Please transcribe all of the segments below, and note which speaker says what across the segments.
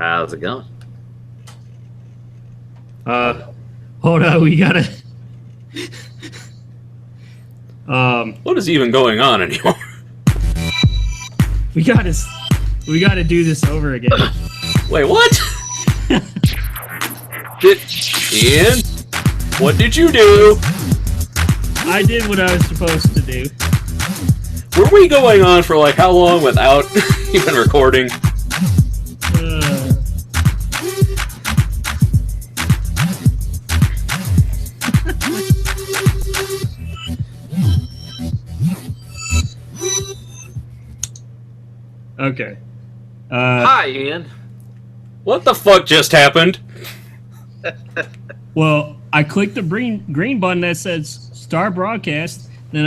Speaker 1: How's it going?
Speaker 2: Hold on, we gotta.
Speaker 3: What is even going on anymore?
Speaker 2: We gotta do this over again.
Speaker 3: Wait, what? Ian, what did you do?
Speaker 2: I did what I was supposed to do.
Speaker 3: Were we going on for like how long without even recording?
Speaker 2: Okay.
Speaker 1: Hi, Ian.
Speaker 3: What the fuck just happened?
Speaker 2: Well, I clicked the green button that says start broadcast. Then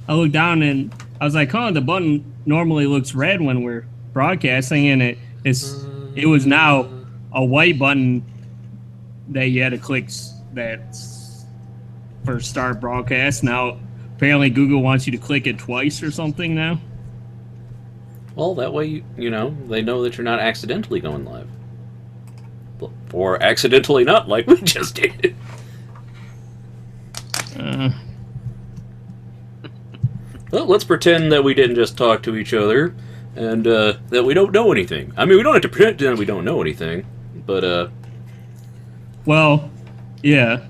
Speaker 2: I looked down and I was like, "Oh, the button normally looks red when we're broadcasting," and it was now a white button that you had to click that's for start broadcast. Now, apparently, Google wants you to click it twice or something now.
Speaker 3: Well, that way, you know, they know that you're not accidentally going live. Or accidentally not, like we just did. Well, let's pretend that we didn't just talk to each other, and that we don't know anything. I mean, we don't have to pretend that we don't know anything, but,
Speaker 2: Well, yeah.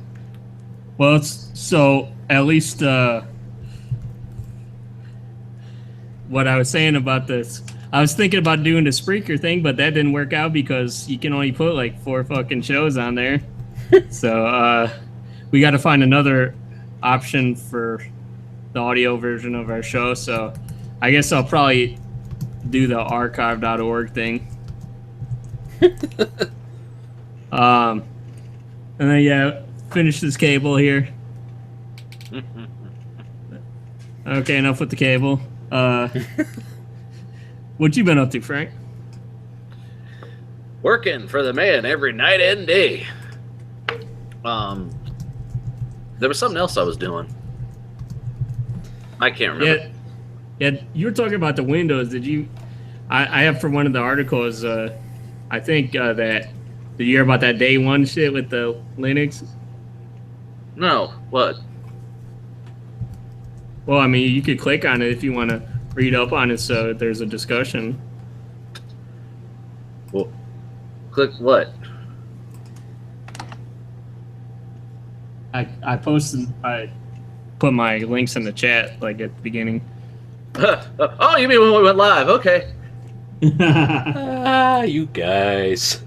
Speaker 2: Well, so, at least, what I was saying about this, I was thinking about doing the Spreaker thing, but that didn't work out because you can only put like 4 fucking shows on there. So we got to find another option for the audio version of our show. So I guess I'll probably do the archive.org thing. And then finish this cable here. Okay, enough with the cable. What you been up to, Frank?
Speaker 1: Working for the man every night and day. There was something else I was doing. I can't remember.
Speaker 2: Yeah, you were talking about the Windows. Did you? I have for one of the articles. I think that. Did you hear about that day one shit with the Linux?
Speaker 1: No, what?
Speaker 2: Well, I mean, you could click on it if you want to read up on it, so there's a discussion.
Speaker 1: Well, click what?
Speaker 2: I put my links in the chat, like at the beginning.
Speaker 1: Oh, you mean when we went live? Okay.
Speaker 3: You guys.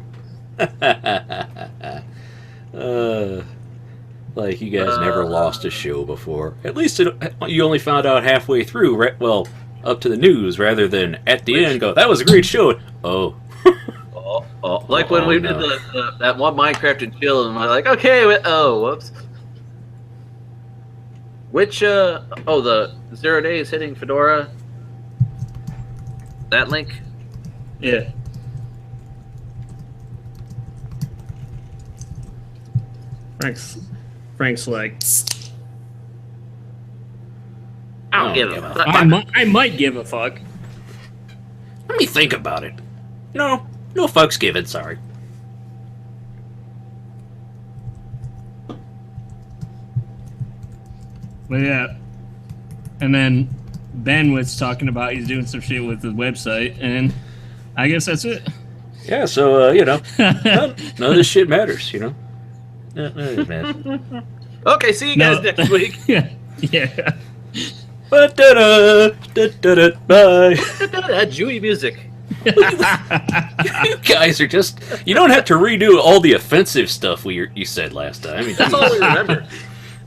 Speaker 3: Like you guys never lost a show before. At least you only found out halfway through, right? Well, up to the news, rather than at the end go, that was a great show. Oh.
Speaker 1: Like when we did that one Minecraft and chill, and I'm like, okay, whoops. Which, the 0 days hitting Fedora? That link?
Speaker 2: Yeah. Frank's like,
Speaker 1: I don't give a fuck.
Speaker 2: I might give a fuck.
Speaker 3: Let me think about it. No fucks given, sorry.
Speaker 2: But yeah. And then Ben was talking about he's doing some shit with his website, and I guess that's it.
Speaker 3: Yeah, so, none of this shit matters, you know? None of it matters.
Speaker 1: Okay, see you guys next week.
Speaker 2: Yeah.
Speaker 3: Bye.
Speaker 1: That Jewy music.
Speaker 3: You guys are just... You don't have to redo all the offensive stuff you said last time. I mean,
Speaker 1: that's all we remember.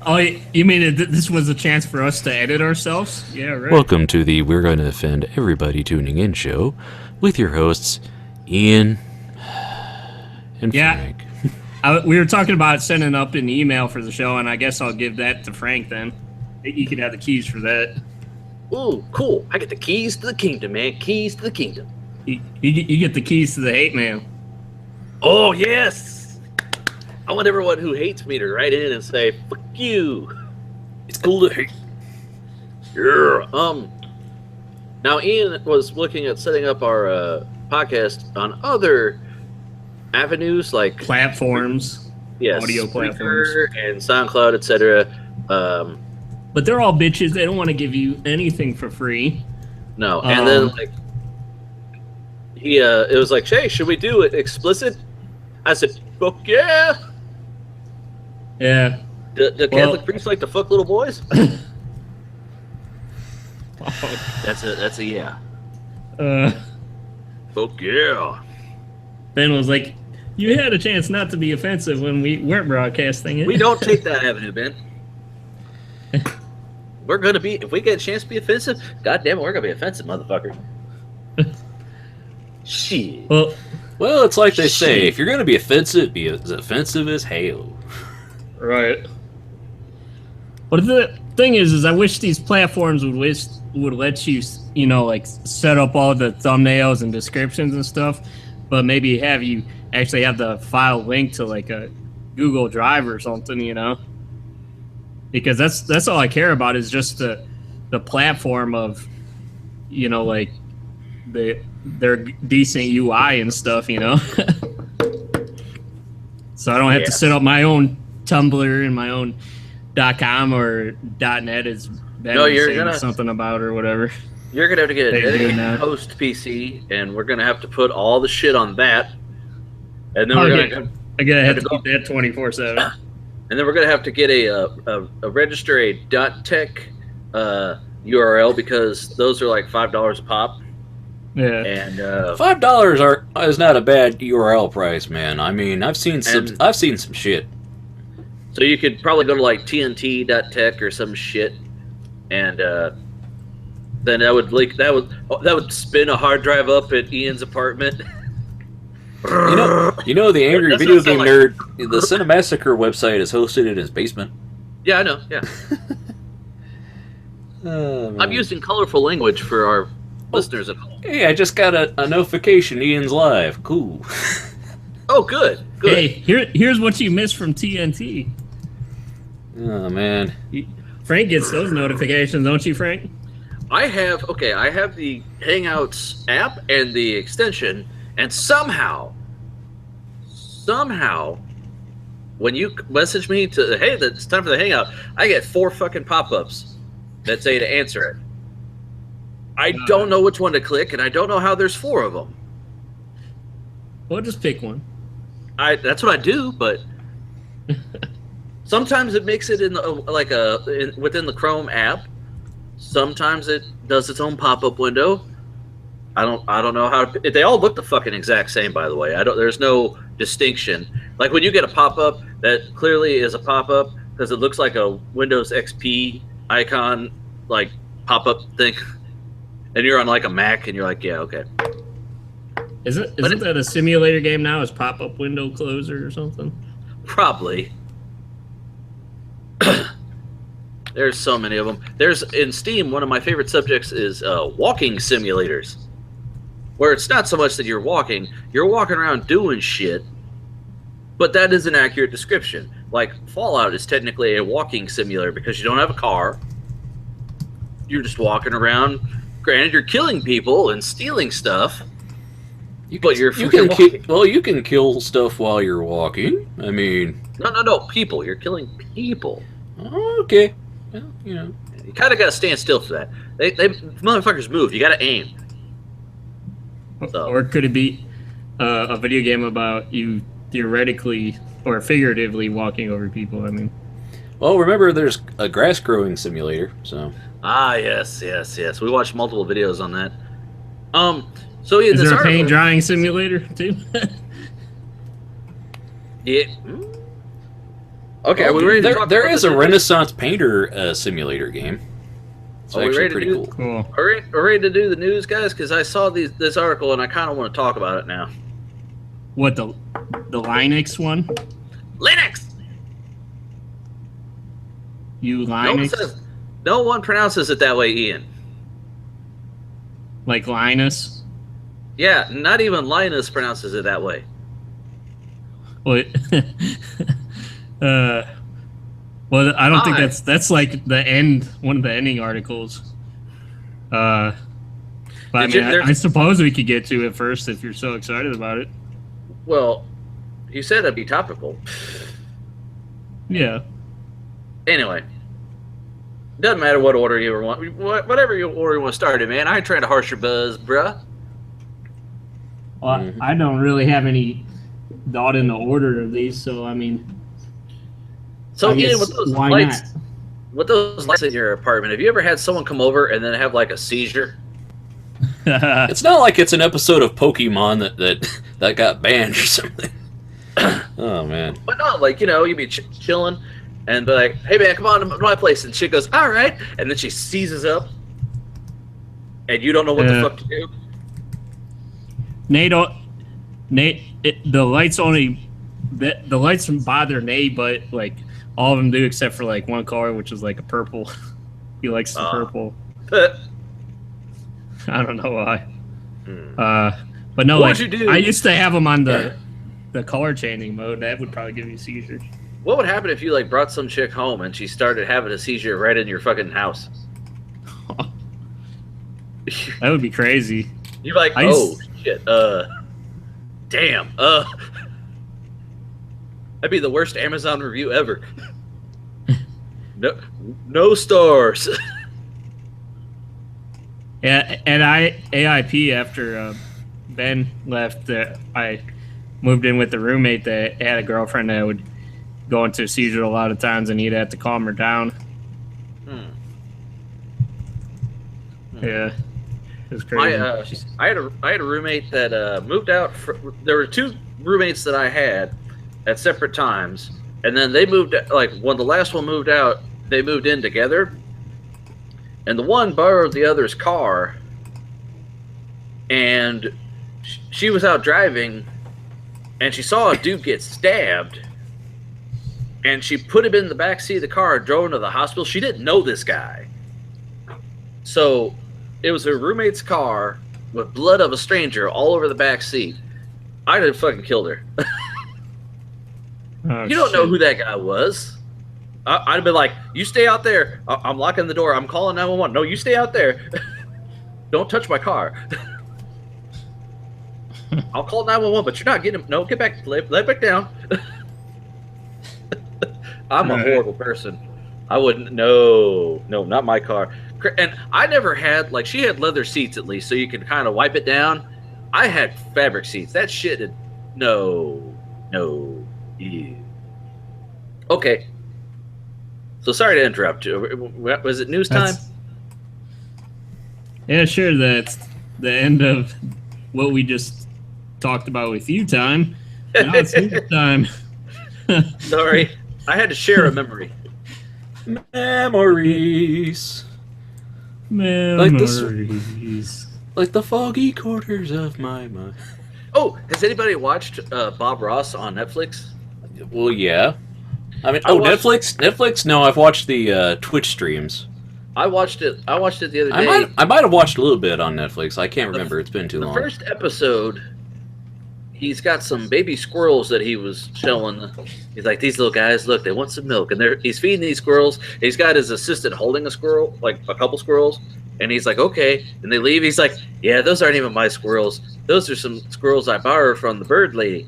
Speaker 2: Oh, you mean this was a chance for us to edit ourselves? Yeah, right.
Speaker 3: Welcome to the We're Going to Offend Everybody Tuning In show with your hosts, Ian and Frank.
Speaker 2: We were talking about sending up an email for the show, and I guess I'll give that to Frank then. You can have the keys for that.
Speaker 1: Ooh, cool. I get the keys to the kingdom, man. Keys to the kingdom.
Speaker 2: You get the keys to the hate mail.
Speaker 1: Oh, yes. I want everyone who hates me to write in and say, fuck you. It's cool to hate. Yeah. Now, Ian was looking at setting up our podcast on other avenues like
Speaker 2: Platforms,
Speaker 1: yes,
Speaker 2: audio platforms.
Speaker 1: Spreaker and SoundCloud, etc.
Speaker 2: But they're all bitches. They don't want to give you anything for free.
Speaker 1: No, and then like he, it was like, "Hey, should we do it explicit?" I said, "Fuck yeah!"
Speaker 2: Yeah.
Speaker 1: The Catholic priests like to fuck little boys. That's a yeah. Fuck yeah.
Speaker 2: Ben was like, "You had a chance not to be offensive when we weren't broadcasting it."
Speaker 1: We don't take that avenue, Ben. We're gonna be, if we get a chance to be offensive, goddamn it, we're gonna be offensive, motherfucker. Shit.
Speaker 3: Well, it's like they say, if you're gonna be as offensive as hell.
Speaker 2: Right. But the thing is I wish these platforms would let you, you know, like set up all the thumbnails and descriptions and stuff, but maybe have you actually have the file linked to like a Google Drive or something, you know? Because that's all I care about is just the platform of, you know, like their decent UI and stuff, you know. So I don't have to set up my own Tumblr and my own .com or .net as Ben was saying something about or whatever.
Speaker 1: You're gonna have to get a dedicated host PC, and we're gonna have to put all the shit on that, and then we're gonna
Speaker 2: have to keep that 24/7.
Speaker 1: And then we're gonna have to get a register a .tech URL because those are like $5 a pop.
Speaker 2: Yeah.
Speaker 1: And
Speaker 3: $5 is not a bad URL price, man. I mean, I've seen some shit.
Speaker 1: So you could probably go to like TNT.tech or some shit, and then that would spin a hard drive up at Ian's apartment.
Speaker 3: You know the angry video game nerd. The Cinemassacre website is hosted in his basement.
Speaker 1: Yeah, I know. Yeah. I'm using colorful language for our listeners at home.
Speaker 3: Hey, I just got a notification. Ian's live. Cool.
Speaker 1: Oh, good.
Speaker 2: Hey, here's what you missed from TNT.
Speaker 3: Oh man,
Speaker 2: Frank gets those notifications, don't you, Frank?
Speaker 1: I have the Hangouts app and the extension. And somehow, when you message me to, hey, it's time for the Hangout, I get 4 fucking pop-ups that say to answer it. I don't know which one to click, and I don't know how there's 4 of them.
Speaker 2: Well, just pick one.
Speaker 1: That's what I do, but sometimes it makes it in within the Chrome app. Sometimes it does its own pop-up window. I don't know how to, they all look the fucking exact same, by the way. There's no distinction. Like when you get a pop-up that clearly is a pop-up because it looks like a Windows XP icon, like pop-up thing, and you're on like a Mac and you're like, yeah, okay.
Speaker 2: Isn't that a simulator game now? Is pop-up window closer or something?
Speaker 1: Probably. There's so many of them. There's in Steam, one of my favorite subjects is walking simulators. Where it's not so much that you're walking around doing shit, but that is an accurate description. Like, Fallout is technically a walking simulator because you don't have a car. You're just walking around. Granted, you're killing people and stealing stuff, you
Speaker 3: can kill stuff while you're walking. I mean...
Speaker 1: No, people. You're killing people.
Speaker 3: Okay. Well, you know.
Speaker 1: You kind of got to stand still for that. They motherfuckers move. You got to aim. So.
Speaker 2: Or could it be a video game about you theoretically or figuratively walking over people? I mean,
Speaker 3: well, remember there's a grass growing simulator. So
Speaker 1: yes. We watched multiple videos on that. So yeah,
Speaker 2: is there a paint drying simulator too?
Speaker 1: Yeah. Okay, are we ready to talk
Speaker 3: there is a Renaissance Painter simulator game. It's actually pretty cool.
Speaker 1: Are we ready to do the news, guys? Because I saw this article and I kind of want to talk about it now.
Speaker 2: What, the Linux one?
Speaker 1: Linux!
Speaker 2: You Linux?
Speaker 1: No one pronounces it that way, Ian.
Speaker 2: Like Linus?
Speaker 1: Yeah, not even Linus pronounces it that way.
Speaker 2: What? Well, I don't think that's like the end, one of the ending articles. But I mean, I suppose we could get to it first if you're so excited about it.
Speaker 1: Well, You said it'd be topical.
Speaker 2: Yeah.
Speaker 1: Anyway, doesn't matter what order you want, whatever order you want to start in, man. I ain't trying to harsh your buzz, bruh.
Speaker 2: Well, I don't really have any thought in the order of these, so I mean.
Speaker 1: So
Speaker 2: I
Speaker 1: Ian,
Speaker 2: guess,
Speaker 1: with those
Speaker 2: why
Speaker 1: lights,
Speaker 2: not?
Speaker 1: with those lights in your apartment, have you ever had someone come over and then have like a seizure?
Speaker 3: It's not like it's an episode of Pokemon that got banned or something. Oh man.
Speaker 1: But no, like, you know, you'd be chilling and be like, "Hey man, come on to my place," and she goes, "All right," and then she seizes up, and you don't know what the fuck to do.
Speaker 2: The lights only, the lights don't bother Nate, but like all of them do except for like one color, which is like a purple. He likes the purple. I don't know why. But no,
Speaker 1: What
Speaker 2: like,
Speaker 1: would you do?
Speaker 2: I used to have them on the color changing mode. That would probably give you seizures.
Speaker 1: What would happen if you like brought some chick home and she started having a seizure right in your fucking house?
Speaker 2: That would be crazy.
Speaker 1: You're like, oh shit, damn, that'd be the worst Amazon review ever. No stars.
Speaker 2: Yeah, and AIP after Ben left, I moved in with a roommate that had a girlfriend that would go into a seizure a lot of times, and he'd have to calm her down. Yeah, it was crazy.
Speaker 1: I had a roommate that moved out. There were two roommates that I had at separate times, and then they moved. Like when the last one moved out, they moved in together, and the one borrowed the other's car, and she was out driving, and she saw a dude get stabbed, and she put him in the back seat of the car and drove him to the hospital. She didn't know this guy, so it was her roommate's car with blood of a stranger all over the back seat. I'd have fucking killed her. You don't know who that guy was. I'd have been like, "You stay out there. I'm locking the door. I'm calling 911. No, you stay out there. Don't touch my car. I'll call 911, but you're not getting him. No, get back. Lay back down." I'm a horrible person. I wouldn't. No, not my car. And I never had, like, she had leather seats at least, so you could kind of wipe it down. I had fabric seats. That shit had, no, ew. Okay. So sorry to interrupt you. Was it news time?
Speaker 2: Yeah, sure. That's the end of what we just talked about with you time. Now it's news time.
Speaker 1: Sorry. I had to share a memory.
Speaker 3: Memories.
Speaker 2: Memories.
Speaker 3: Like the foggy quarters of my mind.
Speaker 1: Oh, has anybody watched Bob Ross on Netflix?
Speaker 3: Well, yeah. I mean, Netflix? No, I've watched the Twitch streams.
Speaker 1: I watched it the other day.
Speaker 3: I might have watched a little bit on Netflix. I can't remember. It's been too long.
Speaker 1: The first episode, he's got some baby squirrels that he was showing. He's like, "These little guys, look, they want some milk." And he's feeding these squirrels. He's got his assistant holding a squirrel, like a couple squirrels. And he's like, "Okay." And they leave. He's like, "Yeah, those aren't even my squirrels. Those are some squirrels I borrowed from the bird lady.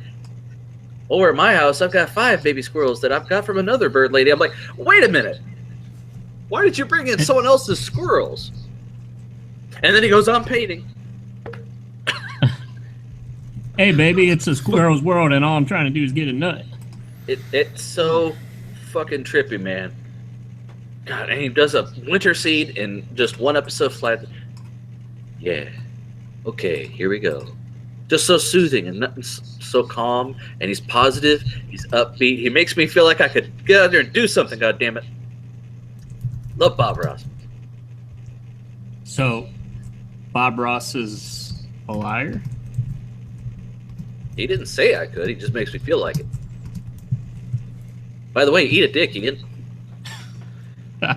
Speaker 1: Over at my house, I've got 5 baby squirrels that I've got from another bird lady." I'm like, wait a minute. Why did you bring in someone else's squirrels? And then he goes on painting.
Speaker 2: Hey, baby, it's a squirrel's world, and all I'm trying to do is get a nut.
Speaker 1: It's so fucking trippy, man. God, and he does a winter seed in just one episode flat. Yeah. Okay, here we go. Just so soothing and nothing so calm, and he's positive, he's upbeat. He makes me feel like I could get out there and do something, God damn it. Love Bob Ross.
Speaker 2: So, Bob Ross is a liar?
Speaker 1: He didn't say I could, he just makes me feel like it. By the way, eat a dick, Ian.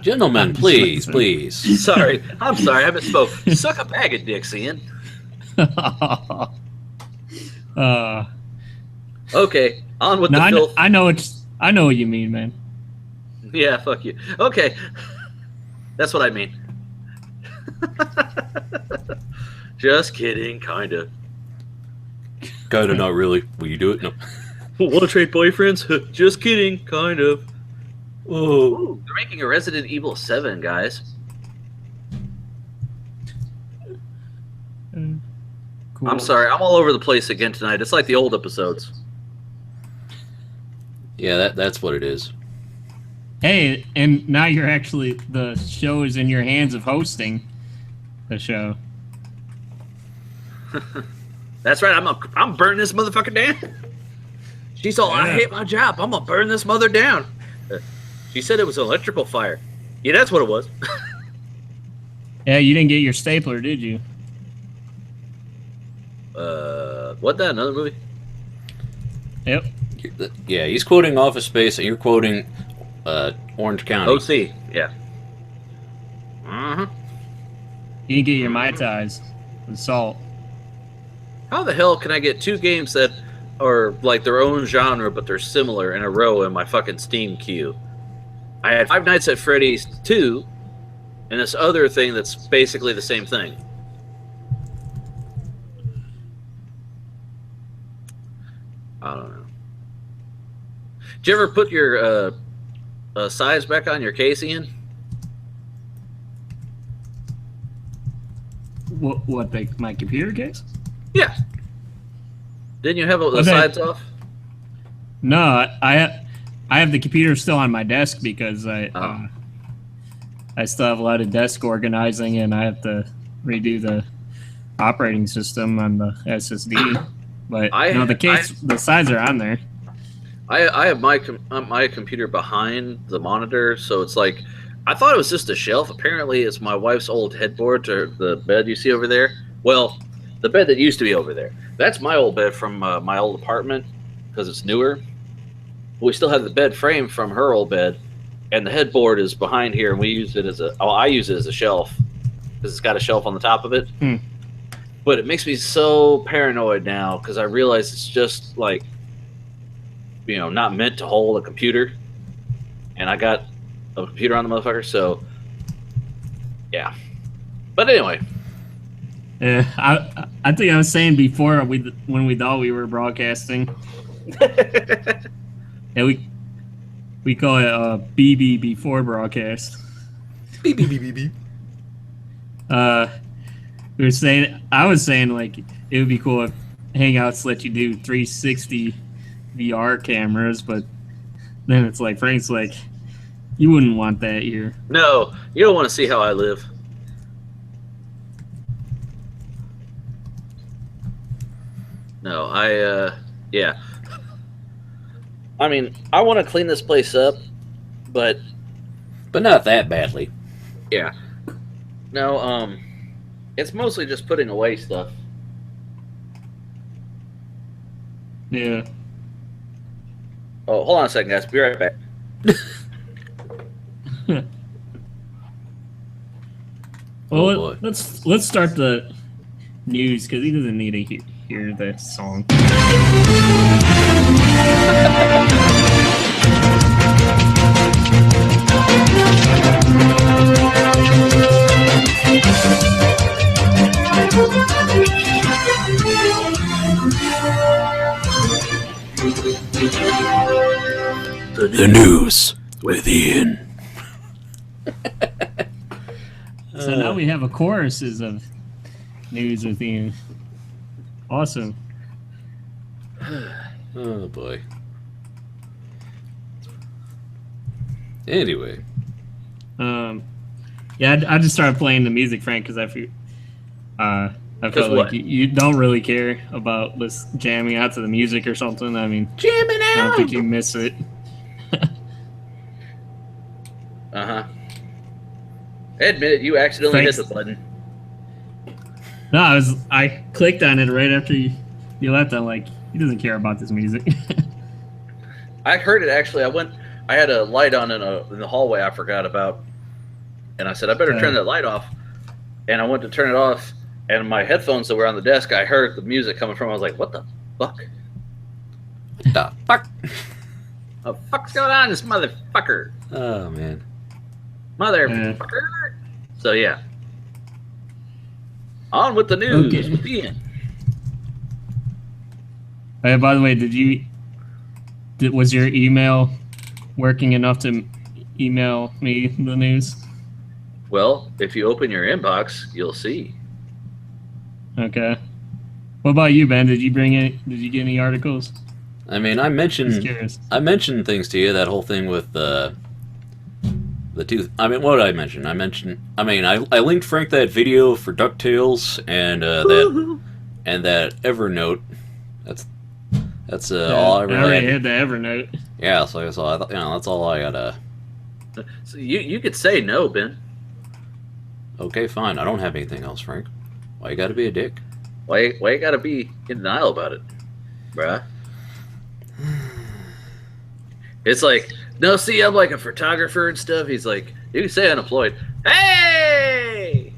Speaker 3: Gentlemen, please.
Speaker 1: Sorry, I'm sorry, I misspoke. Suck a bag of dicks, Ian. Okay, on with the filth.
Speaker 2: I know what you mean, man.
Speaker 1: Yeah, fuck you. Okay, that's what I mean. Just kidding, kinda.
Speaker 3: Kinda, not really. Will you do it? No.
Speaker 1: Want to trade boyfriends? Just kidding, kind of.
Speaker 3: Whoa.
Speaker 1: Ooh, they're making a Resident Evil 7, guys.
Speaker 2: Cool.
Speaker 1: I'm sorry, I'm all over the place again tonight. It's like the old episodes.
Speaker 3: Yeah, that's what it is.
Speaker 2: Hey, and now you're actually, the show is in your hands of hosting the show.
Speaker 1: That's right. I'm burning this motherfucker down. She's all, I hate my job. I'm gonna burn this mother down. She said it was an electrical fire. Yeah, that's what it was.
Speaker 2: Yeah, you didn't get your stapler, did you?
Speaker 1: What, that another movie?
Speaker 2: Yep.
Speaker 3: Yeah, he's quoting Office Space, and you're quoting Orange County.
Speaker 1: OC. Yeah.
Speaker 2: You didn't get your Mai Tais with salt.
Speaker 1: How the hell can I get two games that are like their own genre but they're similar in a row in my fucking Steam queue? I had Five Nights at Freddy's 2 and this other thing that's basically the same thing. I don't know. Did you ever put your size back on your case, Ian?
Speaker 2: What my computer case?
Speaker 1: Yeah. Didn't you have the
Speaker 2: Okay.
Speaker 1: sides off?
Speaker 2: No, I have the computer still on my desk because I still have a lot of desk organizing and I have to redo the operating system on the SSD. But the sides are on there.
Speaker 1: I have my computer behind the monitor, so it's like I thought it was just a shelf. Apparently, it's my wife's old headboard to the bed you see over there. Well, the bed that used to be over there. That's my old bed from my old apartment because it's newer. We still have the bed frame from her old bed, and the headboard is behind here, and we use it as I use it as a shelf because it's got a shelf on the top of it. But it makes me so paranoid now because I realize it's just like, not meant to hold a computer, and I got a computer on the motherfucker, so yeah. But anyway,
Speaker 2: Yeah, I think I was saying before when we thought we were broadcasting. Yeah, we call it BB before broadcast.
Speaker 3: BB.
Speaker 2: I was saying like it would be cool if Hangouts let you do 360 VR cameras, but then it's like Frank's like, you wouldn't want that here.
Speaker 1: no, you don't want to see how I live. No, yeah. I mean, I want to clean this place up, but
Speaker 3: not that badly.
Speaker 1: yeah. No, it's mostly just putting away stuff.
Speaker 2: Yeah.
Speaker 1: Oh, hold on a second, guys. Be right back.
Speaker 2: Well,
Speaker 3: Oh, boy.
Speaker 2: let's start the news because he doesn't need to hear the song.
Speaker 3: The news with Ian.
Speaker 2: So now we have a choruses of news with Ian. Awesome.
Speaker 3: Oh boy. Anyway.
Speaker 2: Yeah, I just started playing the music, Frank, because I felt like
Speaker 1: what?
Speaker 2: you don't really care about this jamming out to the music or something. I mean,
Speaker 3: Jamming
Speaker 2: I don't think you miss it.
Speaker 1: Uh-huh. Admit it, you accidentally hit
Speaker 2: Thanks.
Speaker 1: the button.
Speaker 2: No, I clicked on it right after you left. I'm like, he doesn't care about this music.
Speaker 1: I heard it actually. I had a light on in the hallway I forgot about. And I said, I better turn that light off. And I went to turn it off, and my headphones that were on the desk, I heard the music coming from. I was like, what the fuck?
Speaker 3: What the fuck?
Speaker 1: What the fuck's going on, this motherfucker?
Speaker 3: Oh man.
Speaker 1: Motherfucker. So yeah. On with the news.
Speaker 2: Okay.
Speaker 1: With Ian.
Speaker 2: By the way, did you Was your email working enough to email me the news?
Speaker 1: Well, if you open your inbox, you'll see.
Speaker 2: Okay. What about you, Ben? Did you get any articles?
Speaker 3: I mean, I mentioned things to you. That whole thing with the tooth. I mean, what did I mention? I linked Frank that video for DuckTales and that Evernote. That's all I really
Speaker 2: I already had the Evernote.
Speaker 3: Yeah, so I thought, that's all I gotta.
Speaker 1: So you could say no, Ben.
Speaker 3: Okay, fine. I don't have anything else, Frank. Why you gotta be a dick?
Speaker 1: Why you gotta be in denial about it, bruh? It's like, no, see, I'm like a photographer and stuff. He's like, you can say unemployed. Hey!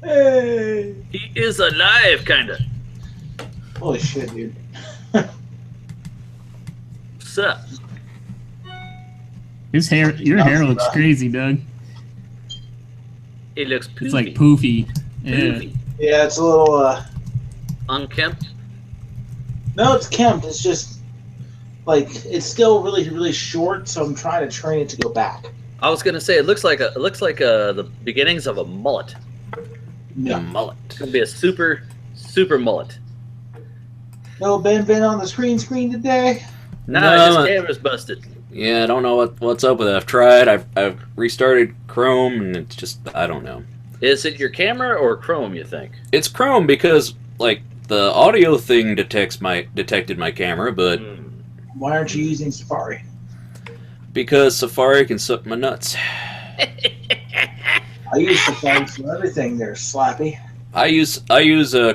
Speaker 4: Hey!
Speaker 1: He is alive, kinda.
Speaker 4: Holy shit, dude.
Speaker 1: What's up?
Speaker 2: Your hair looks crazy, Doug.
Speaker 1: It looks poofy.
Speaker 2: It's like poofy. Yeah.
Speaker 1: Poofy.
Speaker 4: Yeah, it's a little,
Speaker 1: Unkempt?
Speaker 4: No, it's kempt. It's just, like, it's still really, really short, so I'm trying to train it to go back.
Speaker 1: I was gonna say, it looks like the beginnings of a mullet.
Speaker 4: No.
Speaker 3: A mullet.
Speaker 1: It's gonna be a super mullet.
Speaker 4: No, Ben been on the screen today?
Speaker 1: No, his camera's busted.
Speaker 3: Yeah, I don't know what's up with it. I've tried. I've restarted Chrome, and it's just, I don't know.
Speaker 1: Is it your camera or Chrome, you think?
Speaker 3: It's Chrome because, like, the audio thing detected my camera, but
Speaker 4: Why aren't you using Safari?
Speaker 3: because Safari can suck my nuts.
Speaker 4: I use Safari for everything there, Slappy.
Speaker 3: I use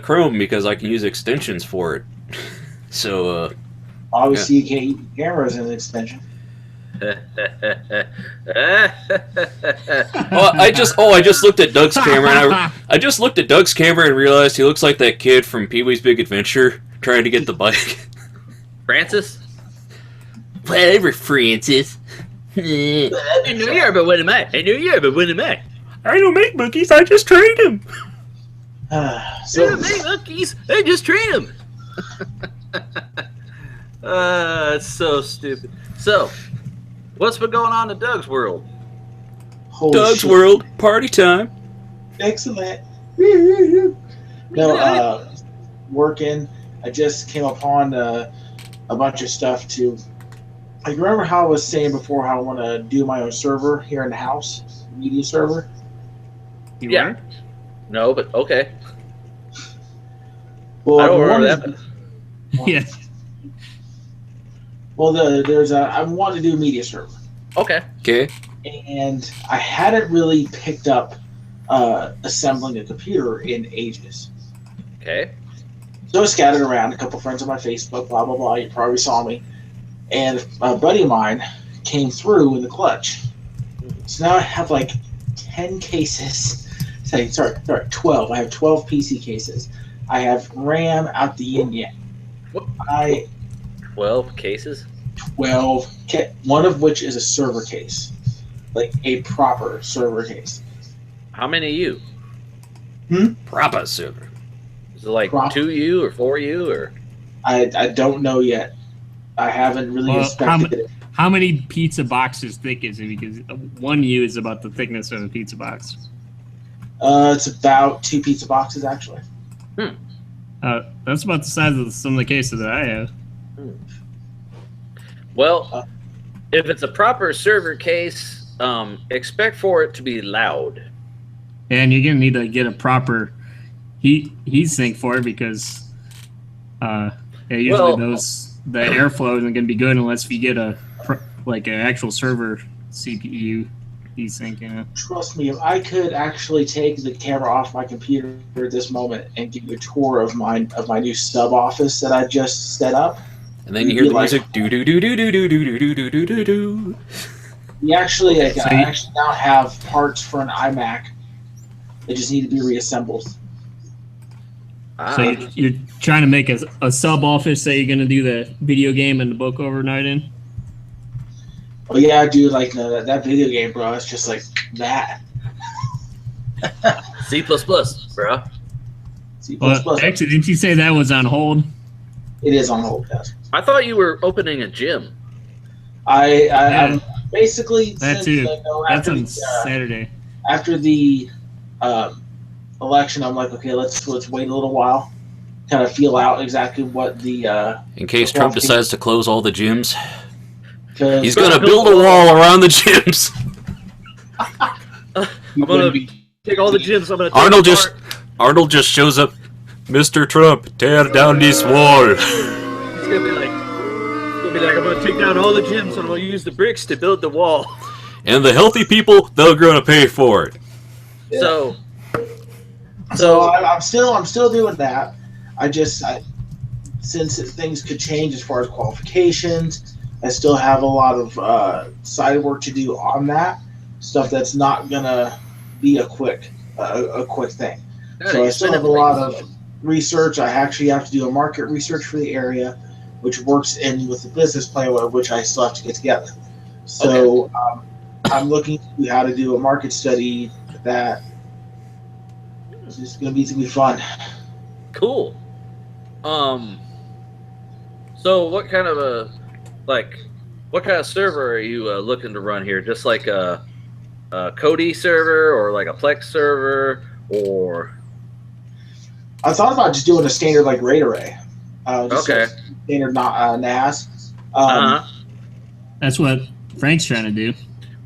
Speaker 3: Chrome because I can use extensions for it. So,
Speaker 4: Obviously, you can't use cameras in an extension.
Speaker 3: I just looked at Doug's camera, and I just looked at Doug's camera and realized he looks like that kid from Pee-wee's Big Adventure trying to get the bike.
Speaker 1: Francis?
Speaker 3: Whatever, Francis.
Speaker 1: I know you're, but when am I? I know you're, but when am I?
Speaker 3: I don't make monkeys, I just train them.
Speaker 1: I
Speaker 4: So,
Speaker 1: don't make monkeys, I just train them. It's so stupid. So, what's been going on in Doug's world?
Speaker 4: holy
Speaker 3: Doug's
Speaker 4: shit.
Speaker 3: World, party time.
Speaker 4: Excellent. No, working. I just came upon a bunch of stuff to. Like, remember how I was saying before how I want to do my own server here in the house, media server?
Speaker 1: Yeah. No, but okay.
Speaker 4: Well,
Speaker 1: I don't
Speaker 4: I've
Speaker 1: remember
Speaker 4: wanted-
Speaker 1: that.
Speaker 2: Yeah.
Speaker 4: Well, I want to do a media server,
Speaker 1: Okay.
Speaker 3: Okay.
Speaker 4: and I hadn't really picked up assembling a computer in ages.
Speaker 1: Okay.
Speaker 4: So I scattered around, a couple friends on my Facebook, blah, blah, blah. You probably saw me. And a buddy of mine came through in the clutch. So now I have like 10 cases. Sorry, 12. I have 12 PC cases. I have RAM out the yin yang.
Speaker 1: What? 12 cases?
Speaker 4: 12. One of which is a server case. Like a proper server case.
Speaker 1: How many you?
Speaker 3: Proper server.
Speaker 1: Is it like
Speaker 4: Prop-
Speaker 1: 2U or 4U or?
Speaker 4: I don't know yet. I haven't really
Speaker 2: Well,
Speaker 4: inspected it.
Speaker 2: How many pizza boxes thick is it? Because 1U is about the thickness of a pizza box.
Speaker 4: It's about 2 pizza boxes, actually.
Speaker 2: That's about the size of some of the cases that I have.
Speaker 1: Well, if it's a proper server case, expect for it to be loud.
Speaker 2: And you're gonna need to get a proper heat sink for it because usually the airflow isn't gonna be good unless you get an actual server CPU heat sink. You know.
Speaker 4: Trust me, if I could actually take the camera off my computer at this moment and give you a tour of my new sub office that I just set up.
Speaker 3: And then you hear the music. Do do do do do do do do do do do do.
Speaker 4: I actually now have parts for an iMac. They just need to be reassembled.
Speaker 2: So you're trying to make a sub office that you're gonna do the video game and the book overnight in.
Speaker 4: Oh yeah, dude, like that video game, bro. It's just like that.
Speaker 1: C++, bro.
Speaker 4: C++.
Speaker 2: Well, actually, didn't you say that was on hold?
Speaker 4: It is on hold, guys.
Speaker 1: I thought you were opening a gym.
Speaker 4: I'm basically
Speaker 2: That too. That's on Saturday.
Speaker 4: After the election, I'm like, okay, let's wait a little while, kind of feel out exactly what the
Speaker 3: in case Trump decides to close all the gyms. He's
Speaker 4: going
Speaker 3: gonna build a wall around the gyms.
Speaker 1: I'm gonna take all the gyms. I'm gonna take
Speaker 3: Arnold just shows up. Mr. Trump, tear down this wall.
Speaker 1: It's gonna be like I'm gonna take down all the gyms and I'm gonna use the bricks to build the wall.
Speaker 3: And the healthy people, they're gonna pay for it.
Speaker 1: Yeah.
Speaker 4: So I'm still doing that. Since things could change as far as qualifications, I still have a lot of side work to do on that stuff. That's not gonna be a quick thing.
Speaker 1: No,
Speaker 4: So I still have a lot of research. I actually have to do a market research for the area, which works in with the business plan, which I still have to get together. So I'm looking to how to do a market study that is just going to be fun.
Speaker 1: Cool. So what kind of server are you looking to run here? Just like a Kodi server or like a Plex server, or?
Speaker 4: I thought about just doing a standard like RAID array.
Speaker 1: Okay.
Speaker 4: Standard NAS.
Speaker 2: That's what Frank's trying to do.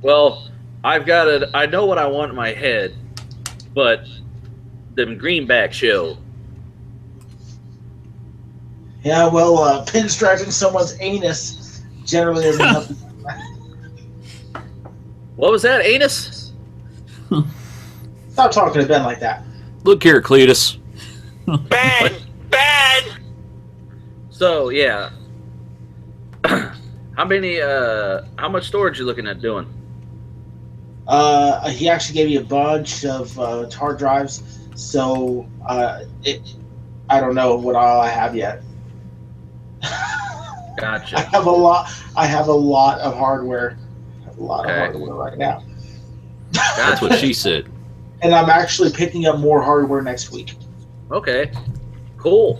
Speaker 1: Well, I know what I want in my head, but them greenback show.
Speaker 4: Yeah, well, pinstriping someone's anus generally doesn't help.
Speaker 1: What was that, anus?
Speaker 4: Stop talking to Ben like that.
Speaker 3: Look here, Cletus.
Speaker 1: Bad. So yeah, how much storage you looking at doing?
Speaker 4: He actually gave me a bunch of hard drives, so I don't know what all I have yet.
Speaker 1: Gotcha.
Speaker 4: I have a lot of hardware. Of hardware right now.
Speaker 3: That's what she said.
Speaker 4: And I'm actually picking up more hardware next week.
Speaker 1: Okay, cool.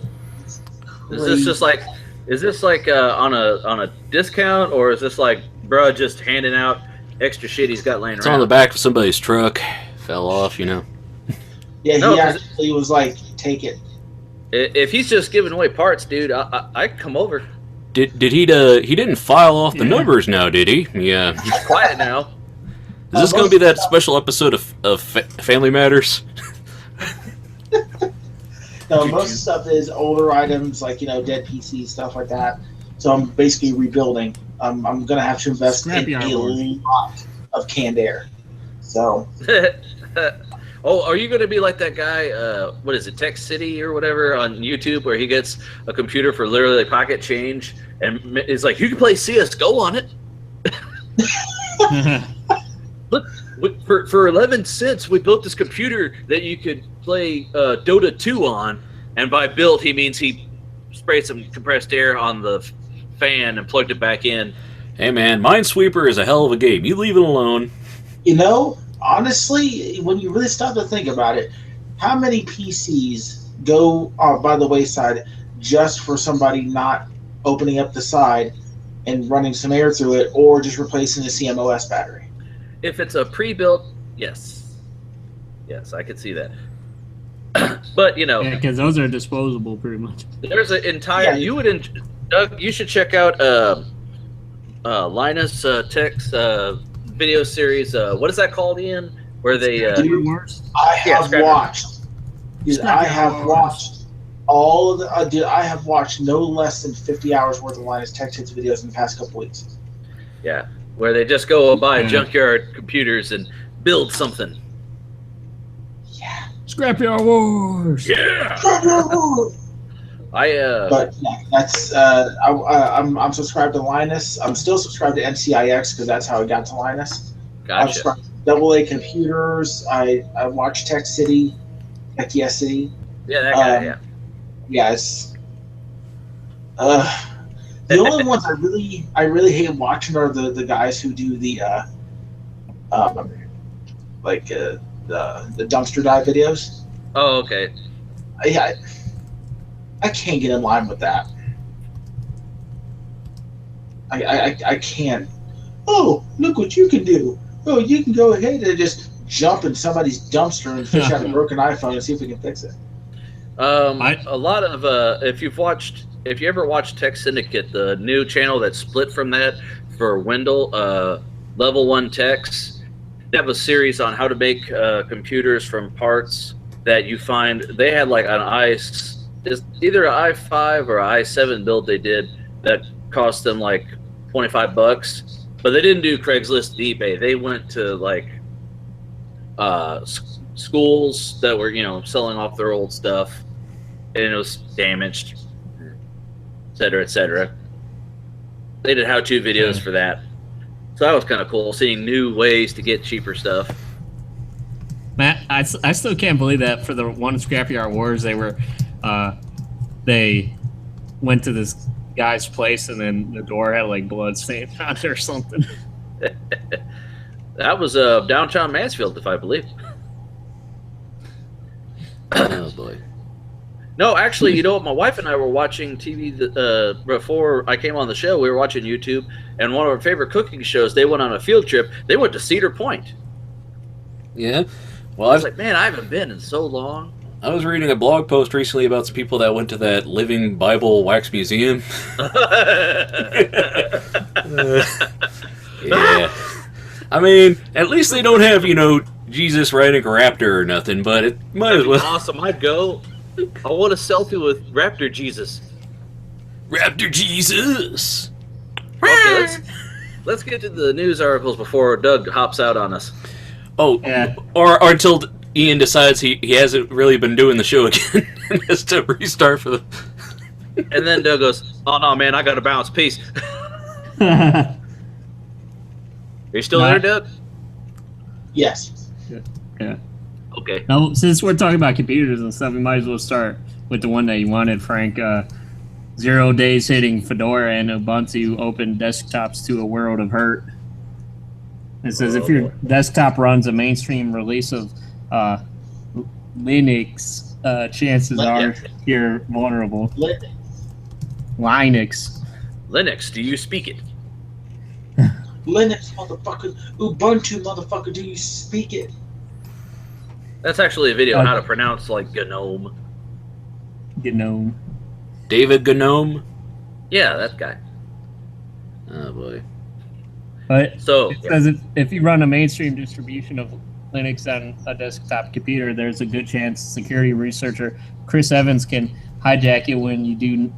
Speaker 1: Is this like on a discount, or is this like bruh just handing out extra shit he's got laying
Speaker 3: It's
Speaker 1: around?
Speaker 3: on the back of somebody's truck. Fell off, you know.
Speaker 4: Yeah, he actually was like, take it.
Speaker 1: If he's just giving away parts, dude, I come over.
Speaker 3: Did he didn't file off the numbers now, did he? Yeah.
Speaker 1: He's quiet now.
Speaker 3: Is this going to be that special episode of Family Matters?
Speaker 4: No, most stuff is older items, like, dead PCs, stuff like that. So I'm basically rebuilding. I'm going to have to invest in a lot of canned air. So.
Speaker 1: Oh, are you going to be like that guy, what is it, Tech City or whatever on YouTube, where he gets a computer for literally pocket change and is like, you can play CSGO on it? Look, for 11 cents, we built this computer that you could play Dota 2 on, and by built, he means he sprayed some compressed air on the fan and plugged it back in.
Speaker 3: Hey man, Minesweeper is a hell of a game. You leave it alone.
Speaker 4: Honestly, when you really stop to think about it, how many PCs go by the wayside just for somebody not opening up the side and running some air through it, or just replacing the CMOS battery?
Speaker 1: If it's a pre-built, yes, I could see that. But
Speaker 2: yeah, because those are disposable pretty much.
Speaker 1: There's an entire Doug, you should check out Linus Tech's video series. What is that called, Ian? Where they
Speaker 4: I have watched all of the. I have watched no less than 50 hours worth of Linus Tech Tips videos in the past couple weeks.
Speaker 1: Yeah, where they just go buy junkyard computers and build something.
Speaker 4: Yeah.
Speaker 2: Scrapyard Wars.
Speaker 1: Yeah.
Speaker 4: But yeah, that's I'm subscribed to Linus. I'm still subscribed to NCIX because that's how I got to Linus.
Speaker 1: Gotcha.
Speaker 4: I'm subscribed to AA Computers. I watch Tech City, Tech Yes City.
Speaker 1: Yeah, that guy. Yeah.
Speaker 4: Yes. The only ones I really hate watching are the guys who do the dumpster dive videos.
Speaker 1: Oh, okay.
Speaker 4: I can't get in line with that. I can't. Oh, look what you can do. Oh, you can go ahead and just jump in somebody's dumpster and fish out a broken iPhone and see if we can fix it.
Speaker 1: A lot of if you ever watched Tech Syndicate, the new channel that split from that for Wendell, Level 1 Techs, they have a series on how to make computers from parts that you find. They had like an either an i5 or an i7 build they did that cost them like $25, but they didn't do Craigslist, eBay. They went to like schools that were selling off their old stuff, and it was damaged, etc., etc. They did how-to videos for that, so that was kind of cool, seeing new ways to get cheaper stuff.
Speaker 2: Matt, I still can't believe that for the one Scrapyard Wars, they went to this guy's place and then the door had like blood stains on it or something.
Speaker 1: That was downtown Mansfield, if I believe.
Speaker 3: Oh boy.
Speaker 1: No, actually, you know what? My wife and I were watching TV before I came on the show. We were watching YouTube, and one of our favorite cooking shows, they went on a field trip. They went to Cedar Point.
Speaker 3: Yeah. Well,
Speaker 1: I was like, man, I haven't been in so long.
Speaker 3: I was reading a blog post recently about some people that went to that Living Bible Wax Museum. Yeah. I mean, at least they don't have, Jesus riding a raptor or nothing, but it might as well.
Speaker 1: Awesome. I'd go. I want a selfie with Raptor Jesus.
Speaker 3: Raptor Jesus!
Speaker 1: Okay, let's get to the news articles before Doug hops out on us.
Speaker 3: Oh, yeah. Or until Ian decides he hasn't really been doing the show again and has to restart for the...
Speaker 1: And then Doug goes, oh no, man, I gotta bounce. Peace. Are you still there, Doug?
Speaker 4: Yes.
Speaker 2: Yeah.
Speaker 1: Okay.
Speaker 2: Now, since we're talking about computers and stuff, we might as well start with the one that you wanted, Frank. 0 days hitting Fedora and Ubuntu open desktops to a world of hurt. It says if your desktop runs a mainstream release of Linux, chances are you're vulnerable. Linux.
Speaker 1: Linux, do you speak it?
Speaker 4: Linux, motherfucker. Ubuntu, motherfucker, do you speak it?
Speaker 1: That's actually a video on how to pronounce, like, GNOME.
Speaker 2: GNOME.
Speaker 3: David GNOME?
Speaker 1: Yeah, that guy.
Speaker 3: Oh, boy.
Speaker 2: But
Speaker 1: so,
Speaker 2: it says if you run a mainstream distribution of Linux on a desktop computer, there's a good chance security researcher Chris Evans can hijack it when you do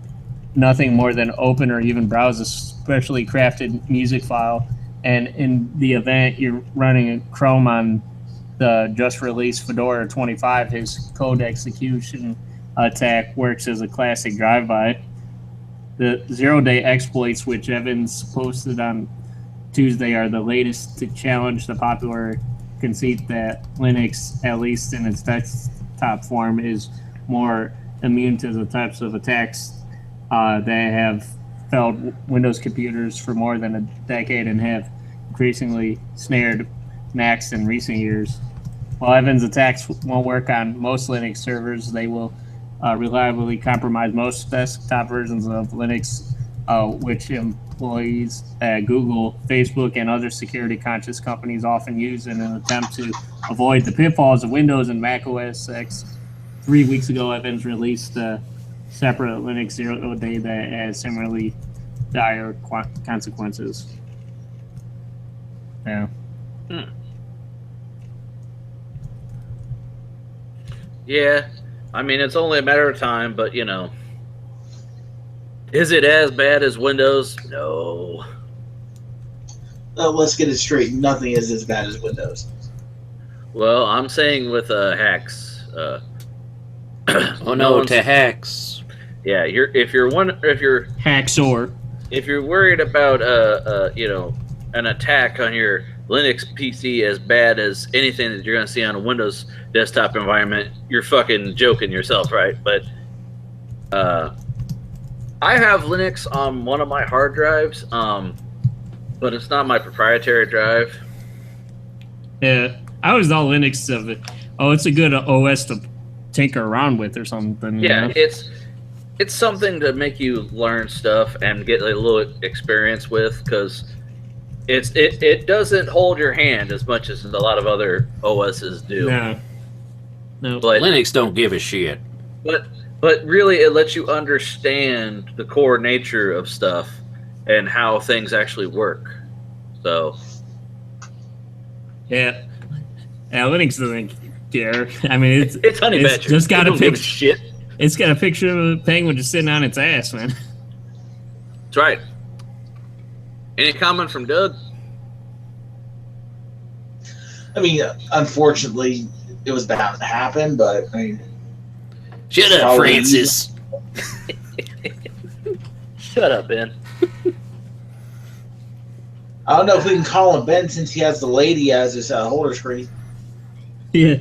Speaker 2: nothing more than open or even browse a specially crafted music file. And in the event you're running a Chrome on the just released Fedora 25, his code execution attack works as a classic drive-by. The 0-day exploits, which Evans posted on Tuesday, are the latest to challenge the popular conceit that Linux, at least in its desktop form, is more immune to the types of attacks that have felled Windows computers for more than a decade and have increasingly snared Macs in recent years. While Evans' attacks won't work on most Linux servers, they will reliably compromise most desktop versions of Linux, which employees at Google, Facebook, and other security-conscious companies often use in an attempt to avoid the pitfalls of Windows and Mac OS X. 3 weeks ago, Evans released a separate Linux 0-day that has similarly dire consequences. Yeah.
Speaker 1: Yeah, I mean, it's only a matter of time, but, is it as bad as Windows? No.
Speaker 4: Let's get it straight. Nothing is as bad as Windows.
Speaker 1: Well, I'm saying with hacks.
Speaker 3: Oh no, to hacks.
Speaker 1: Yeah, if you're
Speaker 2: Hacksaw.
Speaker 1: If you're worried about an attack on your Linux PC as bad as anything that you're going to see on a Windows desktop environment, you're fucking joking yourself, right? But I have Linux on one of my hard drives, but it's not my proprietary drive.
Speaker 2: Yeah, I was all Linux of it. Oh, it's a good OS to tinker around with or something.
Speaker 1: Yeah, it's something to make you learn stuff and get a little experience with, because it doesn't hold your hand as much as a lot of other OSs do.
Speaker 2: No.
Speaker 1: But
Speaker 3: Linux don't give a shit.
Speaker 1: But really, it lets you understand the core nature of stuff and how things actually work. So,
Speaker 2: Yeah, Linux doesn't care. I mean,
Speaker 1: it's honey
Speaker 2: it's
Speaker 1: badger.
Speaker 2: just got
Speaker 1: They
Speaker 2: a
Speaker 1: don't give a
Speaker 2: picture.
Speaker 1: shit.
Speaker 2: It's got a picture of a penguin just sitting on its ass, man.
Speaker 1: That's right. Any comment from Doug?
Speaker 4: I mean, unfortunately, it was bound to happen, but I mean,
Speaker 3: Shut up,
Speaker 4: Probably.
Speaker 3: Francis.
Speaker 1: Shut up, Ben.
Speaker 4: I don't know if we can call him Ben since he has the lady as his holder screen.
Speaker 2: Yeah.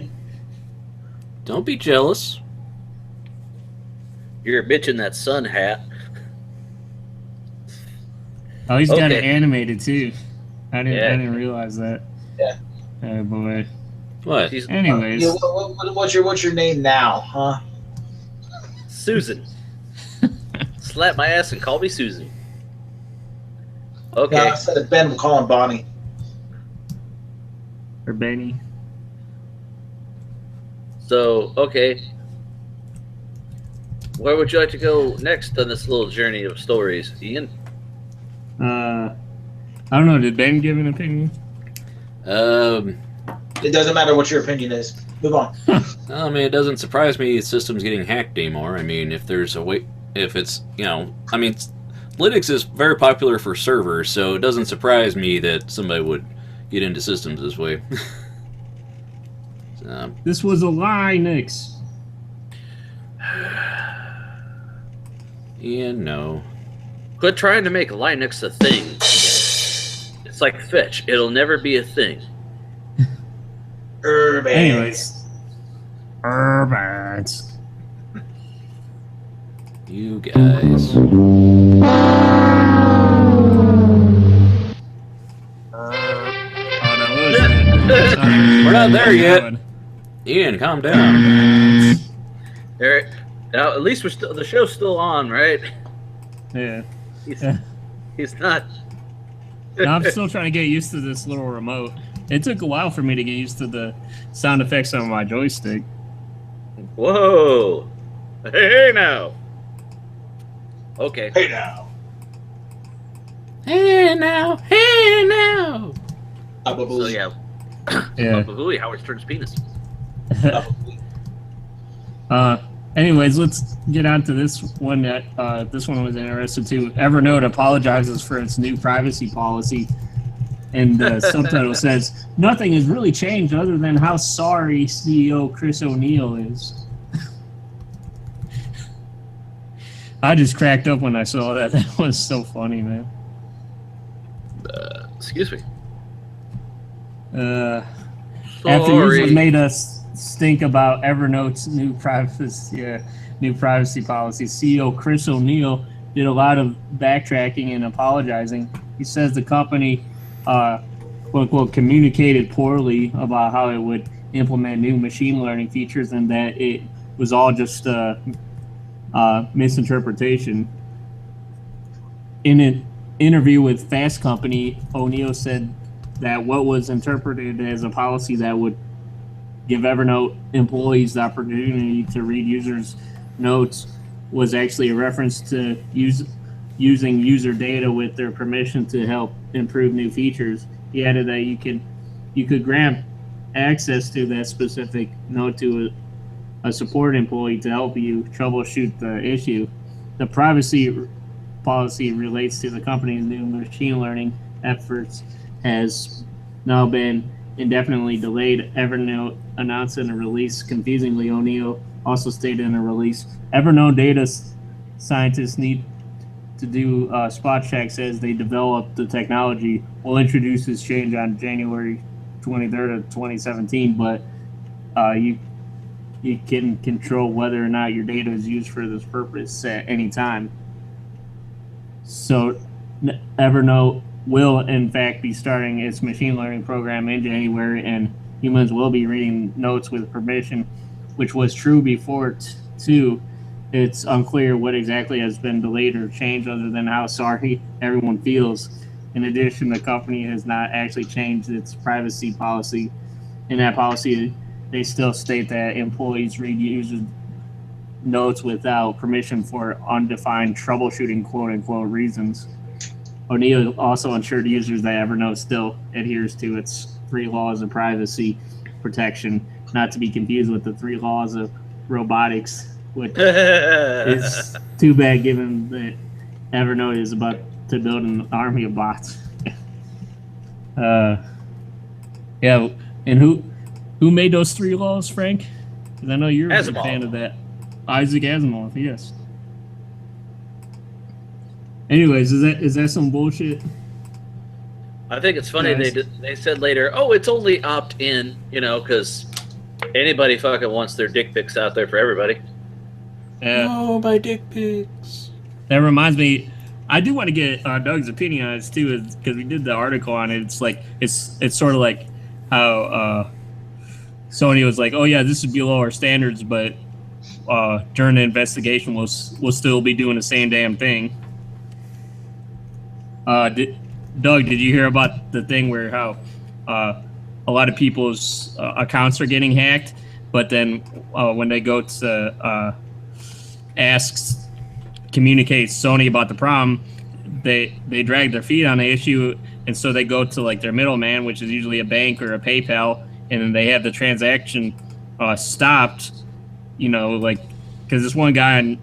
Speaker 3: Don't be jealous.
Speaker 1: You're a bitch in that sun hat.
Speaker 2: Oh, he's got it
Speaker 1: Okay.
Speaker 2: animated too. I
Speaker 1: Yeah.
Speaker 2: didn't realize that.
Speaker 4: Yeah.
Speaker 2: Oh boy.
Speaker 3: What?
Speaker 1: She's
Speaker 2: Anyways,
Speaker 4: Yeah, what's your name now, huh?
Speaker 1: Susan. Slap my ass and call me Susan.
Speaker 4: No,
Speaker 1: Okay.
Speaker 4: instead of Ben, we'll call him Bonnie.
Speaker 2: or Benny.
Speaker 1: So, okay. Where would you like to go next on this little journey of stories, Ian?
Speaker 2: I don't know. Did Ben give an opinion?
Speaker 4: It doesn't matter what your opinion is. Move on.
Speaker 3: I mean, it doesn't surprise me the system's getting hacked anymore. I mean, if there's a way, if it's, I mean, Linux is very popular for servers, so it doesn't surprise me that somebody would get into systems this way. So,
Speaker 2: This was a lie, Nix.
Speaker 3: yeah, no.
Speaker 1: Quit trying to make Linux a thing. It's like Fetch. It'll never be a thing.
Speaker 4: Urban.
Speaker 2: Anyways. Urbans.
Speaker 3: You guys.
Speaker 2: Oh no,
Speaker 3: We're not there yet. Ian, calm down.
Speaker 1: Eric, now at least the show's still on, right?
Speaker 2: Yeah.
Speaker 1: He's,
Speaker 2: Yeah.
Speaker 1: he's not.
Speaker 2: No, I'm still trying to get used to this little remote. It took a while for me to get used to the sound effects on my joystick.
Speaker 1: Whoa! Hey now. Okay.
Speaker 4: Hey now.
Speaker 3: Hey now, hey now.
Speaker 1: So yeah,
Speaker 2: Yeah.
Speaker 1: Booey, Howard Stern's penis.
Speaker 2: Anyways, let's get on to this one. This one was interesting too. Evernote apologizes for its new privacy policy, and the subtitle says, "Nothing has really changed other than how sorry CEO Chris O'Neill is." I just cracked up when I saw that. That was so funny, man.
Speaker 1: Excuse me.
Speaker 2: After
Speaker 1: Sorry.
Speaker 2: users made us stink about Evernote's new privacy policy, CEO Chris O'Neill did a lot of backtracking and apologizing. He says the company, quote unquote, communicated poorly about how it would implement new machine learning features, and that it was all just misinterpretation. In an interview with Fast Company, O'Neill said that what was interpreted as a policy that would give Evernote employees the opportunity to read users' notes was actually a reference to using user data with their permission to help improve new features. He added that you could grant access to that specific note to a support employee to help you troubleshoot the issue. The privacy policy relates to the company's new machine learning efforts has now been indefinitely delayed. Evernote announced in a release. Confusingly, O'Neill also stated in a release, Evernote data scientists need to do spot checks as they develop the technology. We'll introduce this change on January 23rd of 2017, but you can control whether or not your data is used for this purpose at any time. So Evernote will in fact be starting its machine learning program in January, and humans will be reading notes with permission, which was true before too. it's unclear what exactly has been delayed or changed other than how sorry everyone feels. In addition, the company has not actually changed its privacy policy. In that policy, they still state that employees read user notes without permission for undefined troubleshooting quote-unquote reasons. O'Neill also assured users that Evernote still adheres to its 3 laws of privacy protection, not to be confused with the 3 laws of robotics, which is too bad given that Evernote is about to build an army of bots. Yeah, and who made those 3 laws, Frank? Because I know you're a big fan of that. Isaac Asimov, yes. Anyways, is that some bullshit?
Speaker 1: I think it's funny they said later, oh, it's only opt-in, because anybody fucking wants their dick pics out there for everybody.
Speaker 3: Oh, my dick pics.
Speaker 2: That reminds me, I do want to get Doug's opinion on this too, because we did the article on it. It's like it's sort of like how Sony was like, oh yeah, this is below our standards, but during the investigation, we'll still be doing the same damn thing. Doug, did you hear about the thing where how a lot of people's accounts are getting hacked, but then when they go to communicate Sony about the problem, they drag their feet on the issue, and so they go to like their middleman, which is usually a bank or a PayPal, and then they have the transaction stopped. Like because this one guy on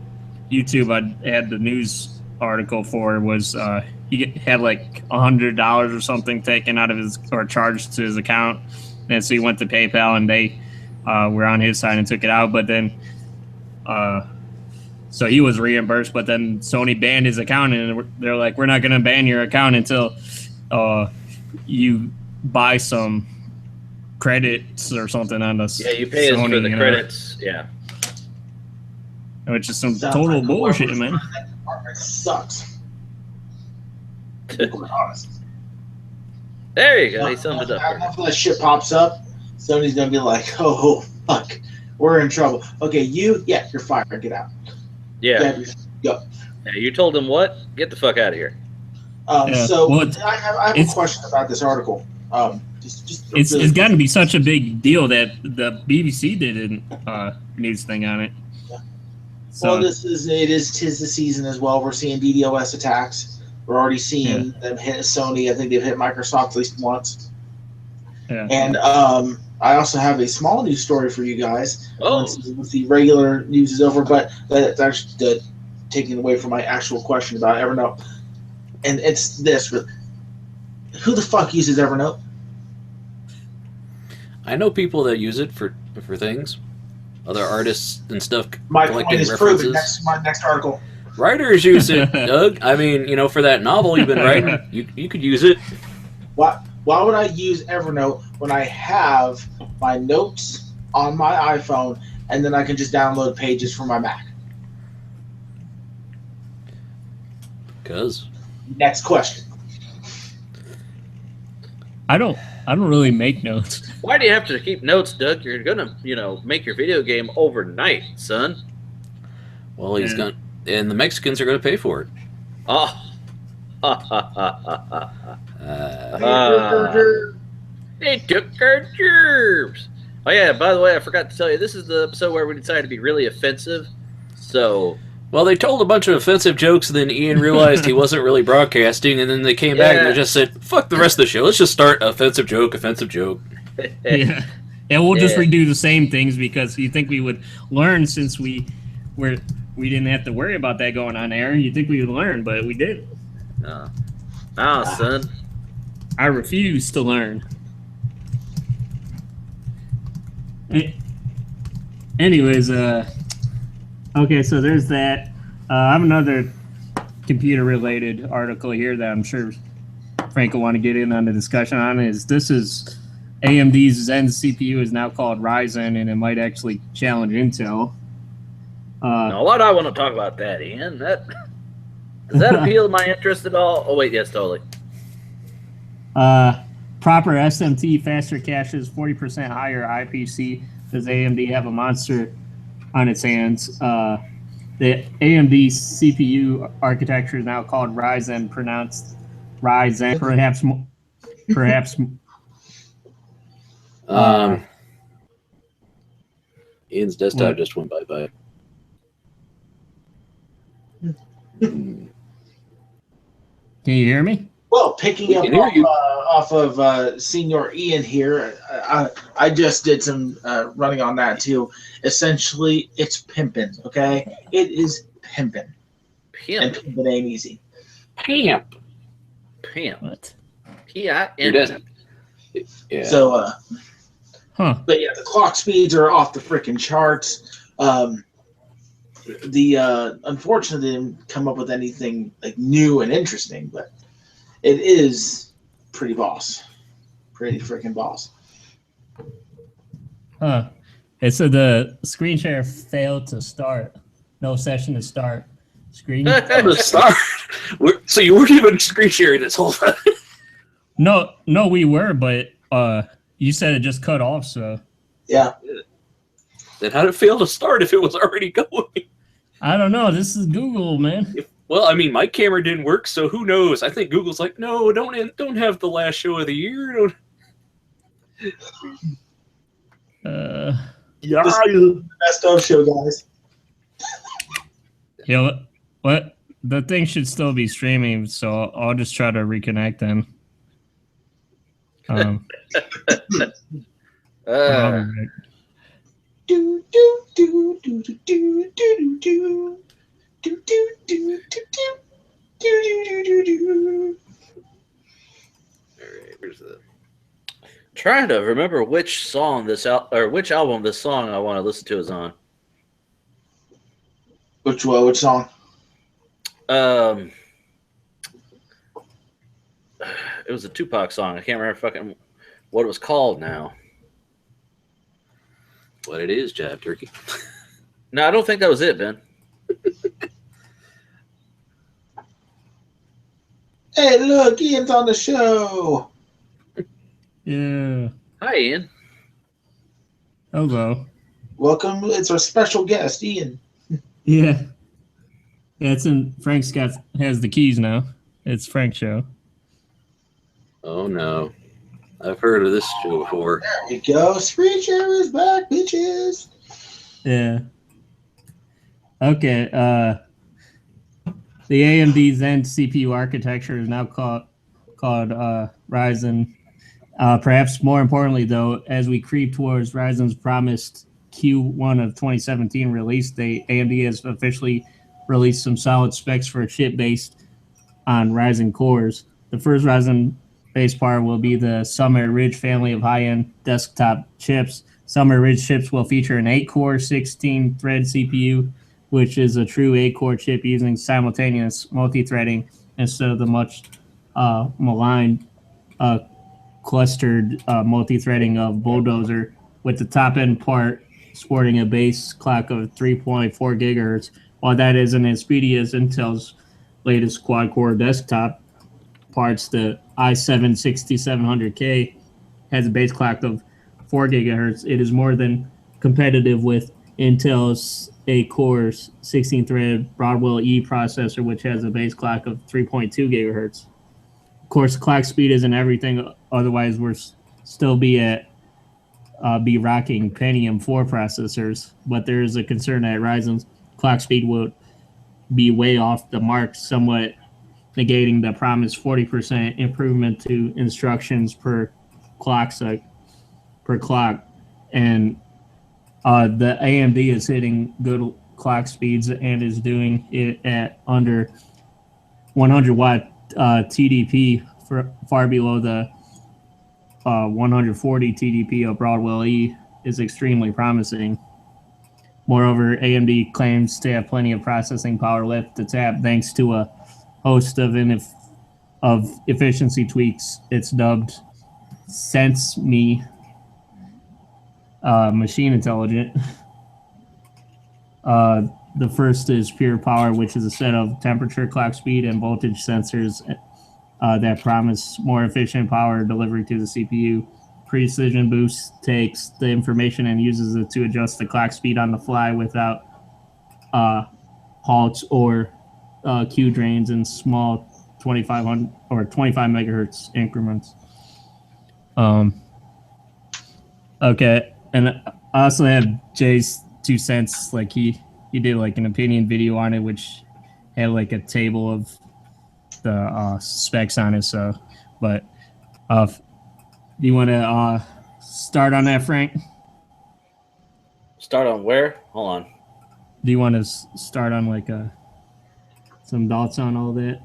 Speaker 2: YouTube I had the news article for was he had like $100 or something taken out of his or charged to his account, and so he went to PayPal and they were on his side and took it out, but then so he was reimbursed, but then Sony banned his account, and they're like, we're not going to ban your account until you buy some credits or something on us.
Speaker 1: Yeah, you pay us for the credits. Yeah.
Speaker 2: Which is some total bullshit, man.
Speaker 4: That department sucks. To be quite honest.
Speaker 1: There you go. He summed it up.
Speaker 4: After that shit pops up, Sony's going to be like, oh, fuck. We're in trouble. Okay, you're fired. Get out.
Speaker 1: Yeah.
Speaker 4: Go.
Speaker 1: Yeah, you told him what? Get the fuck out of here.
Speaker 4: So I have a question about this article.
Speaker 2: It's got to be such a big deal that the BBC did a news thing on it.
Speaker 4: Yeah.
Speaker 2: So,
Speaker 4: well, tis the season as well. We're seeing DDoS attacks. We're already seeing them hit Sony. I think they've hit Microsoft at least once.
Speaker 2: Yeah.
Speaker 4: And I also have a small news story for you guys. Once the regular news is over, but that's actually taking away from my actual question about Evernote. And it's this: who the fuck uses Evernote?
Speaker 3: I know people that use it for things. Other artists and stuff.
Speaker 4: My point is proven. My next article.
Speaker 3: Writers use it, Doug. I mean, for that novel you've been writing, you could use it.
Speaker 4: Why would I use Evernote when I have my notes on my iPhone and then I can just download pages from my Mac?
Speaker 3: Because.
Speaker 4: Next question.
Speaker 2: I don't really make notes.
Speaker 1: Why do you have to keep notes, Doug? You're gonna, make your video game overnight, son.
Speaker 3: Well, he's gonna, and the Mexicans are gonna pay for it.
Speaker 1: Oh. They took our germs. Oh yeah, by the way, I forgot to tell you, this is the episode where we decided to be really offensive. So,
Speaker 3: well, they told a bunch of offensive jokes, and then Ian realized he wasn't really broadcasting, and then they came back and they just said, fuck the rest of the show. Let's just start offensive joke.
Speaker 2: Yeah. And we'll just redo the same things because you think we would learn since we didn't have to worry about that going on air. You think we would learn, but we didn't.
Speaker 1: No, son.
Speaker 2: I refuse to learn. Anyways, okay, so there's that. I have another computer-related article here that I'm sure Frank will want to get in on the discussion on. This is AMD's Zen CPU is now called Ryzen, and it might actually challenge Intel.
Speaker 1: Now, why do I want to talk about that, Ian? Does that appeal to my interest at all? Oh, wait, yes, totally.
Speaker 2: Proper SMT, faster caches, 40% higher IPC. Does AMD have a monster on its hands? The AMD CPU architecture is now called Ryzen, pronounced Ryzen. Perhaps.
Speaker 3: Ian's desktop just went bye-bye.
Speaker 2: Can you hear me?
Speaker 4: Well, picking up off of Senior Ian here, I just did some running on that too. Essentially, it's pimping, okay? It is pimping. And pimping ain't easy.
Speaker 3: Pimp.
Speaker 1: What? Yeah.
Speaker 3: Yeah.
Speaker 4: So, but yeah, the clock speeds are off the freaking charts. Unfortunately, they didn't come up with anything like new and interesting, but it is pretty boss. Pretty freaking boss.
Speaker 2: It said the screen share failed to start. No session to start. Screen
Speaker 3: to start. So you weren't even screen sharing this whole time.
Speaker 2: No, we were, but you said it just cut off. So
Speaker 4: yeah.
Speaker 3: Then how did it fail to start if it was already going?
Speaker 2: I don't know. This is Google, man.
Speaker 3: Well, I mean, my camera didn't work, so who knows? I think Google's like, no, don't have the last show of the year.
Speaker 4: Yeah, the best of show, guys.
Speaker 2: Yeah, what? The thing should still be streaming, so I'll just try to reconnect then.
Speaker 4: Do do do do do do do do. Do do do do do do do do.
Speaker 1: All right, where's the? Trying to remember which song which album this song I want to listen to is on.
Speaker 4: Which song?
Speaker 1: It was a Tupac song. I can't remember what it was called now.
Speaker 3: What it is, Jive Turkey.
Speaker 1: No, I don't think that was it, Ben.
Speaker 4: Hey, look, Ian's on the show.
Speaker 2: Yeah.
Speaker 1: Hi, Ian.
Speaker 2: Hello.
Speaker 4: Welcome. It's our special guest, Ian.
Speaker 2: Yeah. Yeah, Frank's has the keys now. It's Frank's show.
Speaker 3: Oh no. I've heard of this show before.
Speaker 4: There we go. Screen share is back, bitches.
Speaker 2: Yeah. Okay. The AMD Zen CPU architecture is now called Ryzen. Perhaps more importantly, though, as we creep towards Ryzen's promised Q1 of 2017 release date, AMD has officially released some solid specs for a chip based on Ryzen cores. The first Ryzen-based part will be the Summit Ridge family of high-end desktop chips. Summit Ridge chips will feature an 8-core, 16-thread CPU, which is a true 8-core chip using simultaneous multi-threading instead of the much maligned clustered multi-threading of Bulldozer, with the top-end part sporting a base clock of 3.4 gigahertz. While that isn't as speedy as Intel's latest quad-core desktop parts, the i7-6700K has a base clock of 4 gigahertz. It is more than competitive with Intel's 8-core 16-thread Broadwell E processor, which has a base clock of 3.2 gigahertz. Of course, clock speed isn't everything. Otherwise, we're still be rocking Pentium 4 processors. But there is a concern that Ryzen's clock speed will be way off the mark, somewhat negating the promised 40% improvement to instructions per clock. And the AMD is hitting good clock speeds and is doing it at under 100 watt TDP, far below the 140 TDP of Broadwell E, is extremely promising. Moreover, AMD claims to have plenty of processing power left to tap thanks to a host of efficiency tweaks. It's dubbed SenseMe Machine Intelligent. The first is pure power, which is a set of temperature, clock speed, and voltage sensors that promise more efficient power delivery to the CPU. Precision Boost takes the information and uses it to adjust the clock speed on the fly without halts or Q drains in small 2500 or 25 megahertz increments. Okay, and I also have Jay's 2 cents. Like he did like an opinion video on it, which had like a table of the specs on it. So, but do you want to start on that, Frank?
Speaker 1: Start on where? Hold on.
Speaker 2: Do you want to start on like some thoughts on all that?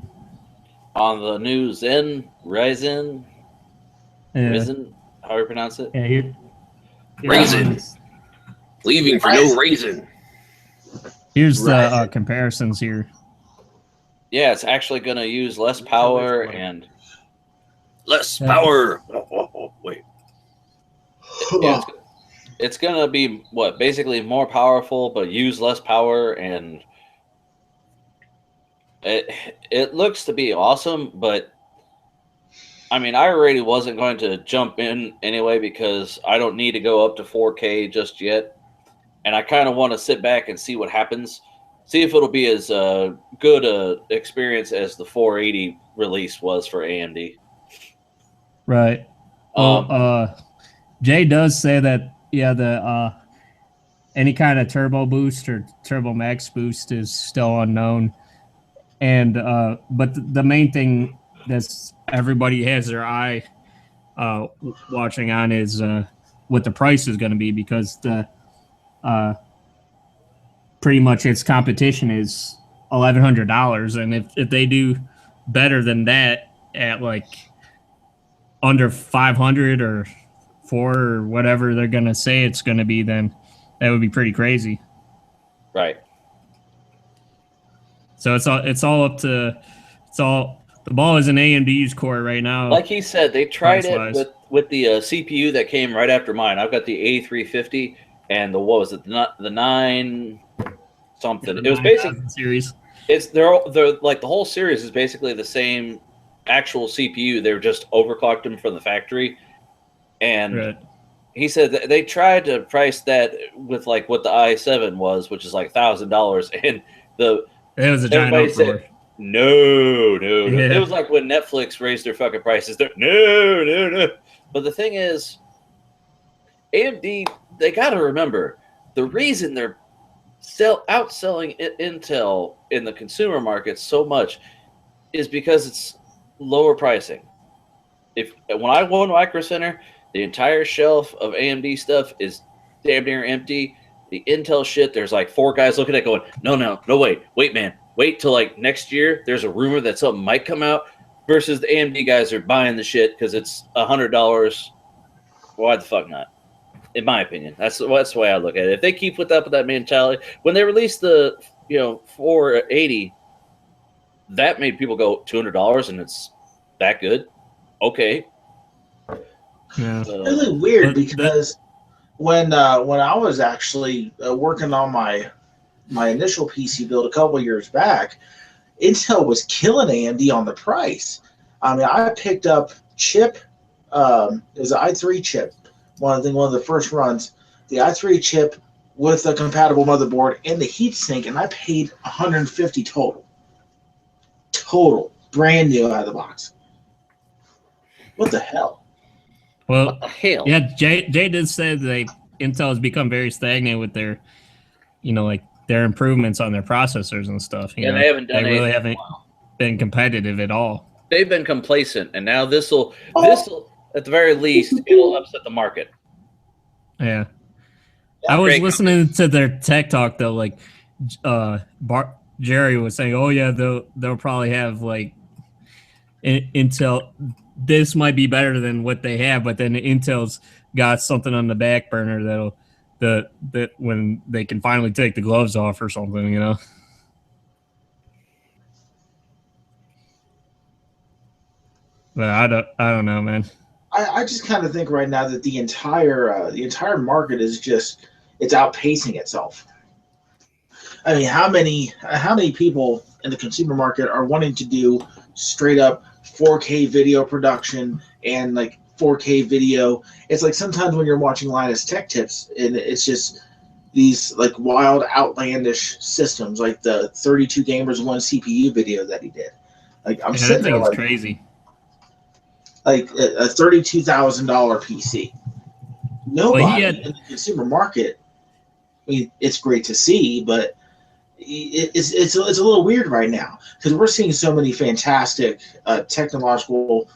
Speaker 1: On the new Ryzen, how do you pronounce it?
Speaker 2: Yeah, here
Speaker 3: Ryzen. Leaving for no reason.
Speaker 2: Here's the comparisons here.
Speaker 1: Yeah, it's actually going to use less power and
Speaker 3: less power. Wait.
Speaker 1: Yeah, it's going to be basically more powerful, but use less power, and it looks to be awesome. But I mean, I already wasn't going to jump in anyway because I don't need to go up to 4K just yet, and I kind of want to sit back and see what happens. See if it'll be as good a experience as the 480 release was for AMD.
Speaker 2: Right. Jay does say that the any kind of turbo boost or turbo max boost is still unknown, and but the main thing that's everybody has their eye watching on is what the price is going to be, because the pretty much its competition is $1,100, and if they do better than that at like under 500 or 4 or whatever they're gonna say it's gonna be, then that would be pretty crazy.
Speaker 1: Right.
Speaker 2: So the ball is in AMD's court right now.
Speaker 1: Like he said, they tried it with the CPU that came right after mine. I've got the A350 and what was it, the 9 something. It was basically
Speaker 2: series.
Speaker 1: They're like the whole series is basically the same actual CPU. They're just overclocked them from the factory, and he said that they tried to price that with like what the i7 was, which is like $1,000, and
Speaker 2: it was a giant uproar.
Speaker 1: No. It was like when Netflix raised their fucking prices. No. But the thing is, AMD, they got to remember, the reason they're outselling Intel in the consumer market so much is because it's lower pricing. When I go in Micro Center, the entire shelf of AMD stuff is damn near empty. The Intel shit, there's like 4 guys looking at it going, no, wait, man. Wait till like next year. There's a rumor that something might come out, versus the AMD guys are buying the shit because it's $100. Why the fuck not? In my opinion, that's the way I look at it. If they keep up with that mentality, when they released the 480, that made people go $200 and it's that good. Okay.
Speaker 2: Yeah.
Speaker 4: Really weird, because when I was actually working on my initial PC build a couple years back, Intel was killing AMD on the price. I mean, I picked up chip, it was an i3 chip, one of the first runs, the i3 chip with a compatible motherboard and the heatsink, and I paid $150 total, brand new out of the box. What the hell?
Speaker 2: Well,
Speaker 1: what the hell?
Speaker 2: Yeah, Jay did say that Intel has become very stagnant with their, their improvements on their processors and stuff.
Speaker 1: They haven't done.
Speaker 2: They really haven't been competitive at all.
Speaker 1: They've been complacent, and now this will at the very least it'll upset the market.
Speaker 2: Yeah. I was listening to their tech talk though, like Jerry was saying, "Oh yeah, they'll probably have like Intel. This might be better than what they have, but then Intel's got something on the back burner that when they can finally take the gloves off or something, But I don't know, man.
Speaker 4: I just kind of think right now that the entire market is it's outpacing itself. I mean, how many people in the consumer market are wanting to do straight up 4K video production and like 4K video? It's like sometimes when you're watching Linus Tech Tips, and it's just these like wild, outlandish systems, like the 32 gamers, 1 CPU video that he did. Like I'm sitting
Speaker 2: that thing
Speaker 4: there
Speaker 2: is
Speaker 4: like,
Speaker 2: crazy.
Speaker 4: Like a $32,000 PC. Nobody in the consumer market. I mean, it's great to see, but it's a little weird right now because we're seeing so many fantastic technological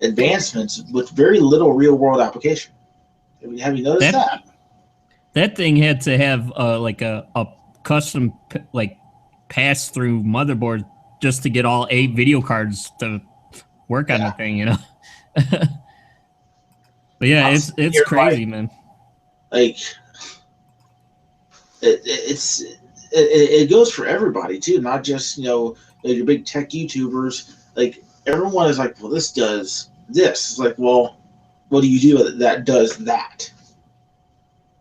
Speaker 4: advancements with very little real world application. Have you noticed that?
Speaker 2: That thing had to have like a custom like pass through motherboard just to get all 8 video cards to work on the thing, you know. But yeah, it's crazy, man.
Speaker 4: Like it goes for everybody too, not just your big tech YouTubers. Like everyone is like, well, this does this. It's like, well, what do you do that does that?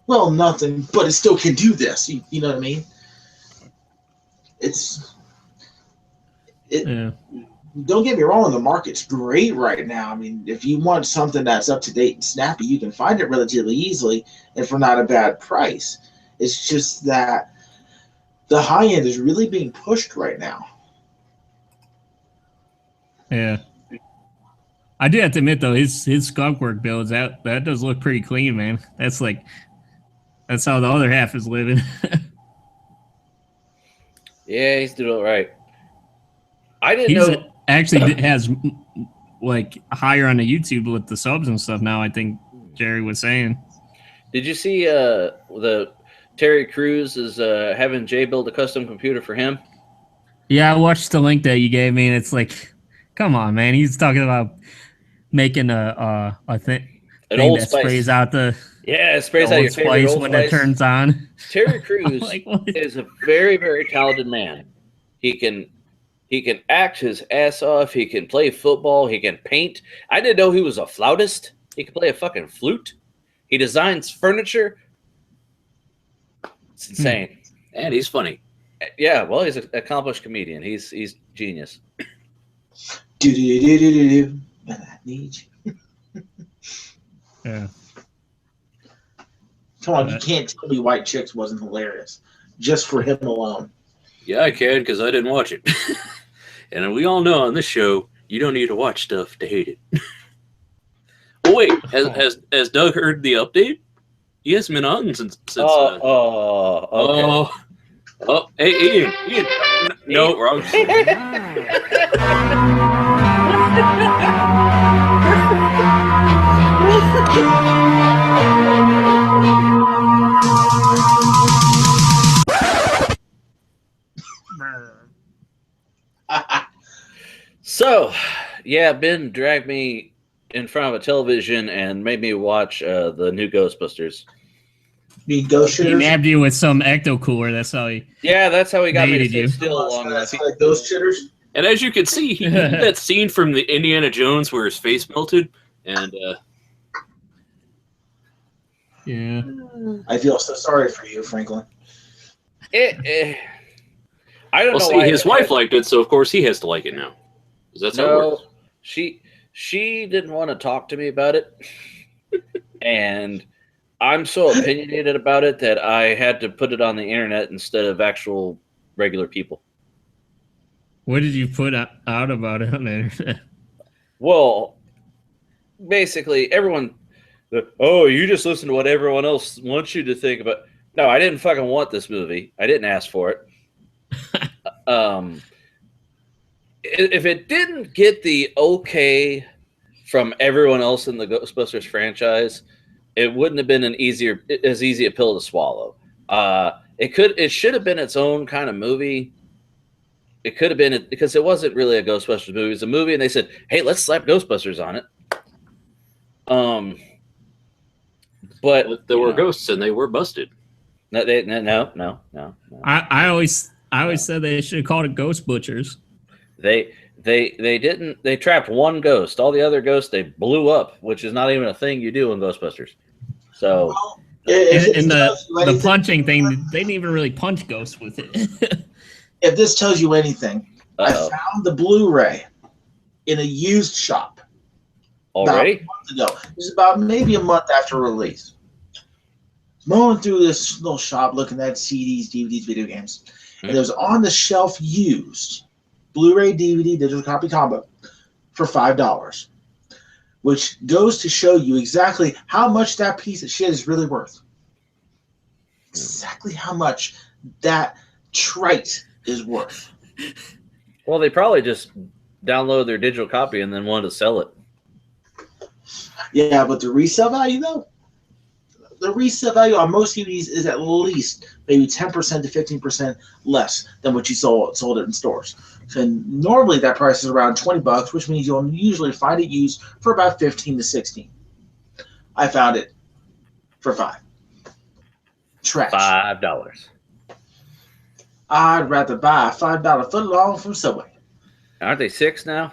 Speaker 4: Well, nothing, but it still can do this. You know what I mean?
Speaker 2: Yeah.
Speaker 4: Don't get me wrong, the market's great right now. I mean, if you want something that's up to date and snappy, you can find it relatively easily and for not a bad price. It's just that the high end is really being pushed right now.
Speaker 2: Yeah. I do have to admit though, his skunkwork builds that does look pretty clean, man. That's how the other half is living.
Speaker 1: Yeah, he's doing all right. I didn't know.
Speaker 2: Actually has like higher on the YouTube with the subs and stuff now. I think Jerry was saying.
Speaker 1: Did you see the Terry Crews is having Jay build a custom computer for him?
Speaker 2: Yeah, I watched the link that you gave me, and it's like, come on, man. He's talking about making a thing that sprays out the
Speaker 1: it sprays out your favorite Old
Speaker 2: when
Speaker 1: Spice.
Speaker 2: It turns on.
Speaker 1: Terry Crews is a very, very talented man. He can act his ass off. He can play football. He can paint. I didn't know he was a flautist. He can play a fucking flute. He designs furniture. It's insane.
Speaker 3: And he's funny.
Speaker 1: Yeah, well, he's an accomplished comedian. He's genius.
Speaker 4: Do. I need you.
Speaker 2: Yeah.
Speaker 4: Come on, you can't tell me White Chicks wasn't hilarious just for him alone.
Speaker 3: Yeah, I can because I didn't watch it. And we all know on this show, you don't need to watch stuff to hate it. Oh wait, has Doug heard the update? He hasn't been on since.
Speaker 1: Okay.
Speaker 3: Oh, hey, Ian. No, wrong.
Speaker 1: So, yeah, Ben dragged me in front of a television and made me watch the new Ghostbusters.
Speaker 4: The ghost
Speaker 2: He
Speaker 4: shitters?
Speaker 2: nabbed you with some ecto cooler. That's how he.
Speaker 1: Yeah, that's how he got me to
Speaker 2: Baited you.
Speaker 1: sit still long enough.
Speaker 4: That's like ghost shitters?
Speaker 3: And as you can see, he did that scene from the Indiana Jones where his face melted, and
Speaker 2: Yeah.
Speaker 4: I feel so sorry for you, Franklin.
Speaker 1: I don't know.
Speaker 3: see,
Speaker 1: why
Speaker 3: his wife liked it, so of course he has to like it now. That's how it works.
Speaker 1: She didn't want to talk to me about it, and I'm so opinionated about it that I had to put it on the internet instead of actual regular people.
Speaker 2: What did you put out about it on the internet?
Speaker 1: Well, basically, everyone. Oh, you just listen to what everyone else wants you to think about. No, I didn't fucking want this movie. I didn't ask for it. If it didn't get the okay from everyone else in the Ghostbusters franchise, it wouldn't have been as easy a pill to swallow. It should have been its own kind of movie. It could have been, because it wasn't really a Ghostbusters movie. It was a movie, and they said, "Hey, let's slap Ghostbusters on it." But
Speaker 3: there were ghosts, and they were busted.
Speaker 1: No.
Speaker 2: I always said they should have called it Ghost Butchers.
Speaker 1: They didn't. They trapped one ghost. All the other ghosts they blew up, which is not even a thing you do in Ghostbusters. So,
Speaker 2: and the punching thing, they didn't even really punch ghosts with it.
Speaker 4: If this tells you anything, I found the Blu-ray in a used shop
Speaker 1: already
Speaker 4: about a month ago. It was about maybe a month after release. Mowing through this little shop looking at CDs, DVDs, video games. And it was on the shelf used Blu-ray, DVD, digital copy combo for $5, which goes to show you exactly how much that piece of shit is really worth. Exactly how much that trite is worth.
Speaker 1: Well, they probably just downloaded their digital copy and then wanted to sell it.
Speaker 4: Yeah, but the resale value, though, the resale value on most DVDs is at least maybe 10% to 15% less than what you sold it in stores. So normally that price is around $20, which means you'll usually find it used for about 15 to 16. I found it for $5. Trash.
Speaker 1: $5.
Speaker 4: I'd rather buy a $5 footlong from Subway.
Speaker 1: Aren't they $6 now?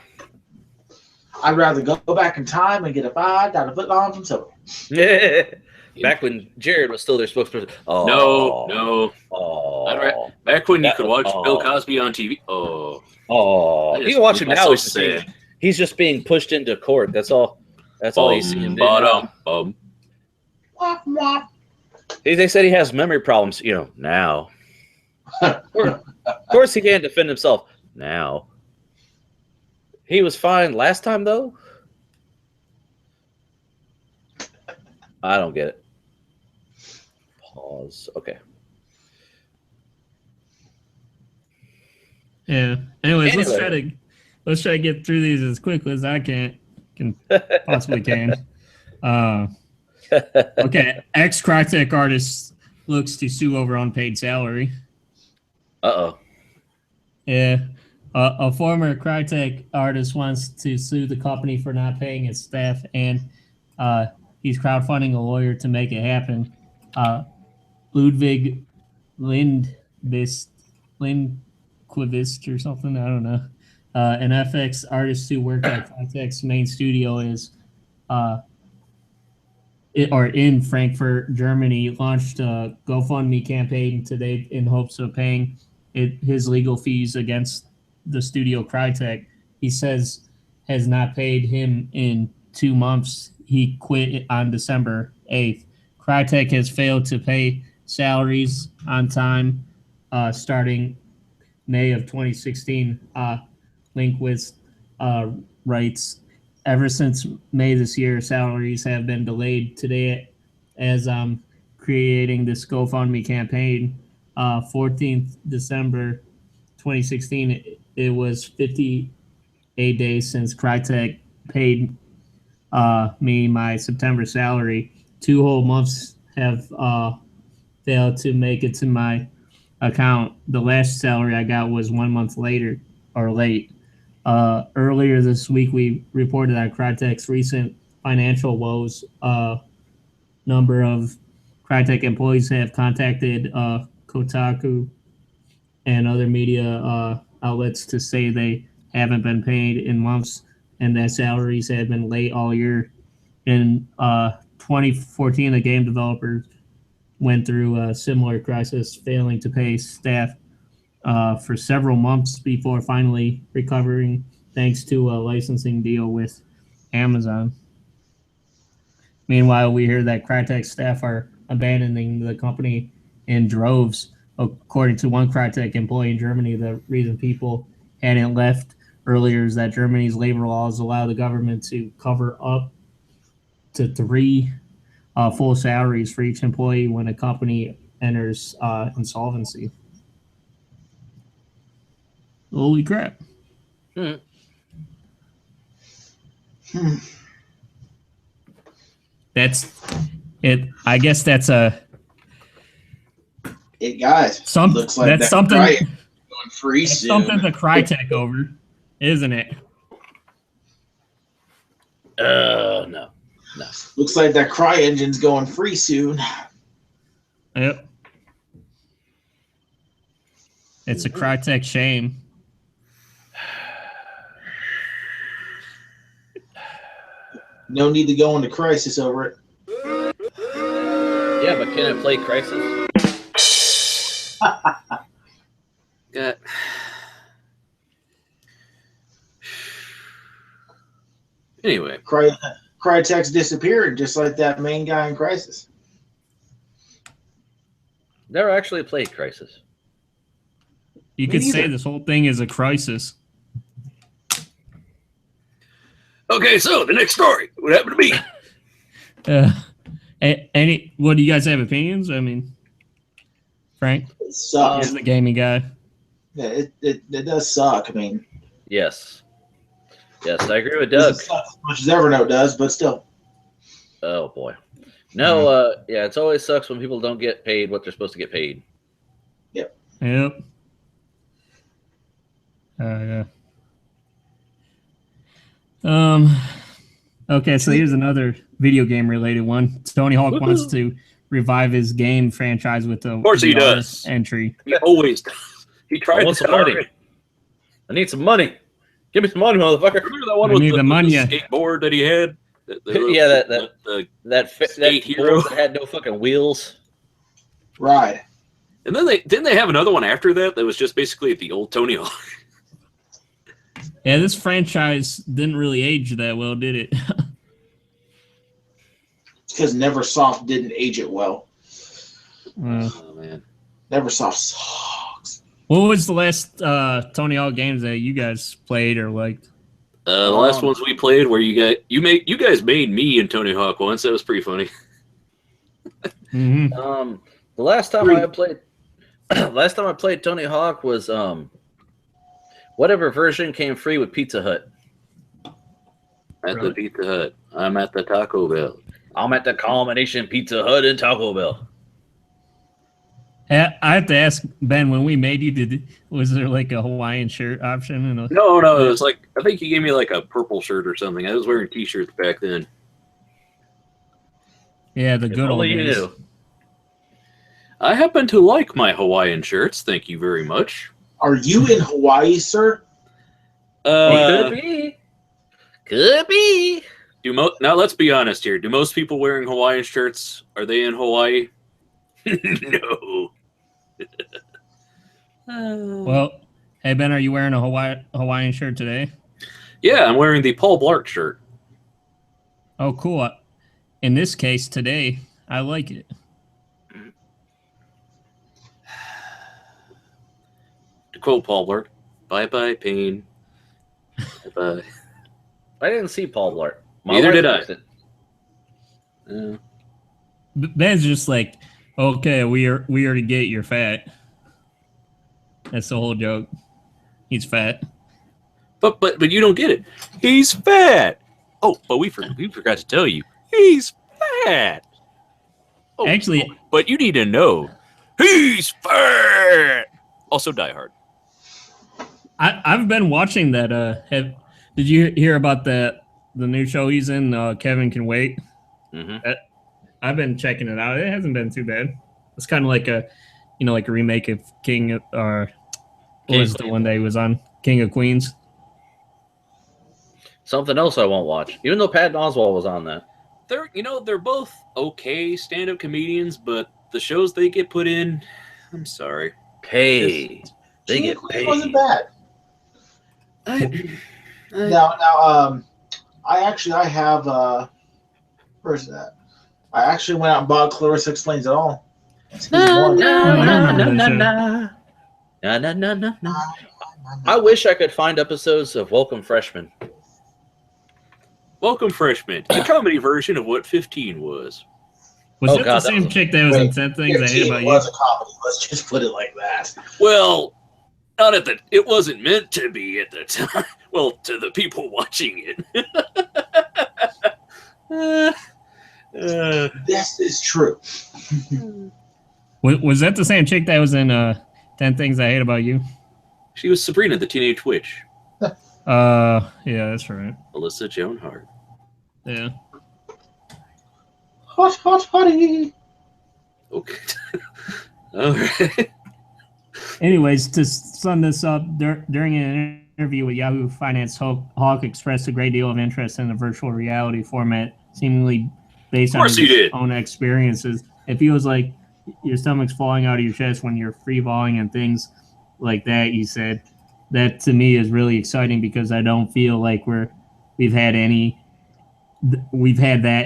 Speaker 4: I'd rather go back in time and get a $5 footlong from Subway.
Speaker 1: Yeah. Back when Jared was still their spokesperson. Oh,
Speaker 3: No.
Speaker 1: Oh.
Speaker 3: Back when you could watch Bill Cosby on TV.
Speaker 1: Oh. You can watch him now. He's just being pushed into court. That's all. That's all he's seeing. They said he has memory problems. Now. Of course, he can't defend himself now. He was fine last time, though. I don't get it. Pause. Okay.
Speaker 2: Yeah. Anyways, let's try to get through these as quickly as I can possibly can. Okay. Ex-Crytek artist looks to sue over unpaid salary.
Speaker 1: Uh-oh.
Speaker 2: Yeah. A former Crytek artist wants to sue the company for not paying its staff, and he's crowdfunding a lawyer to make it happen. Ludwig Lindquist or something, I don't know. An FX artist who worked at Crytek's main studio in Frankfurt, Germany, launched a GoFundMe campaign today in hopes of paying his legal fees against the studio Crytek. He says has not paid him in 2 months. He quit on December 8th. Crytek has failed to pay salaries on time starting May of 2016. Lindquist writes, ever since May this year, salaries have been delayed. Today, as I'm creating this GoFundMe campaign, 14th December 2016, it was 58 days since Crytek paid me my September salary. 2 whole months have failed to make it to my account. The last salary I got was 1 month later or late. Earlier this week, we reported on Crytek's recent financial woes. Number of Crytek employees have contacted Kotaku and other media outlets to say they haven't been paid in months and that salaries have been late all year. In 2014, the game developers went through a similar crisis, failing to pay staff for several months before finally recovering thanks to a licensing deal with Amazon. Meanwhile, we hear that Crytek staff are abandoning the company in droves. According to one Crytek employee in Germany, the reason people hadn't left earlier is that Germany's labor laws allow the government to cover up to 3 full salaries for each employee when a company enters insolvency. Holy crap. That's it. I guess that's
Speaker 4: Hey guys, looks like
Speaker 2: that's something
Speaker 4: going free soon.
Speaker 2: Something to Crytek over, isn't it?
Speaker 1: No.
Speaker 4: Looks like that Cry engine's going free soon.
Speaker 2: Yep. It's a Crytek shame.
Speaker 4: No need to go into crisis over it.
Speaker 1: Yeah, but can it play Crisis?
Speaker 3: Got. Anyway,
Speaker 4: Crytek's disappeared just like that main guy in Crisis.
Speaker 1: Never actually played Crisis.
Speaker 2: You
Speaker 4: Me
Speaker 2: could say
Speaker 4: neither.
Speaker 2: this whole thing is a crisis.
Speaker 3: Okay, so the next story. What happened to me?
Speaker 2: What do you guys have opinions? I mean, Frank,
Speaker 4: It sucks.
Speaker 2: he's the gaming guy.
Speaker 4: Yeah, it does suck. I mean,
Speaker 1: Yes. Yes, I agree with
Speaker 4: it
Speaker 1: Doug.
Speaker 4: doesn't suck as much as Evernote does, but still.
Speaker 1: Oh boy. No, yeah, it always sucks when people don't get paid what they're supposed to get paid.
Speaker 2: Yep. Yeah. Okay, so here's another video game related one. Tony Hawk wants to revive his game franchise with a
Speaker 3: course he
Speaker 2: VR
Speaker 3: does.
Speaker 2: entry.
Speaker 3: He always does. He
Speaker 1: I
Speaker 3: tried
Speaker 1: want
Speaker 3: to
Speaker 1: some money. I need some money. Give me some money, motherfucker.
Speaker 3: Remember that one
Speaker 2: I
Speaker 3: with
Speaker 2: need
Speaker 3: the
Speaker 2: the money.
Speaker 3: skateboard that he had?
Speaker 1: Yeah, that
Speaker 3: skate hero.
Speaker 1: board that had no fucking wheels.
Speaker 4: Right.
Speaker 3: And then didn't they have another one after that was just basically the old Tony Hawk?
Speaker 2: Yeah, this franchise didn't really age that well, did it?
Speaker 4: It's because Neversoft didn't age it well.
Speaker 3: Oh man.
Speaker 4: Neversoft sucks.
Speaker 2: What was the last Tony Hawk games that you guys played or liked?
Speaker 3: The last ones we played where you guys made me and Tony Hawk once. That was pretty funny.
Speaker 2: Mm-hmm.
Speaker 1: The last time I played Tony Hawk was whatever version came free with Pizza Hut.
Speaker 3: At the Pizza Hut. I'm at the Taco Bell.
Speaker 1: I'm at the combination Pizza Hut and Taco Bell.
Speaker 2: I have to ask Ben, when we made you, was there like a Hawaiian shirt option? And
Speaker 3: No, it was like I think you gave me like a purple shirt or something. I was wearing t-shirts back then.
Speaker 2: yeah, the good old
Speaker 1: Only you
Speaker 2: days.
Speaker 1: knew.
Speaker 3: I happen to like my Hawaiian shirts. Thank you very much.
Speaker 4: Are you in Hawaii, sir?
Speaker 1: Could be. Could be.
Speaker 3: Now let's be honest here. Do most people wearing Hawaiian shirts, are they in Hawaii? No.
Speaker 2: Well, hey Ben, are you wearing a Hawaiian shirt today?
Speaker 3: Yeah, I'm wearing the Paul Blart shirt.
Speaker 2: Oh, cool. In this case, today, I like it.
Speaker 3: To quote Paul Blart, bye-bye pain. Bye-bye.
Speaker 1: I didn't see Paul Blart.
Speaker 3: Neither did I.
Speaker 1: watched it.
Speaker 2: Ben's just like, okay, we already get you're fat. That's the whole joke. He's fat.
Speaker 3: But you don't get it. He's fat. Oh, but we forgot to tell you. He's fat. Oh,
Speaker 2: Actually,
Speaker 3: but you need to know. He's fat. Also Die Hard.
Speaker 2: I've been watching that. Did you hear about the new show he's in? Kevin Can Wait.
Speaker 1: Mm-hmm.
Speaker 2: I've been checking it out. It hasn't been too bad. It's kind of like a remake of King or what was the one that he was on? King of Queens.
Speaker 1: Something else I won't watch, even though Patton Oswalt was on that.
Speaker 3: They're both okay stand-up comedians, but the shows they get put in, I'm sorry.
Speaker 1: Paid. They get
Speaker 4: It
Speaker 1: paid.
Speaker 4: wasn't bad. Now, I have where's that? I actually went out and bought Clarissa Explains It All.
Speaker 1: I wish I could find episodes of Welcome Freshmen.
Speaker 3: Welcome Freshmen, the comedy version of what 15 was.
Speaker 2: Was
Speaker 1: Oh,
Speaker 2: it
Speaker 1: God,
Speaker 2: the same chick that was in 10 Things I Hate About You?
Speaker 4: was a comedy. Let's just put it like that.
Speaker 3: Well, not at the. It wasn't meant to be at the time. Well, to the people watching it.
Speaker 4: This is true.
Speaker 2: Was that the same chick that was in 10 Things I Hate About You?
Speaker 3: She was Sabrina, the Teenage Witch.
Speaker 2: Yeah, that's right.
Speaker 3: Alyssa Joan Hart.
Speaker 2: Yeah.
Speaker 4: Hot, hot, hottie.
Speaker 3: Okay. All right.
Speaker 2: Anyways, to sum this up, during an interview with Yahoo Finance, Hawk expressed a great deal of interest in the virtual reality format, seemingly based on his own experiences. It feels like your stomach's falling out of your chest when you're free falling and things like that, he said. That to me is really exciting because I don't feel like we've had that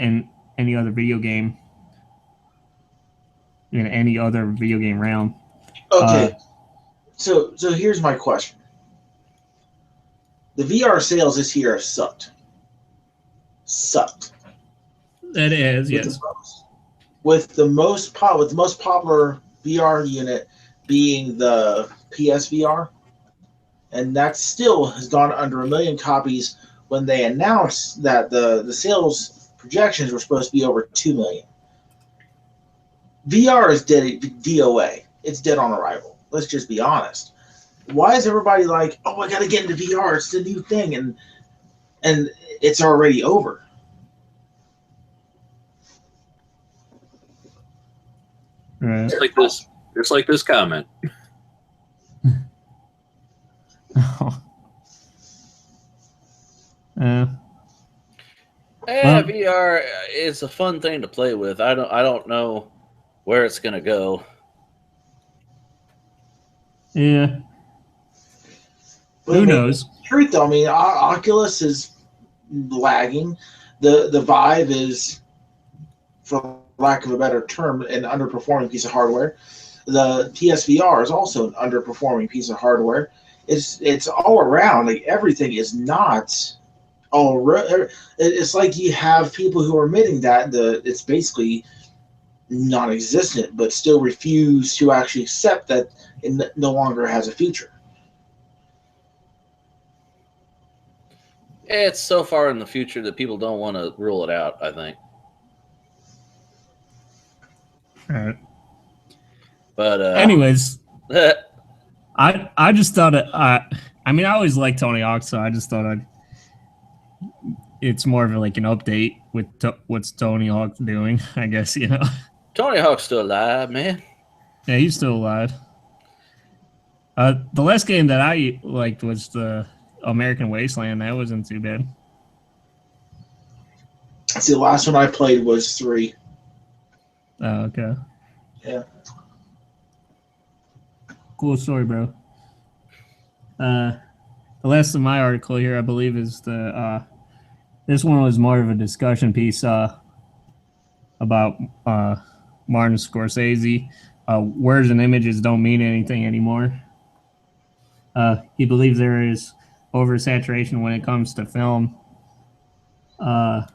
Speaker 2: in any other video game. in any other video game realm.
Speaker 4: Okay, so here's my question: the VR sales this year have sucked.
Speaker 2: That is, yes.
Speaker 4: With the most popular VR unit being the PSVR, and that still has gone under 1 million copies when they announced that the sales projections were supposed to be over 2 million. VR is dead DOA. It's dead on arrival. Let's just be honest. Why is everybody like, oh, I gotta get into VR, it's the new thing, and it's already over?
Speaker 2: Right.
Speaker 3: Just like this comment.
Speaker 1: VR is a fun thing to play with. I don't know where it's gonna go.
Speaker 2: Yeah. Who knows?
Speaker 4: Truth though, I mean, Oculus is lagging. The Vive is, for lack of a better term, an underperforming piece of hardware. The PSVR is also an underperforming piece of hardware. It's all around. Like, everything is not all. It's like you have people who are admitting that it's basically non-existent, but still refuse to actually accept that it no longer has a future.
Speaker 1: It's so far in the future that people don't want to rule it out, I think.
Speaker 2: All right.
Speaker 1: But
Speaker 2: anyways, I just thought I mean, I always liked Tony Hawk, so I just thought it's more of like an update with what's Tony Hawk doing, I guess, you know.
Speaker 1: Tony Hawk's still alive, man.
Speaker 2: Yeah, he's still alive. The last game that I liked was the American Wasteland. That wasn't too bad.
Speaker 4: See, the last one I played was 3.
Speaker 2: Oh, okay.
Speaker 4: Yeah.
Speaker 2: Cool story, bro. The last of my article here, I believe, is this one was more of a discussion piece about Martin Scorsese. Words and images don't mean anything anymore. He believes there is oversaturation when it comes to film.
Speaker 3: Are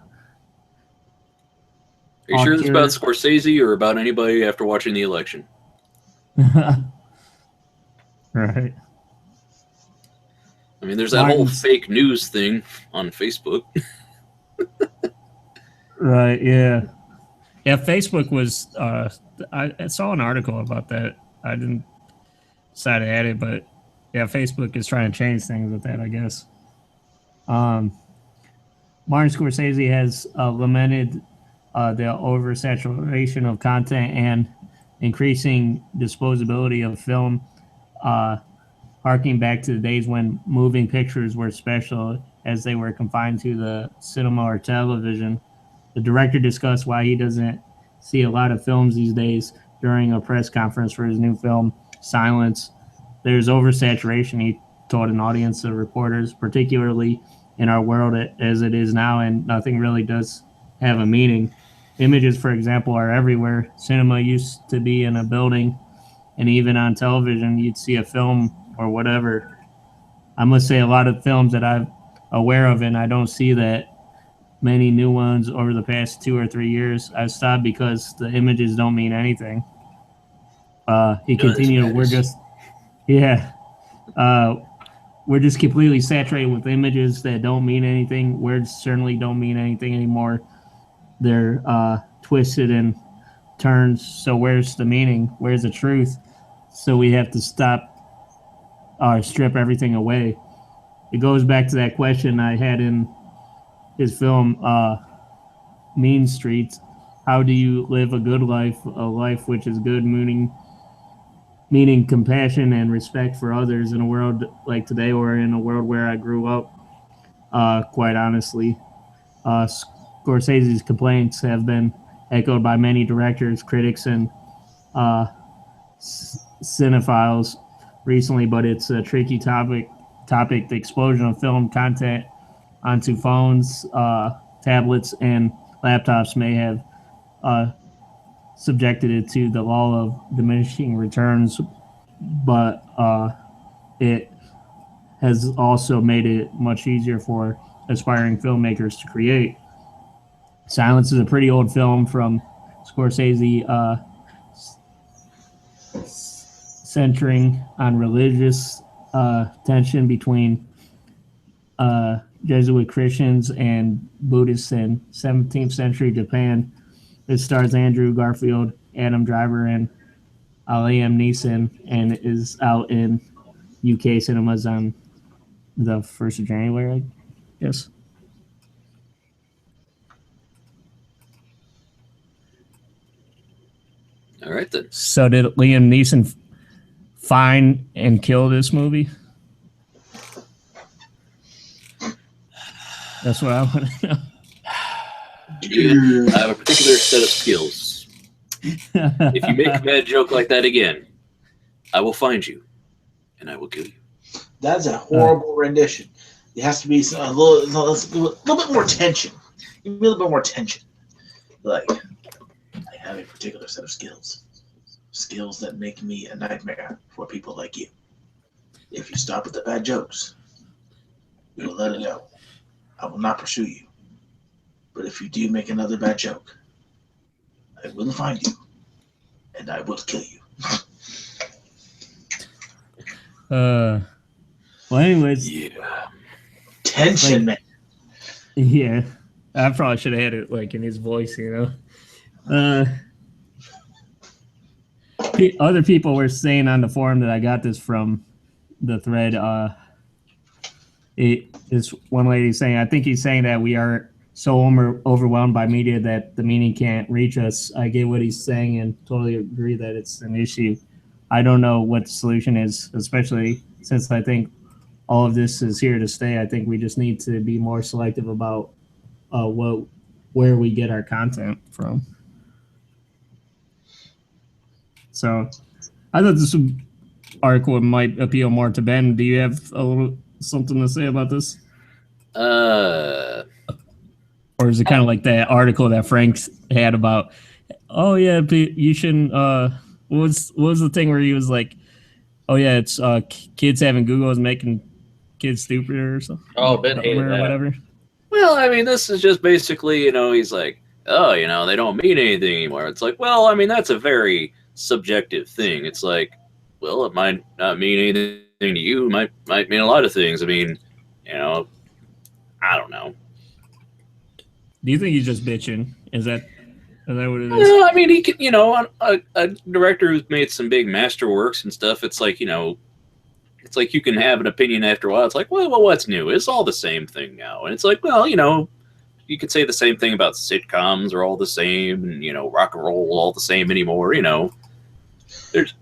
Speaker 3: you sure this is about Scorsese or about anybody after watching the election?
Speaker 2: Right.
Speaker 3: I mean, there's that whole fake news thing on Facebook.
Speaker 2: Right, yeah. Yeah, Facebook was... I saw an article about that. I didn't decide to add it, but yeah, Facebook is trying to change things with that, I guess. Martin Scorsese has lamented the oversaturation of content and increasing disposability of film, harking back to the days when moving pictures were special as they were confined to the cinema or television. The director discussed why he doesn't see a lot of films these days during a press conference for his new film, Silence. There's oversaturation, he told an audience of reporters, particularly in our world as it is now, and nothing really does have a meaning. Images, for example, are everywhere. Cinema used to be in a building, and even on television, you'd see a film or whatever. I must say a lot of films that I'm aware of, and I don't see that many new ones over the past 2 or 3 years, I've stopped because the images don't mean anything. He continued, we're just completely saturated with images that don't mean anything. Words certainly don't mean anything anymore. They're twisted and turned. So where's the meaning? Where's the truth? So we have to strip everything away. It goes back to that question I had in his film, Mean Streets. How do you live a good life, a life which is good, meaning compassion and respect for others in a world like today, or in a world where I grew up, quite honestly. Scorsese's complaints have been echoed by many directors, critics, and cinephiles recently, but it's a tricky topic. The explosion of film content onto phones, tablets, and laptops may have subjected it to the law of diminishing returns, but it has also made it much easier for aspiring filmmakers to create. Silence is a pretty old film from Scorsese, centering on religious tension between Jesuit Christians and Buddhists in 17th century Japan. It stars Andrew Garfield, Adam Driver, and Liam Neeson, and is out in UK cinemas on the 1st of January, I guess.
Speaker 3: All right, then.
Speaker 2: So did Liam Neeson find and kill this movie? That's what I want to know.
Speaker 3: I have a particular set of skills. If you make a bad joke like that again, I will find you, and I will kill you.
Speaker 4: That's a horrible rendition. It has to be a little bit more tension. A little bit more tension. Like, I have a particular set of skills. Skills that make me a nightmare for people like you. If you stop with the bad jokes, we will let it go. I will not pursue you. But if you do make another bad joke, I will find you, and I will kill you.
Speaker 2: Well, anyways.
Speaker 3: Yeah.
Speaker 4: Tension, man.
Speaker 2: Yeah. I probably should have had it like in his voice, you know. Other people were saying on the forum that I got this from the thread. This one lady saying, I think he's saying that we are so overwhelmed by media that the meaning can't reach us. I get what he's saying and totally agree that it's an issue. I don't know what the solution is, especially since I think all of this is here to stay. I think we just need to be more selective about where we get our content from. So I thought this article might appeal more to Ben. Do you have a little something to say about this? Or is it kind of like that article that Frank had about, oh yeah, you shouldn't, what was the thing where he was like, oh yeah, it's kids having Google is making kids stupider or something?
Speaker 1: Oh, Ben hated
Speaker 2: or
Speaker 1: that.
Speaker 2: Whatever.
Speaker 3: Well, I mean, this is just basically, you know, he's like, oh, you know, they don't mean anything anymore. It's like, well, I mean, that's a very subjective thing. It's like, well, it might not mean anything to you. It might mean a lot of things. I mean, you know, I don't know.
Speaker 2: Do you think he's just bitching? Is that what it is?
Speaker 3: Well, I mean, he can, you know, a director who's made some big masterworks and stuff. It's like, you know, it's like you can have an opinion after a while. It's like, well, what's new? It's all the same thing now. And it's like, well, you know, you could say the same thing about sitcoms are all the same, and, you know, rock and roll all the same anymore. You know, there's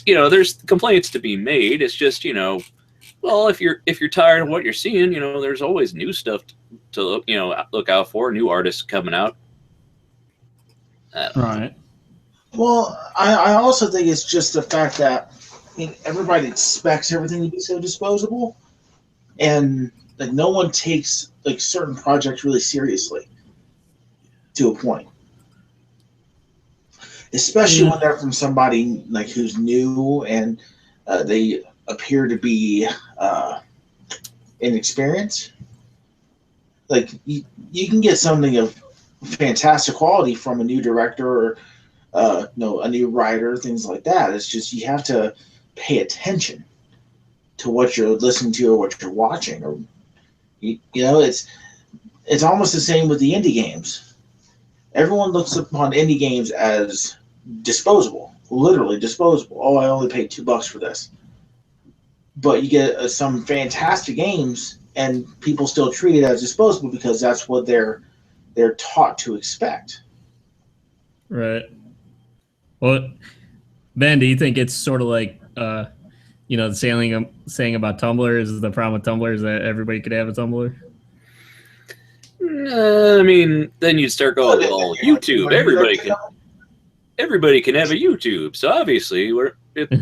Speaker 3: you know, there's complaints to be made. It's just, you know, well, if you're tired of what you're seeing, you know, there's always new stuff to look, you know, look out for, new artists coming out.
Speaker 2: Right.
Speaker 4: Well, I also think it's just the fact that, I mean, everybody expects everything to be so disposable, and like no one takes like certain projects really seriously to a point, especially when they're from somebody like who's new and they appear to be inexperienced. Like you can get something of fantastic quality from a new director or a new writer, things like that. It's just you have to pay attention to what you're listening to or what you're watching, or you know, it's almost the same with the indie games. Everyone looks upon indie games as disposable, literally disposable. Oh, I only paid $2 for this. But you get some fantastic games, and people still treat it as disposable because that's what they're taught to expect.
Speaker 2: Right. Well, Ben, do you think it's sort of like, you know, the saying about Tumblr is the problem with Tumblr is that everybody could have a Tumblr?
Speaker 3: I mean, then you'd start going, well, YouTube. Everybody can have a YouTube. So obviously, you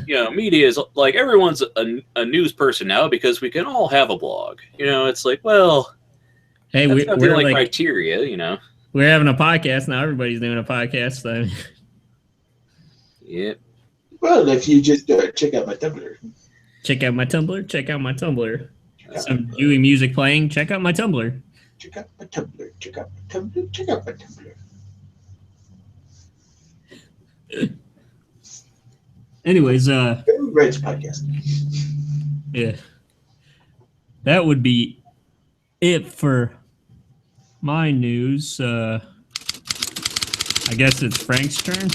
Speaker 3: know, media is like everyone's a news person now because we can all have a blog. You know, it's like, well,
Speaker 2: hey,
Speaker 3: that's
Speaker 2: we're
Speaker 3: like
Speaker 2: like
Speaker 3: criteria. You know,
Speaker 2: we're having a podcast now. Everybody's doing a podcast. So.
Speaker 3: Yep.
Speaker 4: Well, if you just check out my Tumblr.
Speaker 2: Check out my Tumblr. Check out my Tumblr. Some Dewey music playing. Check out my Tumblr.
Speaker 4: Check out my Tumblr. Check out my Tumblr. Check out my Tumblr.
Speaker 2: Anyways,
Speaker 4: Red's podcast.
Speaker 2: Yeah. That would be it for my news. I guess it's Frank's turn.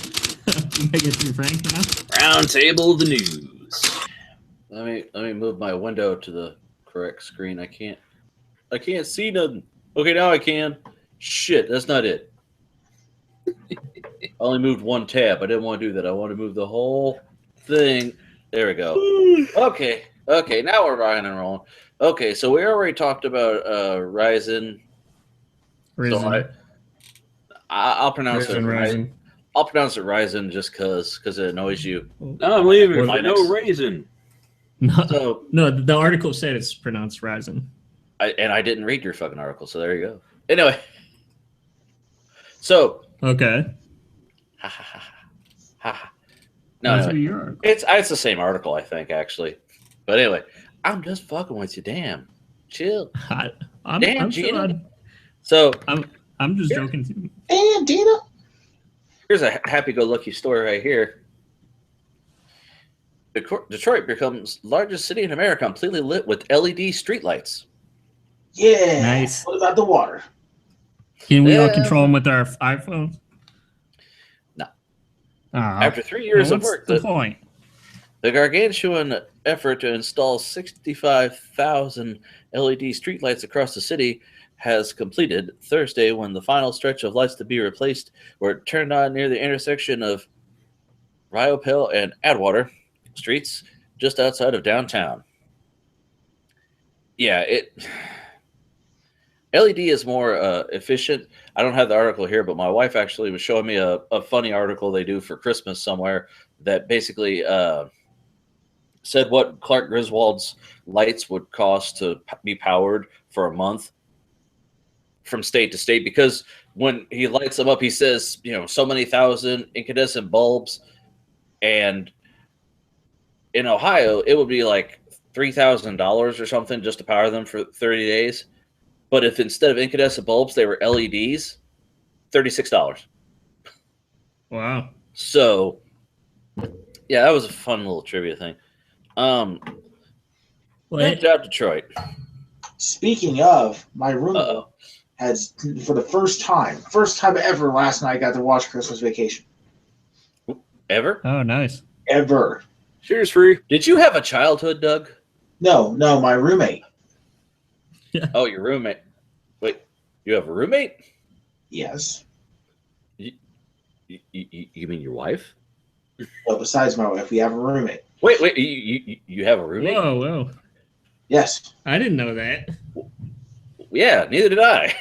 Speaker 2: I guess you're Frank now.
Speaker 3: Round table of the news.
Speaker 1: Let me move my window to the correct screen. I can't see nothing. Okay, now I can. Shit, that's not it. I only moved one tab. I didn't want to do that. I want to move the whole thing. There we go. Okay, now we're rocking and rolling. Okay, so we already talked about Ryzen. So I'll pronounce it Ryzen. I'll pronounce it Ryzen just because it annoys you.
Speaker 3: No, I'm leaving. No raisin.
Speaker 2: No, the article said it's pronounced Ryzen.
Speaker 1: I didn't read your fucking article, so there you go. Anyway, so
Speaker 2: okay.
Speaker 1: No, it's the same article, I think, actually. But anyway, I'm just fucking with you. Damn, chill.
Speaker 2: I'm
Speaker 1: Gina. So
Speaker 2: I'm just joking too.
Speaker 4: Damn, Gina.
Speaker 1: Here's a happy-go-lucky story right here. Detroit becomes largest city in America completely lit with LED streetlights.
Speaker 4: Yeah.
Speaker 2: Nice.
Speaker 4: What about the water?
Speaker 2: Can we all control them with our iPhones?
Speaker 1: No.
Speaker 2: After
Speaker 1: 3 years of work,
Speaker 2: the point?
Speaker 1: The gargantuan effort to install 65,000 LED streetlights across the city has completed Thursday when the final stretch of lights to be replaced were turned on near the intersection of Ryopel and Atwater streets just outside of downtown. Yeah, LED is more efficient. I don't have the article here, but my wife actually was showing me a funny article they do for Christmas somewhere that basically said what Clark Griswold's lights would cost to be powered for a month from state to state, because when he lights them up, he says, so many thousand incandescent bulbs, and in Ohio, it would be like $3,000 or something just to power them for 30 days. But if instead of incandescent bulbs, they were LEDs, $36.
Speaker 2: Wow.
Speaker 1: So, yeah, that was a fun little trivia thing. Good job, Detroit.
Speaker 4: Speaking of, my roommate has, for the first time ever last night, got to watch Christmas Vacation.
Speaker 1: Ever?
Speaker 2: Oh, nice.
Speaker 4: Ever.
Speaker 3: Cheers, free.
Speaker 1: Did you have a childhood, Doug?
Speaker 4: No, my roommate.
Speaker 1: Oh, your roommate. Wait, you have a roommate?
Speaker 4: Yes.
Speaker 1: You mean your wife?
Speaker 4: Well, besides my wife, we have a roommate.
Speaker 1: Wait, you have a roommate?
Speaker 2: Whoa.
Speaker 4: Yes.
Speaker 2: I didn't know that.
Speaker 1: Yeah, neither did I.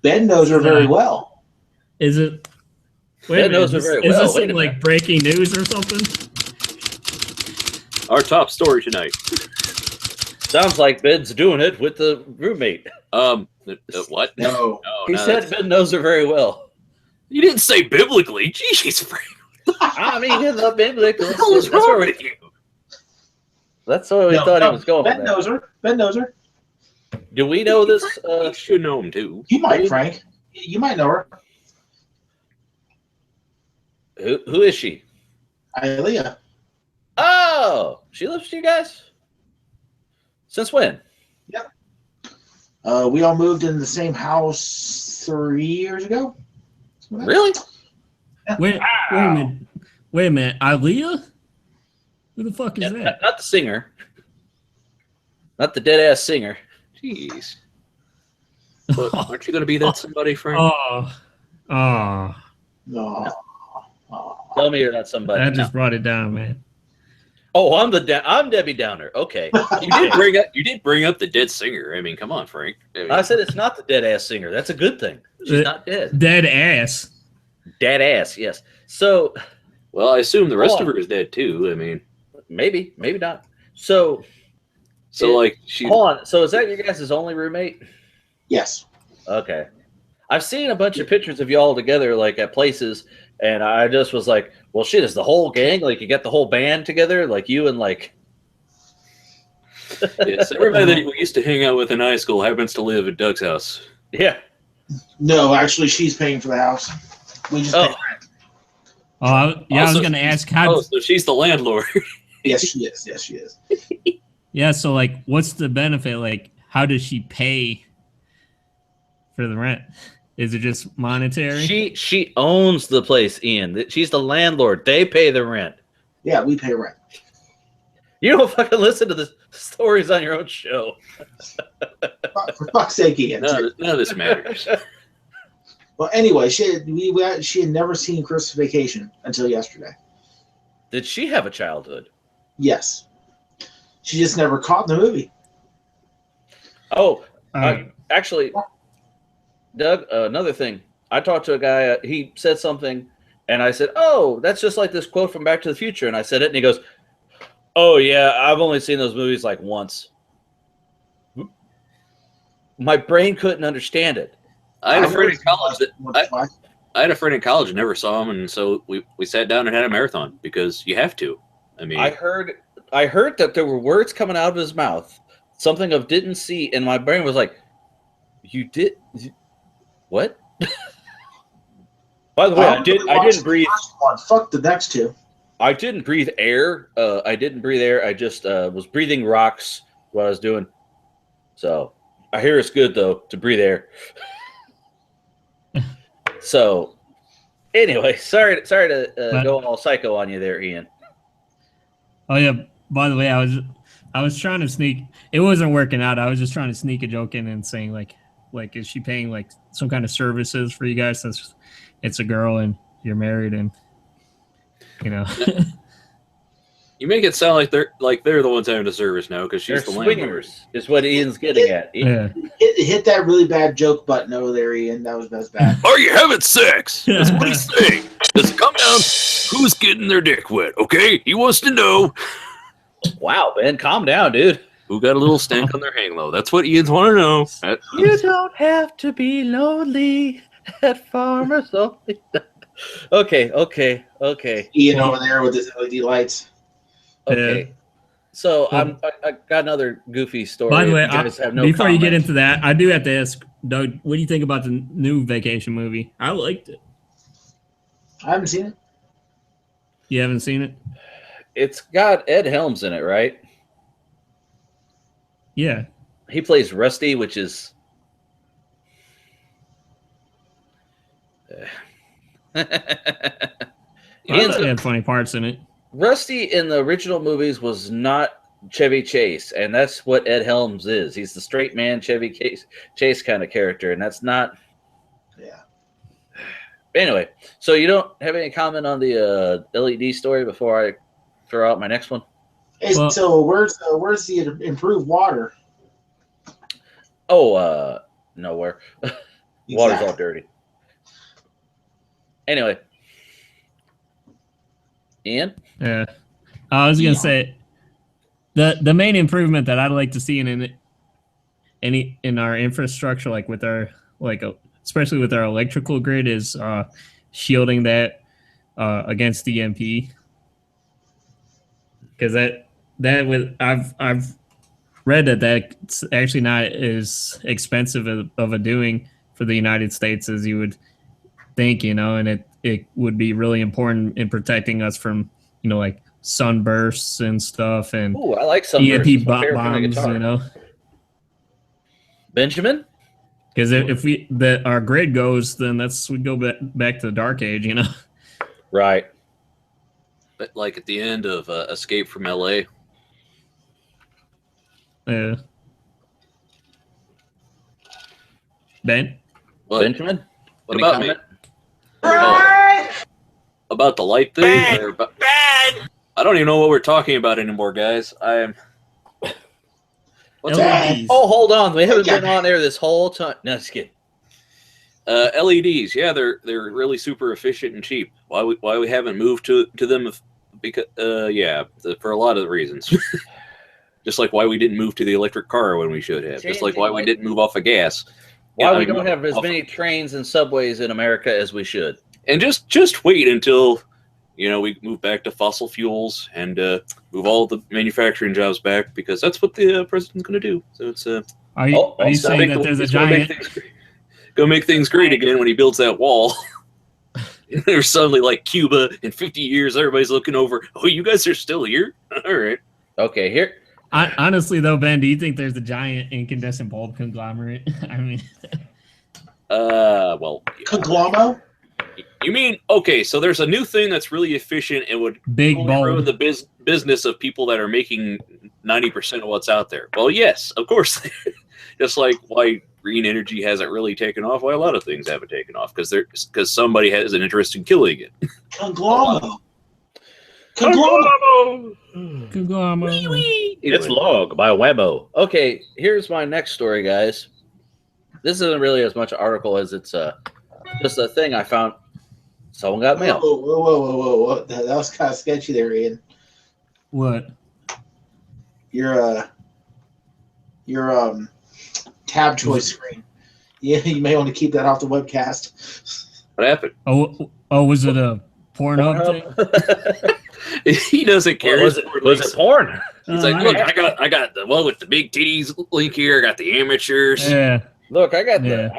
Speaker 4: Ben knows her very well.
Speaker 2: Is it?
Speaker 1: Ben knows her very well.
Speaker 2: Is this some, like, breaking news or something?
Speaker 3: Our top story tonight.
Speaker 1: Sounds like Ben's doing it with the roommate.
Speaker 3: What?
Speaker 4: No.
Speaker 1: He said Ben knows her very well.
Speaker 3: You didn't say biblically. Jeez, Frank.
Speaker 1: I mean, in the biblical.
Speaker 3: What the hell is wrong with you?
Speaker 1: That's what we thought he was going
Speaker 4: Ben
Speaker 1: with.
Speaker 4: knows her. Ben knows her.
Speaker 1: Do we know this?
Speaker 3: You should know him, too.
Speaker 4: You might, Frank. You might know her.
Speaker 1: Who is she?
Speaker 4: Ilea.
Speaker 1: Oh, she lives with you guys? Since when?
Speaker 4: Yep. We all moved in the same house 3 years ago.
Speaker 1: Really?
Speaker 4: Yeah.
Speaker 2: Wait a minute. Ilea? Who the fuck is that?
Speaker 1: Not the singer. Not the dead-ass singer.
Speaker 3: Jeez. But aren't you going to be that somebody, Frank?
Speaker 2: Oh.
Speaker 4: No.
Speaker 1: Tell me you're not somebody.
Speaker 2: That just brought it down, man.
Speaker 1: Oh, I'm Debbie Downer. Okay.
Speaker 3: You did bring up the dead singer. I mean, come on, Frank.
Speaker 1: I said it's not the dead-ass singer. That's a good thing. She's not dead.
Speaker 2: Dead ass.
Speaker 1: Dead ass, yes. So,
Speaker 3: well, I assume the rest of her is dead, too. I mean,
Speaker 1: maybe not. So
Speaker 3: like, she...
Speaker 1: Hold on. So is that your guys' only roommate?
Speaker 4: Yes.
Speaker 1: Okay. I've seen a bunch of pictures of y'all together, like at places, and I just was like, well, shit, is the whole gang, like you got the whole band together, like you and like.
Speaker 3: Yes, everybody that we used to hang out with in high school happens to live at Doug's house.
Speaker 1: Yeah.
Speaker 4: No, actually, she's paying for the house. We just pay rent.
Speaker 2: Oh, yeah, I was going to ask how.
Speaker 3: Oh, so she's the landlord.
Speaker 4: Yes, she is. Yes, she is.
Speaker 2: Yeah, so like, what's the benefit? Like, how does she pay for the rent? Is it just monetary?
Speaker 1: She owns the place, Ian. She's the landlord. They pay the rent.
Speaker 4: Yeah, we pay rent.
Speaker 1: You don't fucking listen to the stories on your own show.
Speaker 4: For fuck's sake, Ian.
Speaker 3: None of this matters.
Speaker 4: Well, anyway, she had never seen Christmas Vacation until yesterday.
Speaker 1: Did she have a childhood?
Speaker 4: Yes. She just never caught the movie.
Speaker 1: Oh, actually, Doug, another thing. I talked to a guy, he said something, and I said, oh, that's just like this quote from Back to the Future. And I said it, and he goes, oh, yeah, I've only seen those movies like once. My brain couldn't understand it.
Speaker 3: I had a friend in college that never saw him, and so we sat down and had a marathon because you have to. I mean,
Speaker 1: I heard that there were words coming out of his mouth, something of didn't see, and my brain was like, "You did what?" By the way, I didn't breathe.
Speaker 4: Fuck the next two.
Speaker 1: I didn't breathe air. I didn't breathe air. I just was breathing rocks. What I was doing. So I hear it's good though to breathe air. So, anyway, sorry to go all psycho on you there, Ian.
Speaker 2: Oh yeah. By the way, I was trying to sneak. It wasn't working out. I was just trying to sneak a joke in and saying like, is she paying like some kind of services for you guys since it's a girl and you're married and you know.
Speaker 3: You make it sound like they're the ones having the service now because she's the landlord.
Speaker 1: Is what Ian's getting at.
Speaker 2: Yeah.
Speaker 4: Hit that really bad joke button over there, Ian. That was bad.
Speaker 3: Are you having sex? That's what he's saying. Just come down. Who's getting their dick wet? Okay, he wants to know.
Speaker 1: Wow, Ben, calm down, dude.
Speaker 3: Who got a little stank on their hang low? That's what Ian's want to know.
Speaker 1: You don't have to be lonely at Farmers Only. Okay.
Speaker 4: Ian over there with his LED lights.
Speaker 1: Okay. So I got another goofy story.
Speaker 2: By the way, before you get
Speaker 1: comment.
Speaker 2: into that, I do have to ask, Doug, what do you think about the new Vacation movie? I liked it.
Speaker 4: I haven't seen it.
Speaker 2: You haven't seen it?
Speaker 1: It's got Ed Helms in it, right?
Speaker 2: Yeah.
Speaker 1: He plays Rusty, which is
Speaker 2: He had funny parts in it.
Speaker 1: Rusty in the original movies was not Chevy Chase, and that's what Ed Helms is. He's the straight man Chevy Chase kind of character, and that's not.
Speaker 4: Yeah.
Speaker 1: Anyway, so you don't have any comment on the LED story before I throw out my next one?
Speaker 4: Hey, so where's the improved water?
Speaker 1: Oh, nowhere.
Speaker 4: Exactly.
Speaker 1: Water's all dirty. Anyway, Ian?
Speaker 2: Yeah. I was gonna say the main improvement that I'd like to see in our infrastructure, like with our especially with our electrical grid, is shielding that against EMP. Because I've read that's actually not as expensive of a doing for the United States as you would think, and it would be really important in protecting us from, like sunbursts and stuff and
Speaker 1: ooh, I like sunbursts.
Speaker 2: EMP bombs,
Speaker 1: Benjamin?
Speaker 2: Because if our grid goes, then we go back to the dark age,
Speaker 1: Right.
Speaker 3: But like at the end of Escape from LA.
Speaker 2: Yeah. Ben?
Speaker 3: What?
Speaker 1: Benjamin?
Speaker 3: What
Speaker 1: Any
Speaker 3: about
Speaker 1: comment?
Speaker 3: me? Oh, about the light thing?
Speaker 5: Ben!
Speaker 3: I don't even know what we're talking about anymore, guys. What's
Speaker 2: LEDs.
Speaker 1: Oh, hold on. We haven't been on air this whole time. No, just kidding.
Speaker 3: LEDs, yeah, they're really super efficient and cheap. Why we haven't moved to them? Because for a lot of reasons. Just like why we didn't move to the electric car when we should have. Just like why we didn't move off of gas.
Speaker 1: Why we don't have as many trains and subways in America as we should.
Speaker 3: And just wait until, we move back to fossil fuels and move all the manufacturing jobs back, because that's what the president's going to do. So it's
Speaker 2: Are you saying that there's a giant?
Speaker 3: Go make things great again when he builds that wall. There's suddenly like Cuba in 50 years, everybody's looking over. Oh, you guys are still here? All right.
Speaker 1: Okay, here.
Speaker 2: Honestly, though, Ben, do you think there's a giant incandescent bulb conglomerate? I mean,
Speaker 3: well,
Speaker 4: Conglomo?
Speaker 3: You mean, okay, so there's a new thing that's really efficient and would ruin the business of people that are making 90% of what's out there. Well, yes, of course. Just like why green energy hasn't really taken off, why a lot of things haven't taken off, because somebody has an interest in killing it.
Speaker 4: Conglomo.
Speaker 1: It's Log by Webbo. Okay, here's my next story, guys. This isn't really as much an article as it's just a thing I found. Someone got mail.
Speaker 4: Whoa. That was kind of sketchy there, Ian.
Speaker 2: What?
Speaker 4: Your tab choice screen. Yeah, you may want to keep that off the webcast.
Speaker 3: What happened?
Speaker 2: Oh, was it a Pornhub thing?
Speaker 3: He doesn't care.
Speaker 1: Was it porn?
Speaker 3: He's like, look, I got the one with the big titties link here. I got the amateurs.
Speaker 2: Yeah.
Speaker 1: Look, I got the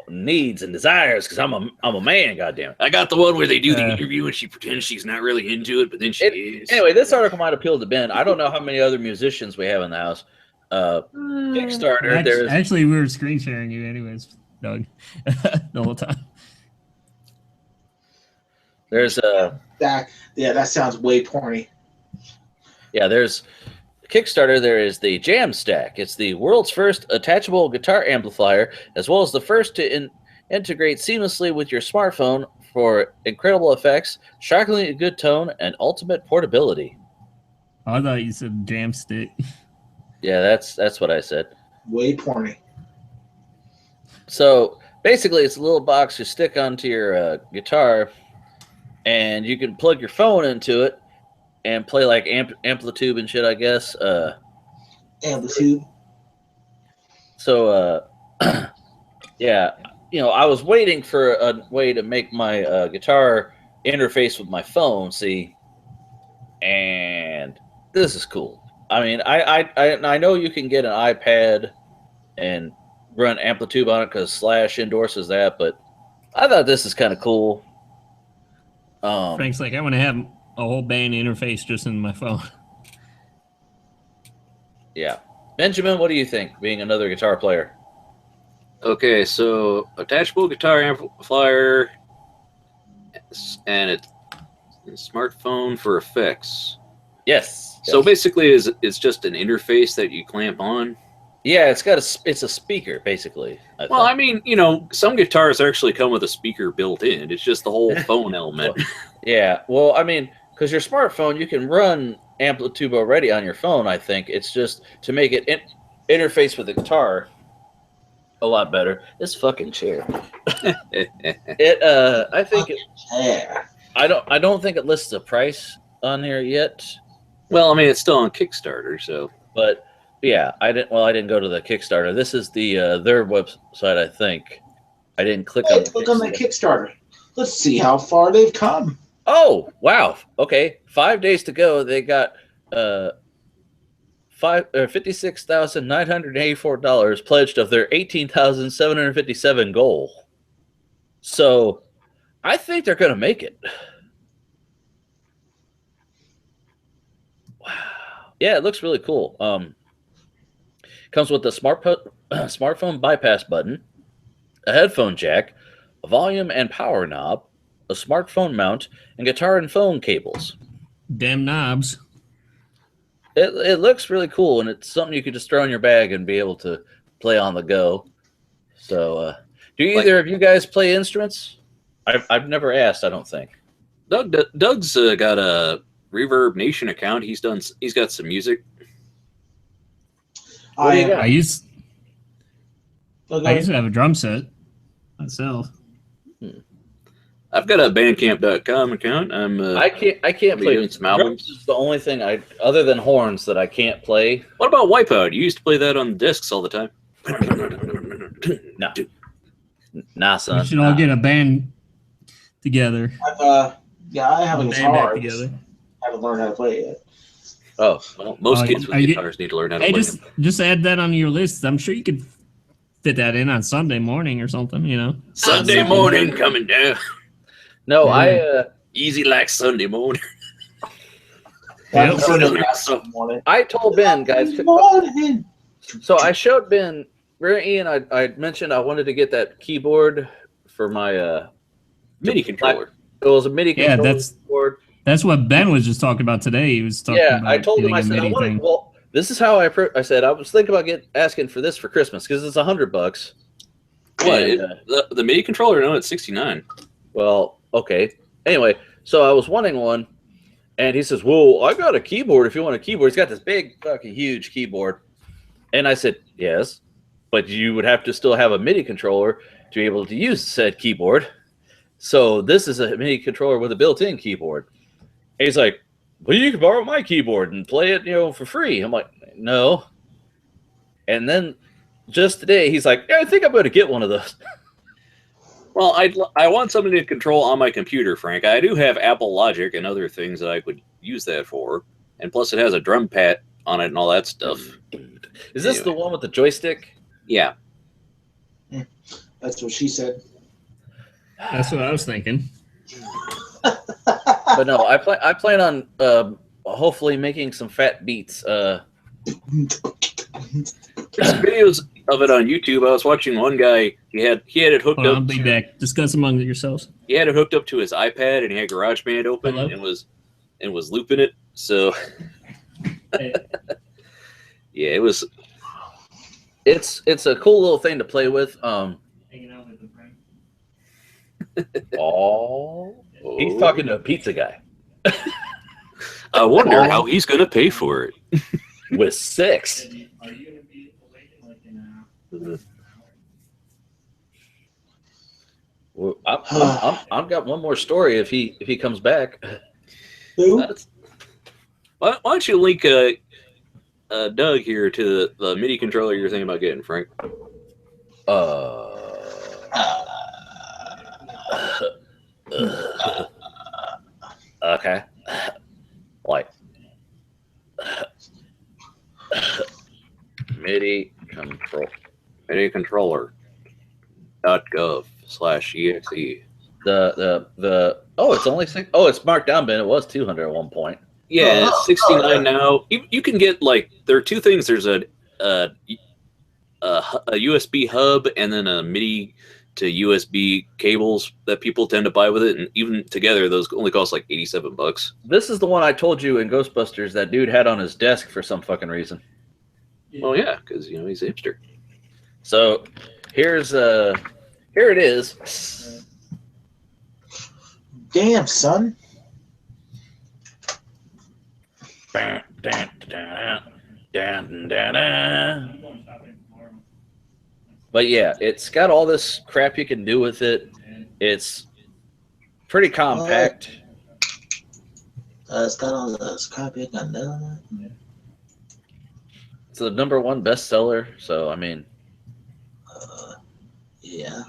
Speaker 1: needs and desires because I'm a man. Goddamn.
Speaker 3: I got the one where they do the interview and she pretends she's not really into it, but then she is.
Speaker 1: Anyway, this article might appeal to Ben. I don't know how many other musicians we have in the house. Kickstarter.
Speaker 2: Actually, we were screen sharing you, anyways, Doug, the whole time.
Speaker 1: There's
Speaker 4: that sounds way porny.
Speaker 1: Yeah, there's Kickstarter. There is the Jam Stack. It's the world's first attachable guitar amplifier, as well as the first to integrate seamlessly with your smartphone for incredible effects, shockingly good tone, and ultimate portability.
Speaker 2: I thought you said Jam Stick.
Speaker 1: Yeah, that's what I said.
Speaker 4: Way porny.
Speaker 1: So basically, it's a little box you stick onto your guitar, and you can plug your phone into it and play like amplitude and shit, I guess.
Speaker 4: Amplitude.
Speaker 1: So, yeah, I was waiting for a way to make my guitar interface with my phone, see, and this is cool. I mean, I know you can get an iPad and run Amplitude on it because Slash endorses that, but I thought this is kind of cool.
Speaker 2: Frank's like, I want to have a whole band interface just in my phone.
Speaker 1: Yeah. Benjamin, what do you think, being another guitar player?
Speaker 3: Okay, so attachable guitar amplifier and a smartphone for effects.
Speaker 1: Yes.
Speaker 3: So basically, it's just an interface that you clamp on.
Speaker 1: Yeah, it's a speaker basically.
Speaker 3: I mean, some guitars actually come with a speaker built in. It's just the whole phone element.
Speaker 1: Yeah. Well, I mean, because your smartphone, you can run Amplitude already on your phone. I think it's just to make it interface with the guitar a lot better. This fucking chair. I think I don't think it lists a price on here yet.
Speaker 3: Well, I mean, it's still on Kickstarter, so.
Speaker 1: But yeah, I didn't go to the Kickstarter. This is the their website, I think. I didn't click on
Speaker 4: the Kickstarter. Let's see how far they've come.
Speaker 1: Oh, wow. Okay. 5 days to go. They got $56,984 pledged of their $18,757 goal. So I think they're going to make it. Wow. Yeah, it looks really cool. Comes with a smartphone bypass button, a headphone jack, a volume and power knob, a smartphone mount, and guitar and phone cables.
Speaker 2: Damn knobs.
Speaker 1: It looks really cool, and it's something you could just throw in your bag and be able to play on the go. So, do either of you guys play instruments? I've never asked, I don't think.
Speaker 3: Doug's got a Reverb Nation account. He's got some music.
Speaker 2: I used to have a drum set myself.
Speaker 3: I've got a Bandcamp.com account.
Speaker 1: I can't play
Speaker 3: doing some albums.
Speaker 1: Drums is the only thing other than horns that I can't play.
Speaker 3: What about Wipeout? You used to play that on the discs all the time.
Speaker 1: No. Nah, son.
Speaker 2: We should all get a band together.
Speaker 4: Yeah, I have a
Speaker 2: Band
Speaker 4: guitar.
Speaker 2: back together.
Speaker 4: I haven't learned how to play it yet.
Speaker 1: Oh,
Speaker 3: well, most kids with
Speaker 2: are you-
Speaker 3: guitars need to learn how to
Speaker 2: Hey,
Speaker 3: play them.
Speaker 2: just add that on your list. I'm sure you could fit that in on Sunday morning or something, you know.
Speaker 3: Sunday morning coming down.
Speaker 1: no,
Speaker 2: Yeah.
Speaker 3: Easy like Sunday morning.
Speaker 2: Yep.
Speaker 1: I told Ben, guys.
Speaker 4: Good morning.
Speaker 1: So I showed Ben, Ian, I mentioned I wanted to get that keyboard for my
Speaker 3: MIDI controller.
Speaker 1: It was a MIDI
Speaker 2: Yeah,
Speaker 1: controller keyboard.
Speaker 2: That's what Ben was just talking about today. He was talking about
Speaker 1: I told him, I
Speaker 2: getting a
Speaker 1: said, I
Speaker 2: MIDI
Speaker 1: wanted,
Speaker 2: thing.
Speaker 1: well, this is how I said, I was thinking about asking for this for Christmas because it's $100.
Speaker 3: What?
Speaker 1: And,
Speaker 3: The MIDI controller? No, it's $69.
Speaker 1: well, okay. Anyway, so I was wanting one, and he says, well, I got a keyboard if you want a keyboard. He's got this big, fucking huge keyboard. And I said, yes, but you would have to still have a MIDI controller to be able to use said keyboard. So this is a MIDI controller with a built-in keyboard. And he's like, well, you can borrow my keyboard and play it, for free. I'm like, no. And then just today, he's like, yeah, I think I'm going to get one of those.
Speaker 3: Well, I want something to control on my computer, Frank. I do have Apple Logic and other things that I could use that for. And plus it has a drum pad on it and all that stuff.
Speaker 1: Is this the one with the joystick?
Speaker 3: Yeah.
Speaker 4: That's what she said.
Speaker 2: That's what I was thinking.
Speaker 1: But no, I plan on hopefully making some fat beats.
Speaker 3: There's videos of it on YouTube. I was watching one guy. He had it hooked
Speaker 2: Hold on,
Speaker 3: up.
Speaker 2: I'll be back. Discuss among yourselves.
Speaker 3: He had it hooked up to his iPad, and he had GarageBand open
Speaker 2: Hello?
Speaker 3: and was looping it. So yeah, it was.
Speaker 1: It's a cool little thing to play with.
Speaker 2: Hanging out with the friend.
Speaker 1: He's talking to a pizza guy
Speaker 3: I wonder how he's going to pay for it.
Speaker 1: with 6.
Speaker 2: Are you going to be awake like in an hour?
Speaker 1: Well, I've got one more story if he comes back.
Speaker 4: Who?
Speaker 3: Why don't you link Doug here to the MIDI controller you're thinking about getting, Frank?
Speaker 1: Okay. Like MIDI control.
Speaker 3: MIDI controller.gov/exe.
Speaker 1: The it's only 6. Oh, it's marked down, Ben. It was 200 at one point.
Speaker 3: Yeah, it's 69 now. You can get there are two things. There's a USB hub and then a MIDI to USB cables that people tend to buy with it, and even together those only cost like $87.
Speaker 1: This is the one I told you in Ghostbusters that dude had on his desk for some fucking reason.
Speaker 3: Well, yeah, because he's a hipster.
Speaker 1: So here it is.
Speaker 4: Damn, son.
Speaker 1: But yeah, it's got all this crap you can do with it. It's pretty compact.
Speaker 4: It's got all this crap you can do.
Speaker 1: It's the #1 bestseller. So I mean,
Speaker 4: Yeah.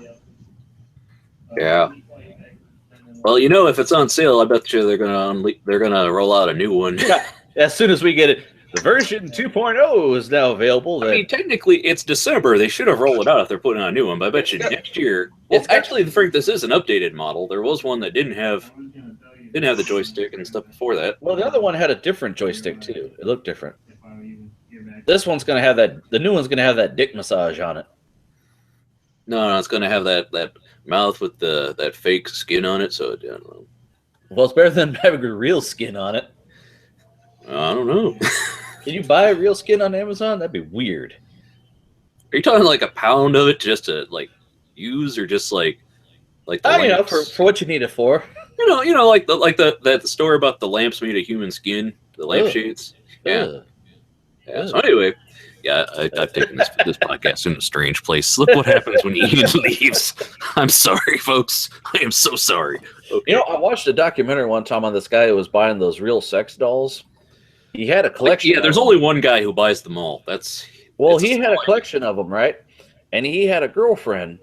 Speaker 3: Yeah. Well, if it's on sale, I bet you they're gonna roll out a new one.
Speaker 1: as soon as we get it, the version 2.0 is now available.
Speaker 3: I mean, technically, it's December. They should have rolled it out if they're putting out a new one. But I bet you next year. Well, actually, Frank, this is an updated model. There was one that didn't have the joystick and stuff before that.
Speaker 1: Well, the other one had a different joystick too. It looked different. This one's gonna have that. The new one's gonna have that dick massage on it.
Speaker 3: No, it's gonna have that mouth with that fake skin on it. So I don't know.
Speaker 1: Well, it's better than having a real skin on it.
Speaker 3: I don't know.
Speaker 1: Can you buy real skin on Amazon? That'd be weird.
Speaker 3: Are you talking like a pound of it just to use, or just like the lamps?
Speaker 1: For what you need it for.
Speaker 3: Like that story about the lamps made of human skin, the lampshades. Yeah. Yeah. So anyway, yeah, I've taken this podcast in a strange place. Look what happens when Ian leaves. I'm sorry, folks. I am so sorry. Okay.
Speaker 1: I watched a documentary one time on this guy who was buying those real sex dolls. He had a collection.
Speaker 3: Yeah, there's only one guy who buys them all.
Speaker 1: He had a collection of them, right? and he had a girlfriend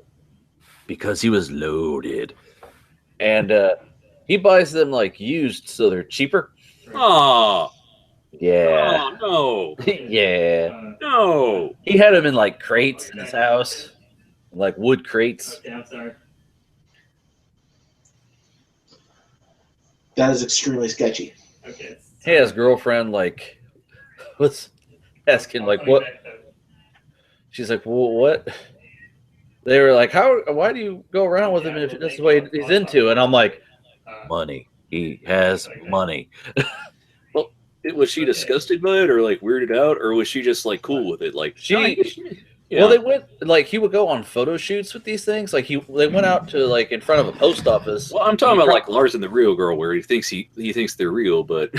Speaker 1: because he was loaded, and he buys them like used, so they're cheaper.
Speaker 3: Oh,
Speaker 1: Yeah.
Speaker 3: oh no,
Speaker 1: Yeah.
Speaker 3: no.
Speaker 1: He had them in like crates in his house, like wood crates.
Speaker 2: Okay, I'm sorry.
Speaker 4: That is extremely sketchy.
Speaker 2: Okay.
Speaker 1: Hey, his girlfriend like was asking like what? She's like, well, what? They were like, why do you go around with him if this is what he's into? And I'm like, money. He has money.
Speaker 3: Well, was she disgusted by it, or like weirded out, or was she just like cool with it? Like
Speaker 1: Well, they went like he would go on photo shoots with these things. Like they went out to like in front of a post office.
Speaker 3: Well, I'm talking about like Lars and the Real Girl, where he thinks they're real, but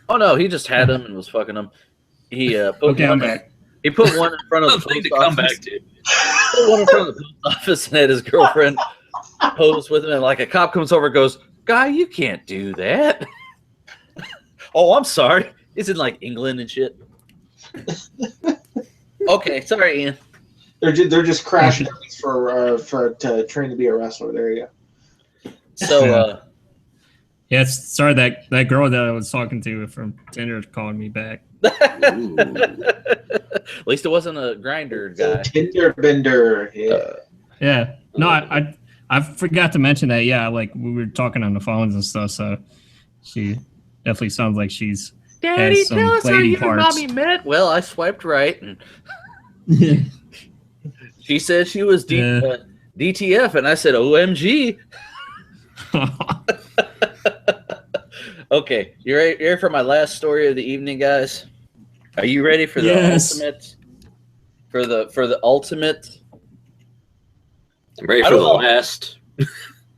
Speaker 1: oh no, he just had them and was fucking them. He
Speaker 2: okay, I'm back.
Speaker 1: He put one in front of the
Speaker 3: thing to
Speaker 1: post
Speaker 3: come
Speaker 1: office.
Speaker 3: back to.
Speaker 1: Put one in front of the post office and had his girlfriend pose with him, and like a cop comes over and goes, "Guy, you can't do that." Oh, I'm sorry. It's in like England and shit. Okay, sorry, Ian.
Speaker 4: They're just crash dummies to train to be a wrestler. There you go.
Speaker 1: So
Speaker 2: yes, sorry that girl that I was talking to from Tinder called me back.
Speaker 1: at least it wasn't a grinder guy.
Speaker 4: Tinder bender. Yeah.
Speaker 2: Yeah. No, I forgot to mention that. Yeah, like we were talking on the phones and stuff. So she definitely sounds like she's
Speaker 1: Daddy,
Speaker 2: has some
Speaker 1: tell us how
Speaker 2: lady
Speaker 1: you and
Speaker 2: parts.
Speaker 1: Mommy met. Well, I swiped right, and she said she was DTF, and I said OMG. Okay, you ready for my last story of the evening, guys? Are you ready for the ultimate? For the ultimate?
Speaker 3: I'm ready for the last.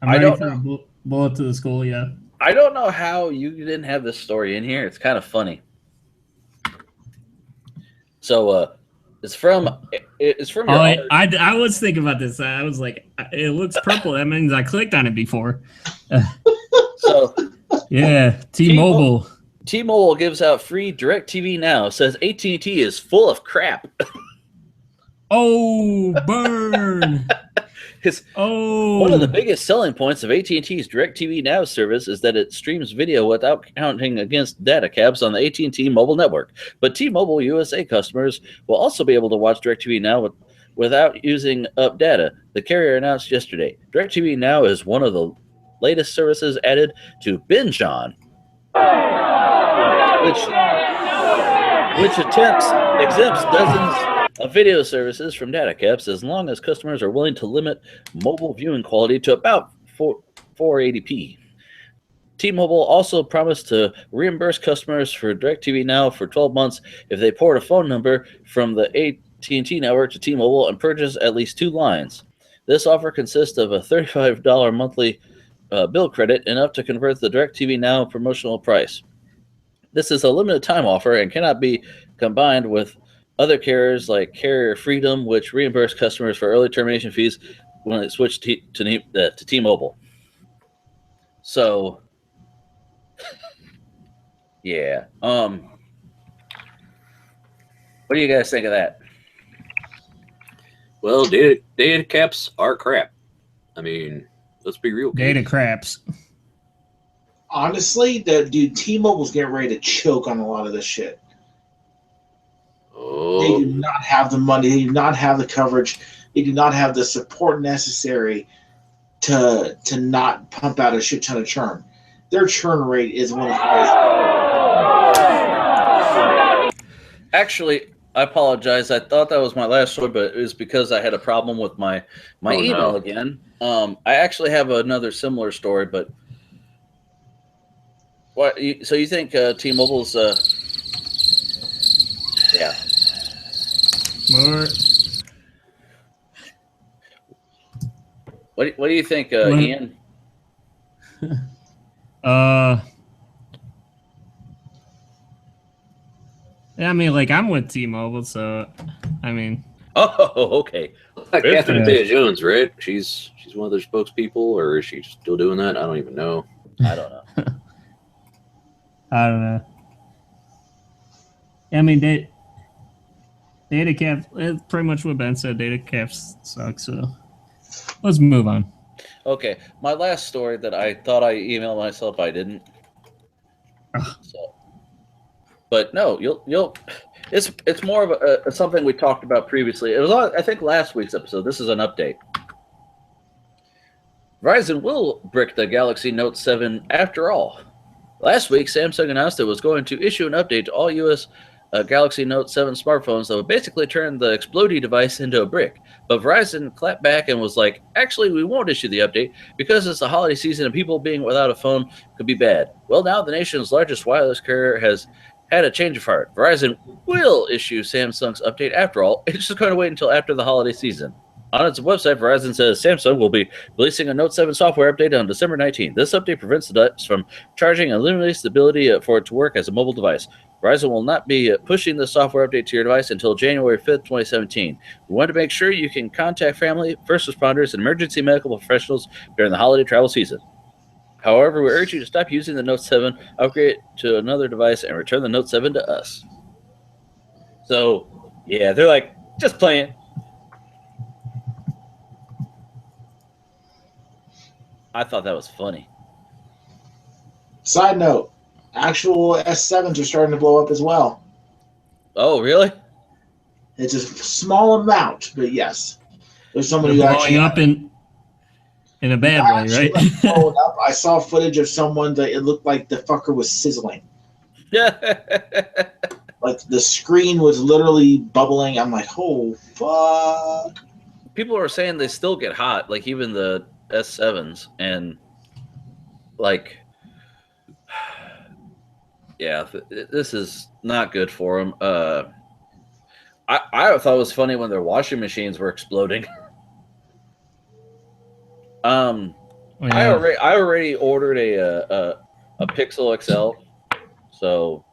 Speaker 2: I'm ready for a bullet to the skull. Yeah.
Speaker 1: I don't know how you didn't have this story in here. It's kind of funny. So it's from your
Speaker 2: I was thinking about this. I was like, it looks purple. That means I clicked on it before.
Speaker 1: So
Speaker 2: yeah, T-Mobile.
Speaker 1: T-Mobile gives out free DirecTV Now. Says AT&T is full of crap.
Speaker 2: Oh, burn.
Speaker 1: One of the biggest selling points of AT&T's DirecTV Now service is that it streams video without counting against data caps on the AT&T mobile network. But T-Mobile USA customers will also be able to watch DirecTV Now without using up data. The carrier announced yesterday. DirecTV Now is one of the latest services added to Binge On, which exempts dozens of video services from data caps as long as customers are willing to limit mobile viewing quality to about 480p. T-Mobile also promised to reimburse customers for DirecTV Now for 12 months if they port a phone number from the AT&T network to T-Mobile and purchase at least 2 lines. This offer consists of a $35 monthly bill credit, enough to convert the DirecTV Now promotional price. This is a limited time offer and cannot be combined with other carriers like Carrier Freedom, which reimburse customers for early termination fees when they switch to T-Mobile. So, yeah. What do you guys think of that?
Speaker 3: Well, data caps are crap. I mean, let's be real.
Speaker 2: Data craps.
Speaker 4: Honestly, dude, T-Mobile's getting ready to choke on a lot of this shit.
Speaker 3: Oh.
Speaker 4: They do not have the money. They do not have the coverage. They do not have the support necessary to not pump out a shit ton of churn. Their churn rate is one of the highest.
Speaker 1: Actually, I apologize. I thought that was my last story, but it was because I had a problem with my email again. I actually have another similar story, but what? So you think T-Mobile's? Yeah.
Speaker 2: More.
Speaker 1: What do you think, Ian?
Speaker 2: Yeah, I mean, like, I'm with T-Mobile, so I mean.
Speaker 1: Oh, okay.
Speaker 3: Catherine Zeta-Jones, right? She's one of their spokespeople, or is she still doing that? I don't even know.
Speaker 1: I don't know.
Speaker 2: I don't know. I mean, Data cap. It's pretty much what Ben said. Data caps suck. So let's move on.
Speaker 1: Okay, my last story that I thought I emailed myself, I didn't. So, but no, you'll. It's more of something we talked about previously. It was on, I think, last week's episode. This is an update. Ryzen will brick the Galaxy Note 7 after all. Last week, Samsung announced it was going to issue an update to all U.S. Galaxy Note 7 smartphones that would basically turn the explodey device into a brick. But Verizon clapped back and was like, actually, we won't issue the update because it's the holiday season and people being without a phone could be bad. Well, now the nation's largest wireless carrier has had a change of heart. Verizon will issue Samsung's update after all. It's just going to wait until after the holiday season. On its website, Verizon says Samsung will be releasing a Note 7 software update on December 19th. This update prevents the device from charging and eliminates the ability for it to work as a mobile device. Verizon will not be pushing the software update to your device until January 5th, 2017. We want to make sure you can contact family, first responders, and emergency medical professionals during the holiday travel season. However, we urge you to stop using the Note 7, upgrade to another device, and return the Note 7 to us. So, yeah, they're like, just playing. I thought that was funny.
Speaker 4: Side note, actual S7s are starting to blow up as well.
Speaker 1: Oh, really?
Speaker 4: It's a small amount, but yes. There's somebody
Speaker 2: They're
Speaker 4: who
Speaker 2: blowing
Speaker 4: actually
Speaker 2: up in a bad way, right?
Speaker 4: blowing up. I saw footage of someone that it looked like the fucker was sizzling.
Speaker 1: Yeah.
Speaker 4: Like the screen was literally bubbling. I'm like, oh, fuck.
Speaker 1: People are saying they still get hot, like even the S7s, and like, yeah, this is not good for them. I thought it was funny when their washing machines were exploding.
Speaker 2: Yeah.
Speaker 1: I already ordered a Pixel XL, so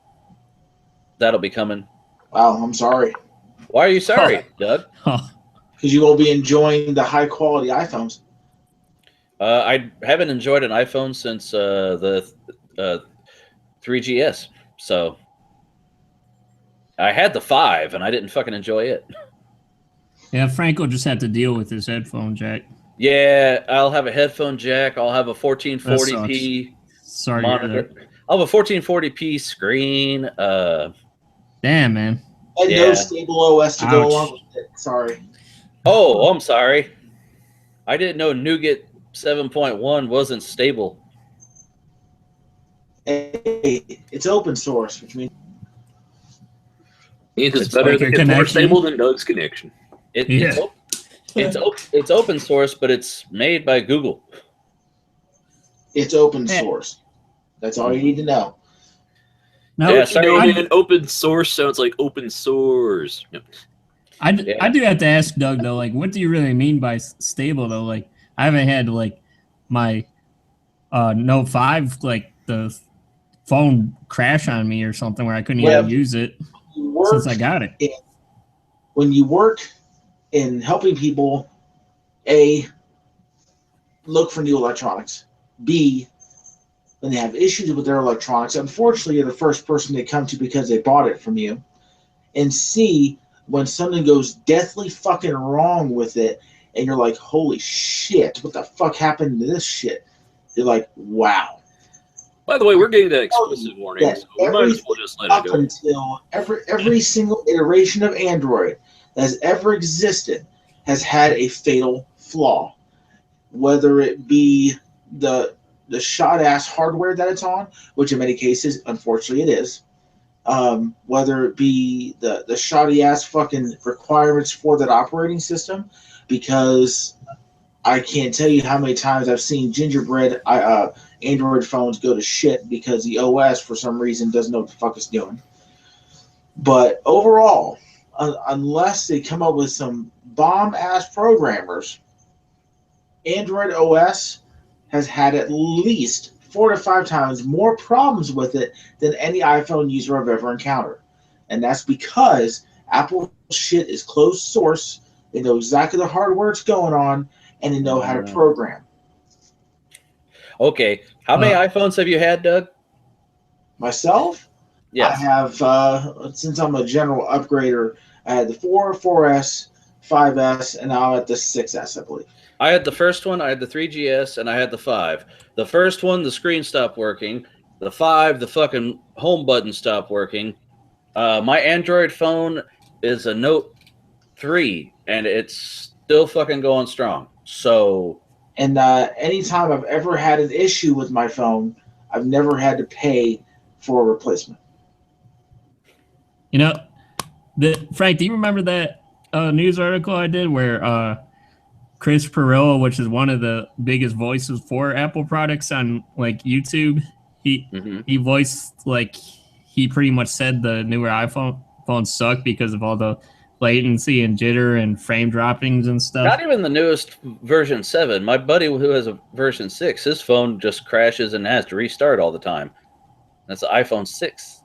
Speaker 1: that'll be coming.
Speaker 4: Wow, I'm sorry.
Speaker 1: Why are you sorry, Doug?
Speaker 4: Because you will be enjoying the high quality iPhones.
Speaker 1: I haven't enjoyed an iPhone since the 3GS, so I had the 5 and I didn't fucking enjoy it.
Speaker 2: Yeah, Frank will just have to deal with his headphone jack.
Speaker 1: Yeah, I'll have a headphone jack. I'll have a 1440p
Speaker 2: Sorry
Speaker 1: monitor. I'll have a 1440p screen.
Speaker 2: Damn, man.
Speaker 4: And
Speaker 1: Yeah.
Speaker 4: no stable OS to go along with it. Sorry.
Speaker 1: Oh, I'm sorry. I didn't know Nougat 7.1 wasn't stable.
Speaker 4: Hey, it's open source, which means
Speaker 3: It's
Speaker 2: It's
Speaker 3: better
Speaker 2: like a
Speaker 3: than more
Speaker 2: connection.
Speaker 3: stable than Doug's connection.
Speaker 1: It's open source, but it's made by Google.
Speaker 4: it's open
Speaker 2: Hey.
Speaker 4: source. That's all you need to know.
Speaker 2: No,
Speaker 1: Yeah, sorry.
Speaker 3: Man, open source sounds like open source. Yep.
Speaker 2: I do have to ask Doug though, like, what do you really mean by stable though? Like, I haven't had like my Note 5, like the phone crash on me or something where I couldn't even use it since I got it.
Speaker 4: When you work in helping people, A, look for new electronics. B, when they have issues with their electronics, unfortunately, you're the first person they come to because they bought it from you. And C, when something goes deathly fucking wrong with it, and you're like, holy shit, what the fuck happened to this shit? You're like, wow.
Speaker 3: By the way, we're getting that explicit warning, so we might as well just let it
Speaker 4: Up
Speaker 3: go.
Speaker 4: until every single iteration of Android that has ever existed has had a fatal flaw. Whether it be the shot-ass hardware that it's on, which in many cases, unfortunately, it is. Whether it be the shoddy-ass fucking requirements for that operating system, because I can't tell you how many times I've seen gingerbread Android phones go to shit because the OS, for some reason, doesn't know what the fuck it's doing. But overall, unless they come up with some bomb-ass programmers, Android OS has had at least 4 to 5 times more problems with it than any iPhone user I've ever encountered. And that's because Apple shit is closed source. They know exactly the hardware it's going on, and they know how to program.
Speaker 1: Okay, how many iPhones have you had, Doug?
Speaker 4: Myself?
Speaker 1: Yes.
Speaker 4: I have, since I'm a general upgrader, I had the 4, 4S, 5S, and now I'm at the 6S, I believe.
Speaker 1: I had the first one, I had the 3GS, and I had the 5. The first one, the screen stopped working. The 5, the fucking home button stopped working. My Android phone is a Note 3, and it's still fucking going strong. So,
Speaker 4: And anytime I've ever had an issue with my phone, I've never had to pay for a replacement.
Speaker 2: You know, Frank, do you remember that news article I did where Chris Perillo, which is one of the biggest voices for Apple products on like YouTube, he voiced like he pretty much said the newer phones suck because of all the latency and jitter and frame droppings and stuff.
Speaker 1: not even the newest version 7. My buddy who has a version 6, his phone just crashes and has to restart all the time. That's the iPhone 6.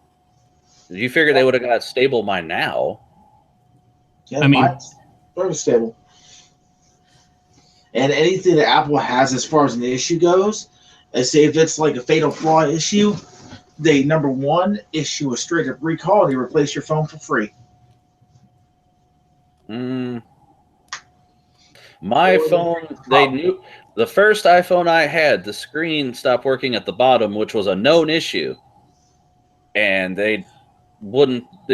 Speaker 1: Did you figure they would have got stable by now?
Speaker 4: Yeah,
Speaker 2: I mean,
Speaker 4: mine's very stable. And anything that Apple has as far as an issue goes, let's say if it's like a fatal flaw issue, they, number one, issue a straight up recall. They replace your phone for free.
Speaker 1: My phone, they knew the first iPhone I had, the screen stopped working at the bottom, which was a known issue. And they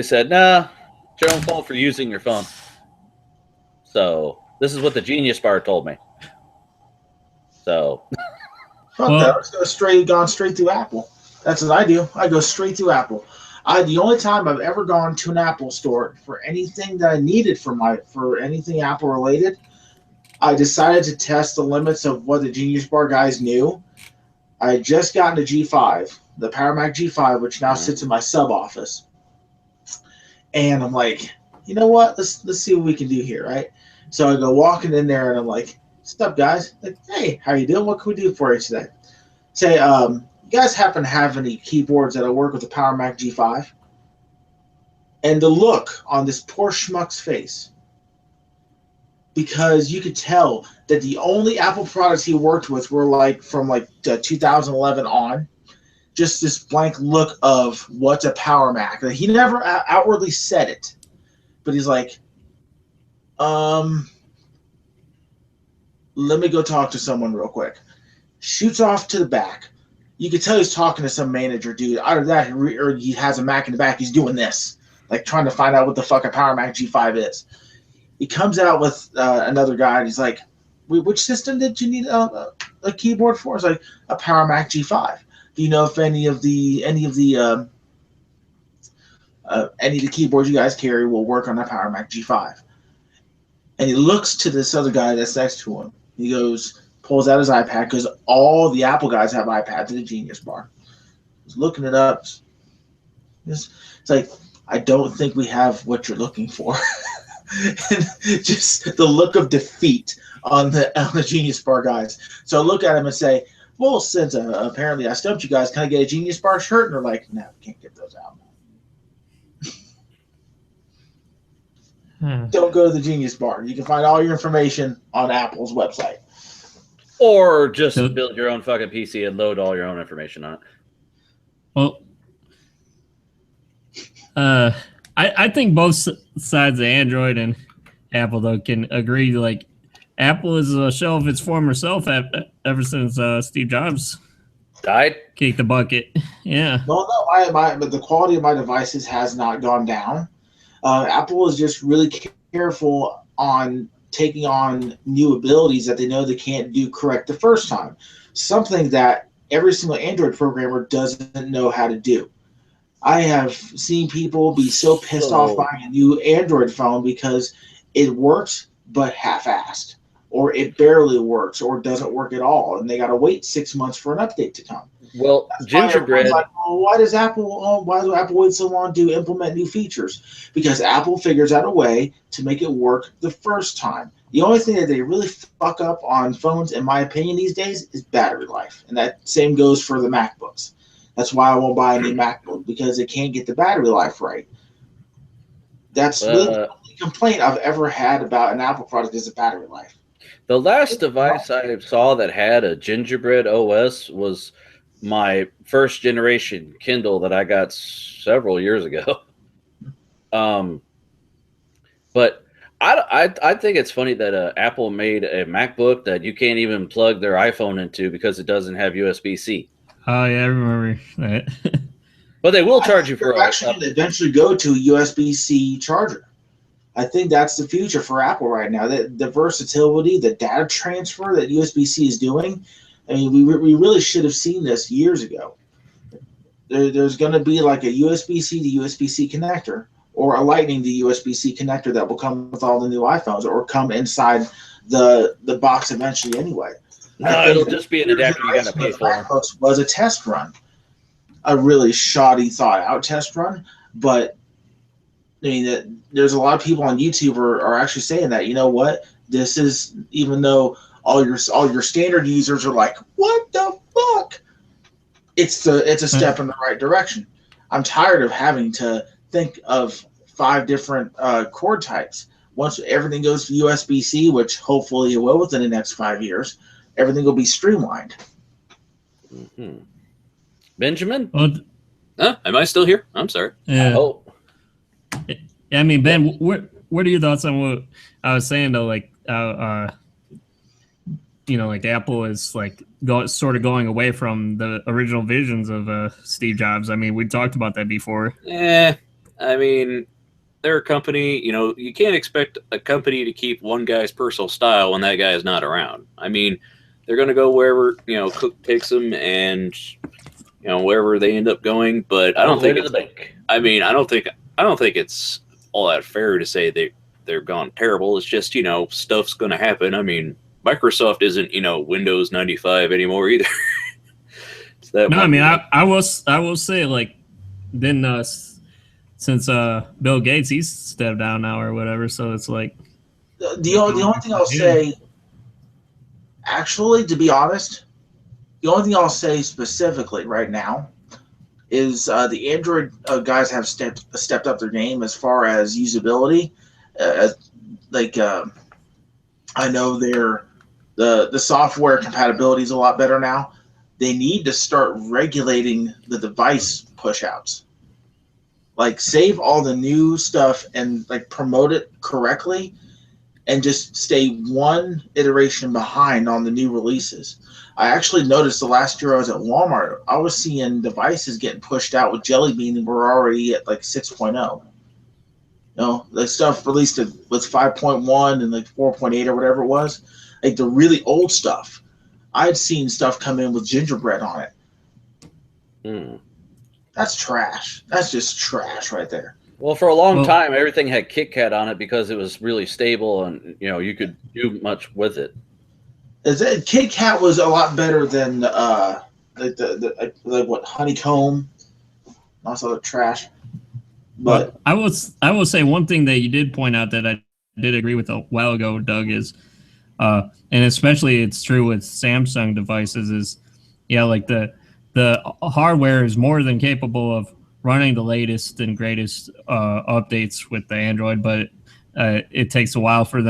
Speaker 1: said, nah, it's your own fault for using your phone. So this is what the Genius Bar told me. So
Speaker 4: Fuck that. Let's go gone straight through Apple. That's what I do. I go straight through Apple. The only time I've ever gone to an Apple store for anything that I needed for anything Apple related, I decided to test the limits of what the Genius Bar guys knew. I had just gotten a G5, the Power Mac G5, which now sits in my sub office. And I'm like, you know what? Let's see what we can do here, right? So I go walking in there and I'm like, what's up, guys? Like, hey, how you doing? What can we do for you today? Say, you guys happen to have any keyboards that'll work with the Power Mac G5? And the look on this poor schmuck's face, because you could tell that the only Apple products he worked with were like from like 2011 on. Just this blank look of what's a Power Mac. He never outwardly said it, but he's like, let me go talk to someone real quick. Shoots off to the back. You could tell he's talking to some manager dude. Either that or he has a Mac in the back. He's doing this, like trying to find out what the fuck a Power Mac G5 is. He comes out with another guy, and he's like, which system did you need a keyboard for? It's like a Power Mac G5. Do you know if any of the keyboards you guys carry will work on a Power Mac G5? And he looks to this other guy that's next to him. He goes, pulls out his iPad, because all the Apple guys have iPads in the Genius Bar. He's looking it up. It's like, I don't think we have what you're looking for. And just the look of defeat on the Genius Bar guys. So I look at him and say, well, since apparently I stumped you guys, can I get a Genius Bar shirt? And they're like, no, we can't get those out. Don't go to the Genius Bar. You can find all your information on Apple's website.
Speaker 1: Or just build your own fucking PC and load all your own information on it.
Speaker 2: Well, I think both sides of Android and Apple, though, can agree. Like, Apple is a shell of its former self ever since Steve Jobs
Speaker 1: died,
Speaker 2: kicked the bucket. Yeah.
Speaker 4: Well, no, but the quality of my devices has not gone down. Apple is just really careful on taking on new abilities that they know they can't do correct the first time. Something that every single Android programmer doesn't know how to do. I have seen people be so pissed off buying a new Android phone because it works but half-assed, or it barely works, or doesn't work at all, and they got to wait 6 months for an update to come.
Speaker 1: Well, Gingerbread.
Speaker 4: Like, well, why does Apple wait so long to implement new features? Because Apple figures out a way to make it work the first time. The only thing that they really fuck up on phones, in my opinion, these days is battery life, and that same goes for the MacBooks. That's why I won't buy a new MacBook, because it can't get the battery life right. That's really the only complaint I've ever had about an Apple product is the battery life.
Speaker 1: The last device I saw that had a Gingerbread OS was my first generation Kindle that I got several years ago. But I think it's funny that Apple made a MacBook that you can't even plug their iPhone into because it doesn't have USB-C.
Speaker 2: Oh yeah, I remember that.
Speaker 1: But they will charge you for
Speaker 4: They're actually going to eventually go to a USB-C charger. I think that's the future for Apple right now. The versatility, the data transfer that USB-C is doing. I mean, we really should have seen this years ago. There's going to be like a USB-C to USB-C connector, or a Lightning to USB-C connector that will come with all the new iPhones, or come inside the box eventually anyway.
Speaker 1: No, it'll just be an adapter you got to pay for.
Speaker 4: Was a test run, a really shoddy, thought-out test run, but I mean, there's a lot of people on YouTube are actually saying that, you know what, this is, even though all your standard users are like, what the fuck? It's a step in the right direction. I'm tired of having to think of 5 different cord types. Once everything goes to USB-C, which hopefully it will within the next 5 years, everything will be streamlined.
Speaker 1: Mm-hmm. Benjamin?
Speaker 3: Am I still here? I'm sorry.
Speaker 2: Yeah.
Speaker 1: Oh.
Speaker 2: Yeah, I mean, Ben, what are your thoughts on what I was saying though? Like, you know, like Apple is like sort of going away from the original visions of Steve Jobs. I mean, we talked about that before.
Speaker 3: Yeah, I mean, they're a company. You know, you can't expect a company to keep one guy's personal style when that guy is not around. I mean, they're going to go wherever, you know, Cook takes them, and you know, wherever they end up going. But I don't think it's, I mean, I don't think it's all that fair to say they're gone terrible. It's just, you know, stuff's going to happen. I mean, Microsoft isn't, you know, Windows 95 anymore either.
Speaker 2: No, I mean, I will say, like, then since Bill Gates, he's stepped down now or whatever, so it's like
Speaker 4: the only thing I'll say, actually, to be honest, the only thing I'll say specifically right now is the Android guys have stepped up their game as far as usability. I know the software compatibility is a lot better now. They need to start regulating the device pushouts. Like, save all the new stuff and like promote it correctly, and just stay one iteration behind on the new releases. I actually noticed the last year I was at Walmart, I was seeing devices getting pushed out with Jelly Bean, and we're already at like 6.0. You know, the stuff released with 5.1 and like 4.8 or whatever it was, like the really old stuff. I'd seen stuff come in with gingerbread on it.
Speaker 1: Hmm.
Speaker 4: That's trash. That's just trash right there.
Speaker 1: Well, for a long time, everything had KitKat on it because it was really stable, and you know, you could do much with it.
Speaker 4: KitKat was a lot better than what, honeycomb, also trash. But
Speaker 2: I will say one thing that you did point out that I did agree with a while ago, Doug, is and especially it's true with Samsung devices, is like the hardware is more than capable of running the latest and greatest updates with the Android, but it takes a while for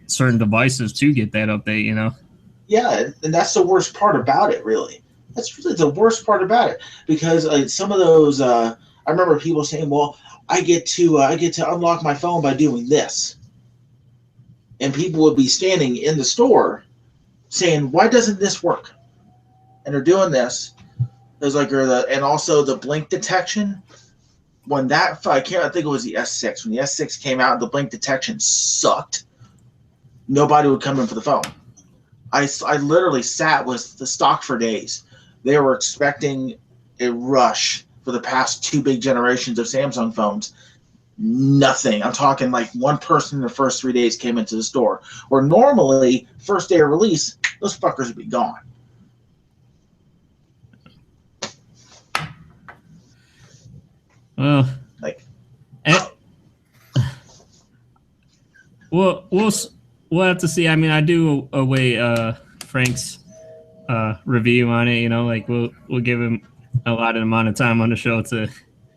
Speaker 2: certain devices to get that update, you know?
Speaker 4: Yeah, and that's the worst part about it, really. That's really the worst part about it, because some of those, I remember people saying, well, I get to unlock my phone by doing this. And people would be standing in the store saying, why doesn't this work? And they're doing this. There's like, and also the blink detection. When I think it was the S6. When the S6 came out, the blink detection sucked. Nobody would come in for the phone. I literally sat with the stock for days. They were expecting a rush for the past 2 big generations of Samsung phones. Nothing. I'm talking like one person in the first 3 days came into the store. Where normally, first day of release, those fuckers would be gone.
Speaker 2: Well, we'll have to see. I mean, I do await Frank's review on it. You know, like we'll give him a lot of amount of time on the show to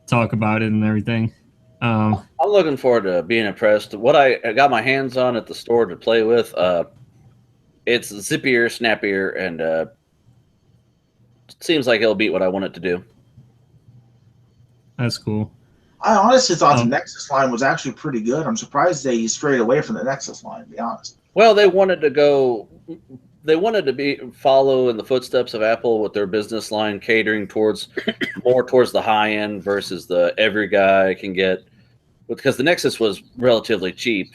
Speaker 2: talk about it and everything.
Speaker 1: I'm looking forward to being impressed. What I got my hands on at the store to play with, it's zippier, snappier, and it seems like it'll beat what I want it to do.
Speaker 2: That's cool.
Speaker 4: I honestly thought
Speaker 2: Oh.
Speaker 4: the Nexus line was actually pretty good. I'm surprised they strayed away from the Nexus line, to be honest.
Speaker 1: Well, they wanted to go. They wanted to be follow in the footsteps of Apple with their business line catering towards more towards the high end versus the every guy can get. Because the Nexus was relatively cheap.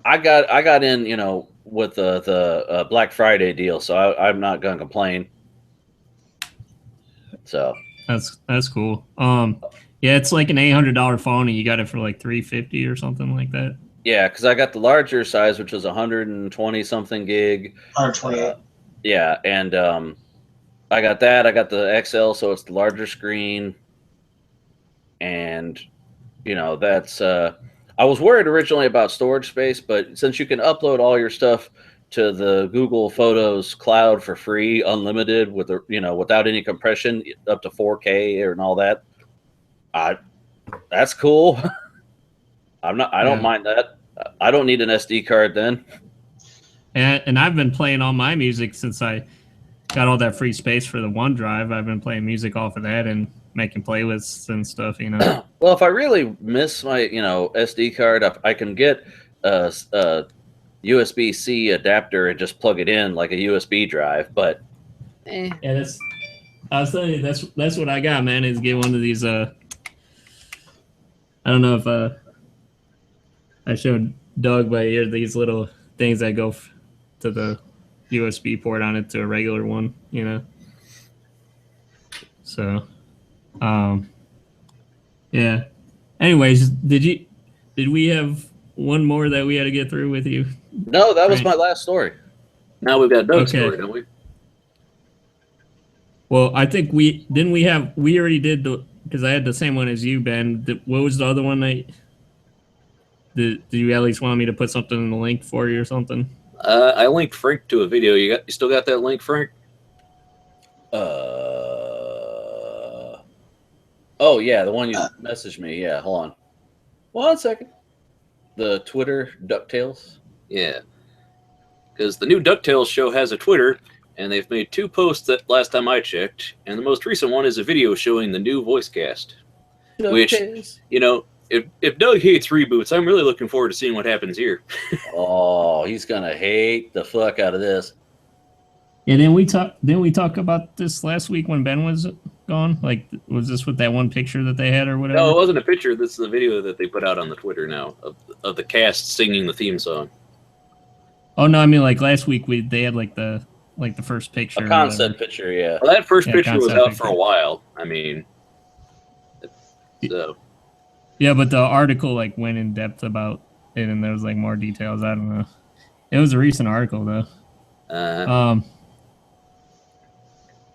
Speaker 1: I got in, with the Black Friday deal, so I'm not gonna complain. So
Speaker 2: That's cool. Yeah, it's like an $800 phone, and you got it for like $350 or something like that.
Speaker 1: yeah, because I got the larger size, which was 120 something gig.
Speaker 4: 128.
Speaker 1: Yeah, and I got that. I got the XL, so it's the larger screen, and that's. I was worried originally about storage space, but since you can upload all your stuff to the Google Photos cloud for free, unlimited, with without any compression, up to 4K and all that, that's cool. I don't mind that. I don't need an SD card then.
Speaker 2: And I've been playing all my music since I got all that free space for the OneDrive. I've been playing music off of that and making playlists and stuff,
Speaker 1: Well, if I really miss my, SD card, I can get a USB-C adapter and just plug it in like a USB drive. But
Speaker 2: yeah, I was telling you that's what I got, man. Is get one of these. I don't know if I showed Doug, but here these little things that go to the USB port on it to a regular one, So, yeah. Anyways, did we have one more that we had to get through with you?
Speaker 1: No, that was my last story.
Speaker 3: Now we've got Doug's story, don't we?
Speaker 2: Well, I think we already did because I had the same one as you, Ben. What was the other one that? Did you at least want me to put something in the link for you or something?
Speaker 3: I linked Frank to a video. You still got that link, Frank?
Speaker 1: Oh yeah, the one you messaged me. Yeah, hold on. 1 second. The Twitter DuckTales.
Speaker 3: Yeah, because the new DuckTales show has a Twitter, and they've made 2 posts that last time I checked, and the most recent one is a video showing the new voice cast. Which, if Doug hates reboots, I'm really looking forward to seeing what happens here.
Speaker 1: Oh, he's gonna hate the fuck out of this.
Speaker 2: Yeah, didn't we talk about this last week when Ben was gone? Like, was this with that one picture that they had or whatever?
Speaker 3: No, it wasn't a picture. This is the video that they put out on the Twitter now of the cast singing the theme song.
Speaker 2: Oh no, I mean like last week they had like the first picture.
Speaker 1: A concept picture, yeah.
Speaker 3: Well, that first picture was out for a while. I mean, so.
Speaker 2: Yeah, but the article like went in depth about it, and there was like more details. I don't know. It was a recent article though.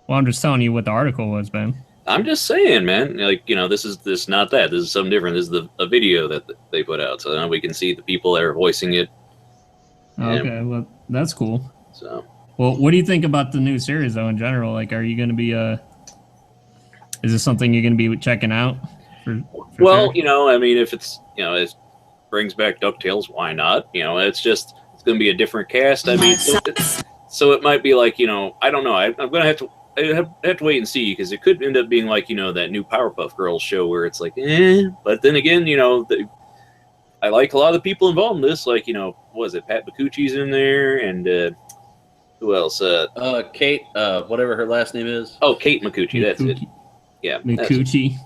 Speaker 2: Well, I'm just telling you what the article was, Ben.
Speaker 3: I'm just saying, man. Like, this is not that. This is something different. This is a video that they put out, so now we can see the people that are voicing it.
Speaker 2: Okay, well, that's cool.
Speaker 3: So,
Speaker 2: well, what do you think about the new series though in general? Like, are you going to be is this something you're going to be checking out?
Speaker 3: Well, sure? I mean, if it's it brings back DuckTales, why not? It's going to be a different cast. I mean, so it might be like I don't know. I'm going to have to. I have to wait and see, because it could end up being like that new Powerpuff Girls show where it's like, but then again, I like a lot of the people involved in this. Like, what was it? Pat Micucci's in there, and who else?
Speaker 1: Kate, whatever her last name is.
Speaker 3: Oh, Kate Micucci. That's it. Yeah,
Speaker 2: Micucci.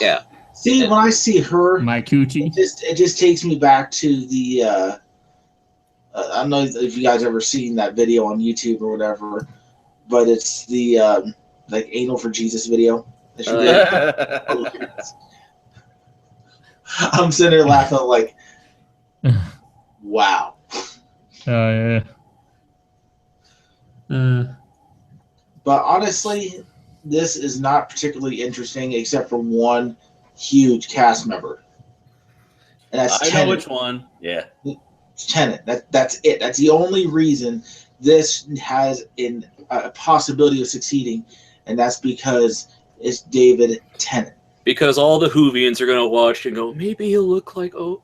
Speaker 3: Yeah.
Speaker 4: See, when I see her,
Speaker 2: Micucci,
Speaker 4: it just takes me back to the. I don't know if you guys ever seen that video on YouTube or whatever, but it's the like anal for Jesus video. I'm sitting there laughing like, wow.
Speaker 2: Oh yeah.
Speaker 4: But honestly, this is not particularly interesting except for one huge cast member, and that's
Speaker 1: I know which one. Yeah,
Speaker 4: it's Tennant. That's it. That's the only reason this has a possibility of succeeding, and that's because it's David Tennant.
Speaker 3: Because all the Whovians are going to watch and go, maybe he'll look like oh.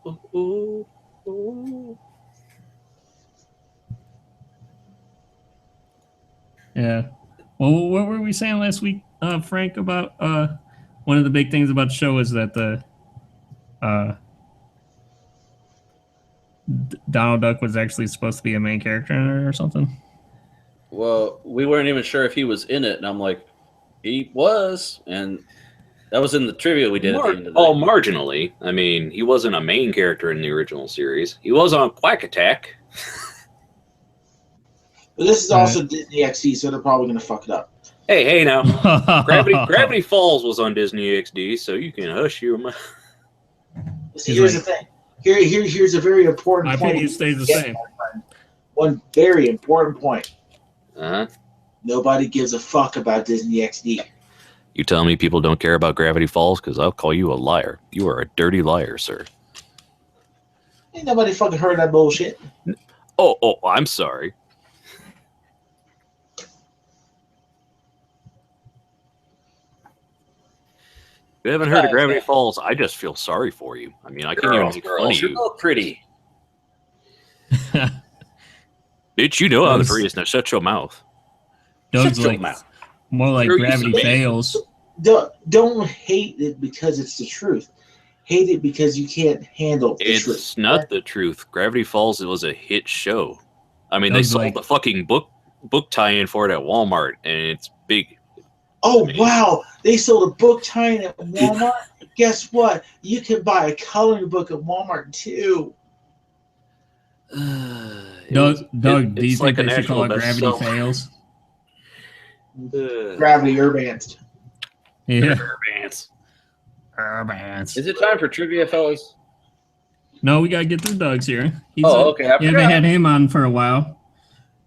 Speaker 2: Yeah. Well, what were we saying last week, Frank, about one of the big things about the show is that the Donald Duck was actually supposed to be a main character in it or something?
Speaker 1: Well, we weren't even sure if he was in it, and I'm like, he was, and that was in the trivia we did at the end of the
Speaker 3: Oh, marginally. I mean, he wasn't a main character in the original series. He was on Quack Attack.
Speaker 4: But this is also Disney XD, so they're probably going to fuck it up.
Speaker 3: Hey, now. Gravity Falls was on Disney XD, so you can hush your mouth.
Speaker 4: See, here's the thing. Here's a very important
Speaker 2: My
Speaker 4: point.
Speaker 2: opinion stays the same.
Speaker 4: One very important point.
Speaker 3: Uh-huh.
Speaker 4: Nobody gives a fuck about Disney XD.
Speaker 3: You tell me people don't care about Gravity Falls, because I'll call you a liar. You are a dirty liar, sir.
Speaker 4: Ain't nobody fucking heard that bullshit.
Speaker 3: Oh, I'm sorry. If you haven't heard of Gravity Falls, I just feel sorry for you. I mean, I can't even make fun of you.
Speaker 1: You're all pretty.
Speaker 3: Bitch, you know how the prettiest. Now shut your mouth.
Speaker 2: Doug's like more like Gravity Fails.
Speaker 4: Don't hate it because it's the truth. Hate it because you can't handle the truth.
Speaker 3: It's not the truth. Gravity Falls, it was a hit show. I mean, they sold the fucking book tie-in for it at Walmart, and it's big.
Speaker 4: Oh, wow. They sold a book tie-in at Walmart? Guess what? You can buy a coloring book at Walmart, too.
Speaker 2: Doug, do you think they should call it Gravity Fails?
Speaker 4: Gravity Urbanst.
Speaker 2: Yeah.
Speaker 1: Urbanst. Is it time for trivia, fellas?
Speaker 2: No, we got to get through Doug's here.
Speaker 1: Okay.
Speaker 2: You haven't had him on for a while.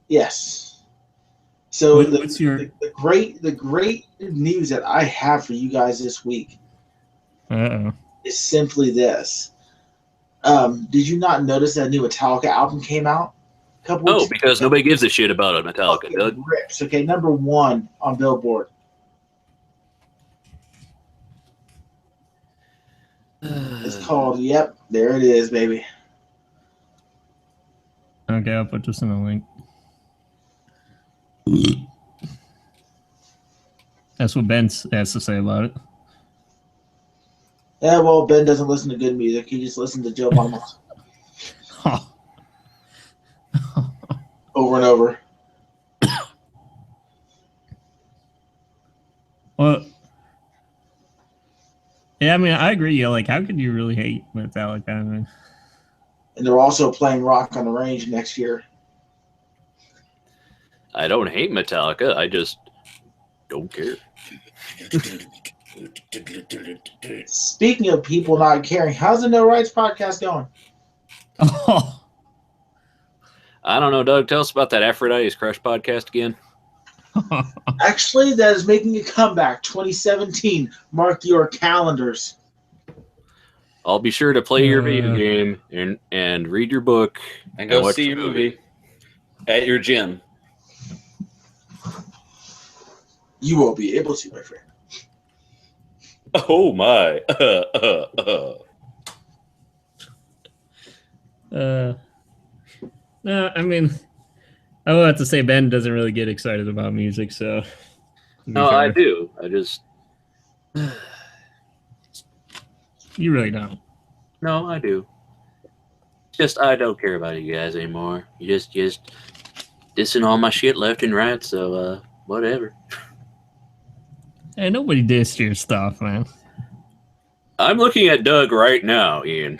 Speaker 4: Yes. So
Speaker 2: what's
Speaker 4: the great news that I have for you guys this week is simply this. Did you not notice that new Metallica album came out a couple weeks ago?
Speaker 3: Because nobody gives a shit about it, Metallica.
Speaker 4: Doug. Rips. Okay, number 1 on Billboard. It's called, yep, there it is, baby.
Speaker 2: Okay, I'll put this in the link. That's what Ben has to say about it.
Speaker 4: Yeah, well, Ben doesn't listen to good music. He just listens to Joe Mama. Over and over.
Speaker 2: Well, yeah, I mean, I agree. Yeah, like, how could you really hate Metallica? I mean,
Speaker 4: and they're also playing Rock on the Range next year.
Speaker 3: I don't hate Metallica. I just don't care.
Speaker 4: Speaking of people not caring, how's the No Rights podcast going?
Speaker 2: Oh.
Speaker 3: I don't know, Doug. Tell us about that Aphrodite's Crush podcast again.
Speaker 4: Actually, that is making a comeback. 2017. Mark your calendars.
Speaker 3: I'll be sure to play your video game and read your book
Speaker 1: and go see your movie at your gym.
Speaker 4: You won't be able to, my friend.
Speaker 1: Oh my.
Speaker 2: No, I mean, I will have to say Ben doesn't really get excited about music, so.
Speaker 3: No, fair. I do. I just.
Speaker 2: You really don't.
Speaker 3: No, I do. Just I don't care about you guys anymore. You just dissing all my shit left and right, so whatever.
Speaker 2: Hey, nobody dissed your stuff, man.
Speaker 3: I'm looking at Doug right now, Ian.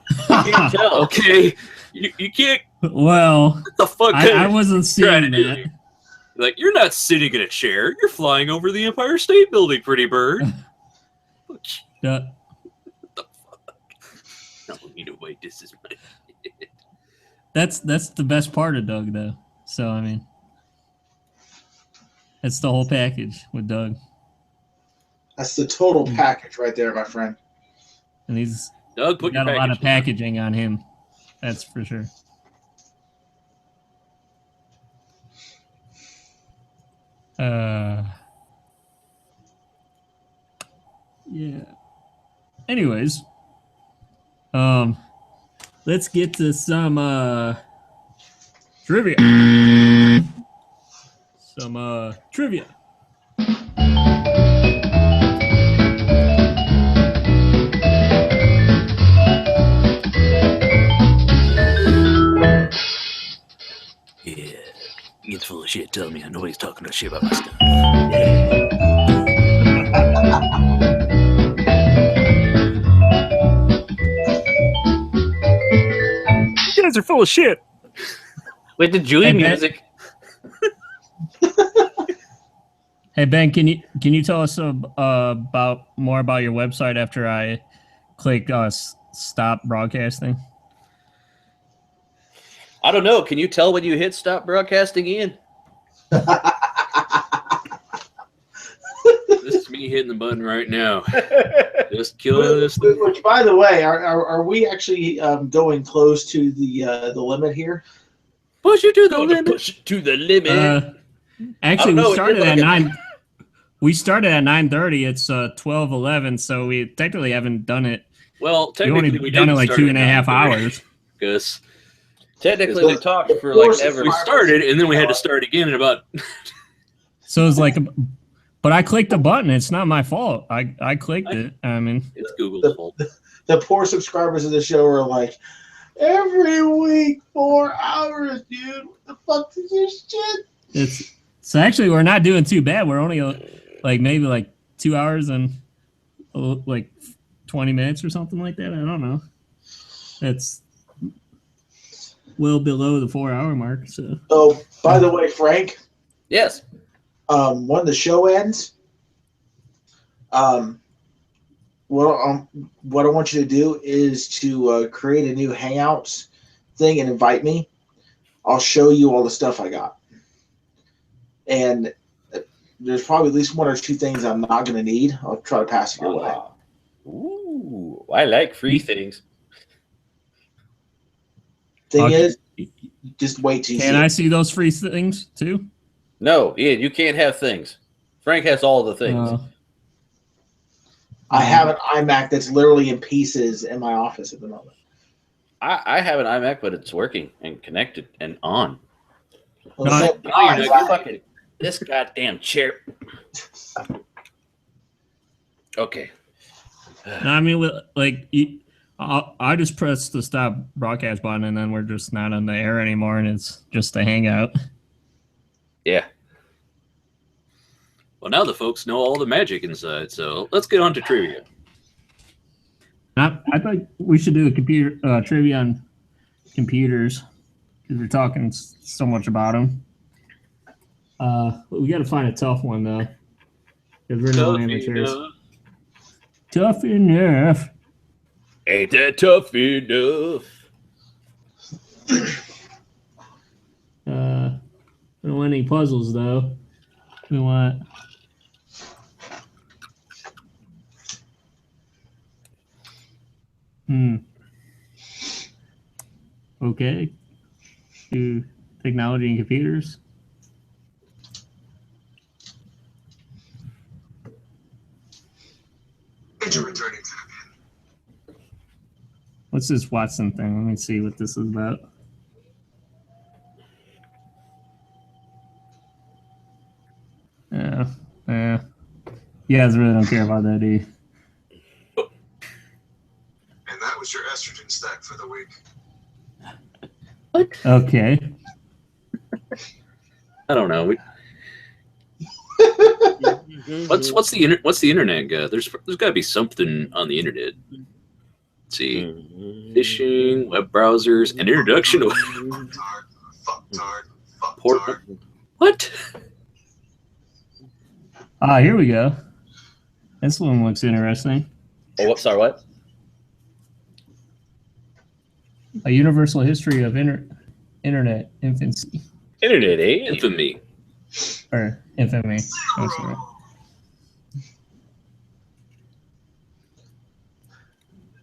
Speaker 3: You can't tell, okay? You can't.
Speaker 2: Well,
Speaker 3: what the fuck?
Speaker 2: I wasn't seeing that.
Speaker 3: Like, you're not sitting in a chair. You're flying over the Empire State Building, pretty bird. What the fuck? No, you know, wait, this is my shit.
Speaker 2: That's the best part of Doug, though. So, I mean, that's the whole package with Doug.
Speaker 4: That's the total package right there, my friend.
Speaker 2: And he's
Speaker 3: Doug,
Speaker 2: got a lot of packaging on him. That's for sure. Yeah. Anyways, let's get to some trivia. some trivia.
Speaker 3: Yeah, it's full of shit. Tell me, nobody's talking about shit about my stuff. You guys are full of shit.
Speaker 1: Wait, the Julie music.
Speaker 2: Hey Ben, can you tell us about more about your website after I click stop broadcasting?
Speaker 1: I don't know. Can you tell when you hit stop broadcasting, Ian?
Speaker 3: This is me hitting the button right now. Just killing this.
Speaker 4: Which, by the way, are we actually going close to the limit here?
Speaker 1: Push it to the limit. Push it to the limit.
Speaker 2: Actually, we started at 9. We started at 9:30. It's 12:11, so we technically haven't done it.
Speaker 3: Well, technically,
Speaker 2: we've done it like 2.5 hours.
Speaker 3: Because
Speaker 1: technically, we talked for like ever.
Speaker 3: We started, and then we had to start again in about.
Speaker 2: So it's like, but I clicked the button. It's not my fault. I clicked it. I mean,
Speaker 3: it's Google's fault.
Speaker 4: The poor subscribers of the show are like, every week 4 hours, dude. What the fuck is this shit?
Speaker 2: So actually, we're not doing too bad. We're only maybe 2 hours and like 20 minutes or something like that. I don't know. That's well below the 4-hour mark. So.
Speaker 4: Oh, by the way, Frank.
Speaker 1: Yes.
Speaker 4: When the show ends, what I want you to do is to create a new Hangouts thing and invite me. I'll show you all the stuff I got. And there's probably at least 1 or 2 things I'm not going to need. I'll try to pass it your way.
Speaker 1: Ooh, I like free things.
Speaker 4: Thing is, just wait till you
Speaker 2: Can I see those free things too?
Speaker 1: No, Ian, you can't have things. Frank has all the things.
Speaker 4: I have an iMac that's literally in pieces in my office at the moment.
Speaker 1: I have an iMac, but it's working and connected and on.
Speaker 4: Well,
Speaker 1: Fucking this goddamn chair. Okay.
Speaker 2: No, I mean, I just press the stop broadcast button, and then we're just not on the air anymore, and it's just a hangout.
Speaker 1: Yeah.
Speaker 3: Well, now the folks know all the magic inside, so let's get on to trivia.
Speaker 2: I thought we should do a computer trivia on computers because we're talking so much about them. We got to find a tough one though, because we're no amateurs. Tough enough.
Speaker 1: Ain't that tough enough?
Speaker 2: We don't want any puzzles though. We want. Okay. To technology and computers. What's this Watson thing? Let me see what this is about. You guys really don't care about that, do you?
Speaker 5: And that was your estrogen stack for the week.
Speaker 3: What?
Speaker 2: Okay.
Speaker 3: I don't know. What's the internet got? There's got to be something on the internet. Let's see, phishing, web browsers, and introduction of What?
Speaker 2: Here we go. This one looks interesting.
Speaker 1: Oh, what? Sorry, what?
Speaker 2: A universal history of internet infancy.
Speaker 1: Internet, eh?
Speaker 3: Infamy.
Speaker 2: Or infamy. Oh, sorry.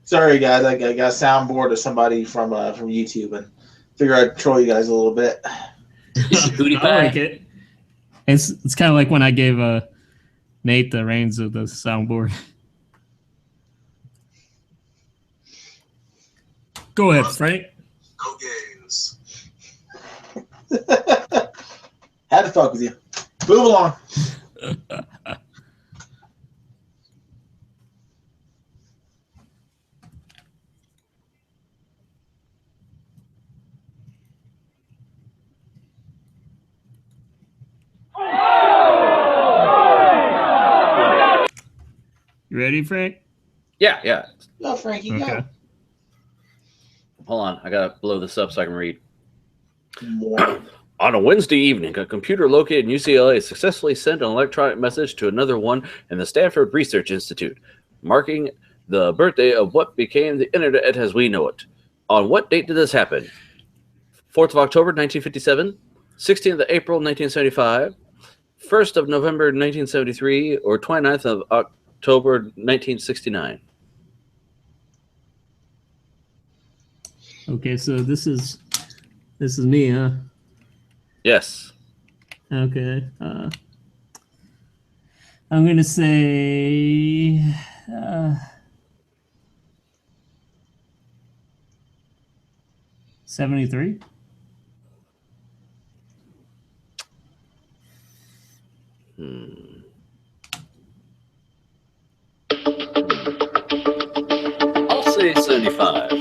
Speaker 4: Sorry, guys. I got a soundboard of somebody from YouTube and figure I'd troll you guys a little bit.
Speaker 2: I like it. It's kind of like when I gave Nate the reins of the soundboard. Go ahead, Frank.
Speaker 5: No games.
Speaker 4: Had to fuck with you. Move along.
Speaker 2: You ready, Frank?
Speaker 1: Yeah.
Speaker 4: No, Frankie,
Speaker 2: Okay.
Speaker 4: go.
Speaker 1: Hold on, I gotta blow this up so I can read.
Speaker 4: More.
Speaker 1: On a Wednesday evening, a computer located in UCLA successfully sent an electronic message to another one in the Stanford Research Institute, marking the birthday of what became the internet as we know it. On what date did this happen? 4th of October, 1957, 16th of April, 1975, 1st of November, 1973, or 29th of October, 1969.
Speaker 2: Okay, so this is me, huh?
Speaker 1: Yes.
Speaker 2: Okay. I'm gonna say 73.
Speaker 3: I'll say 75.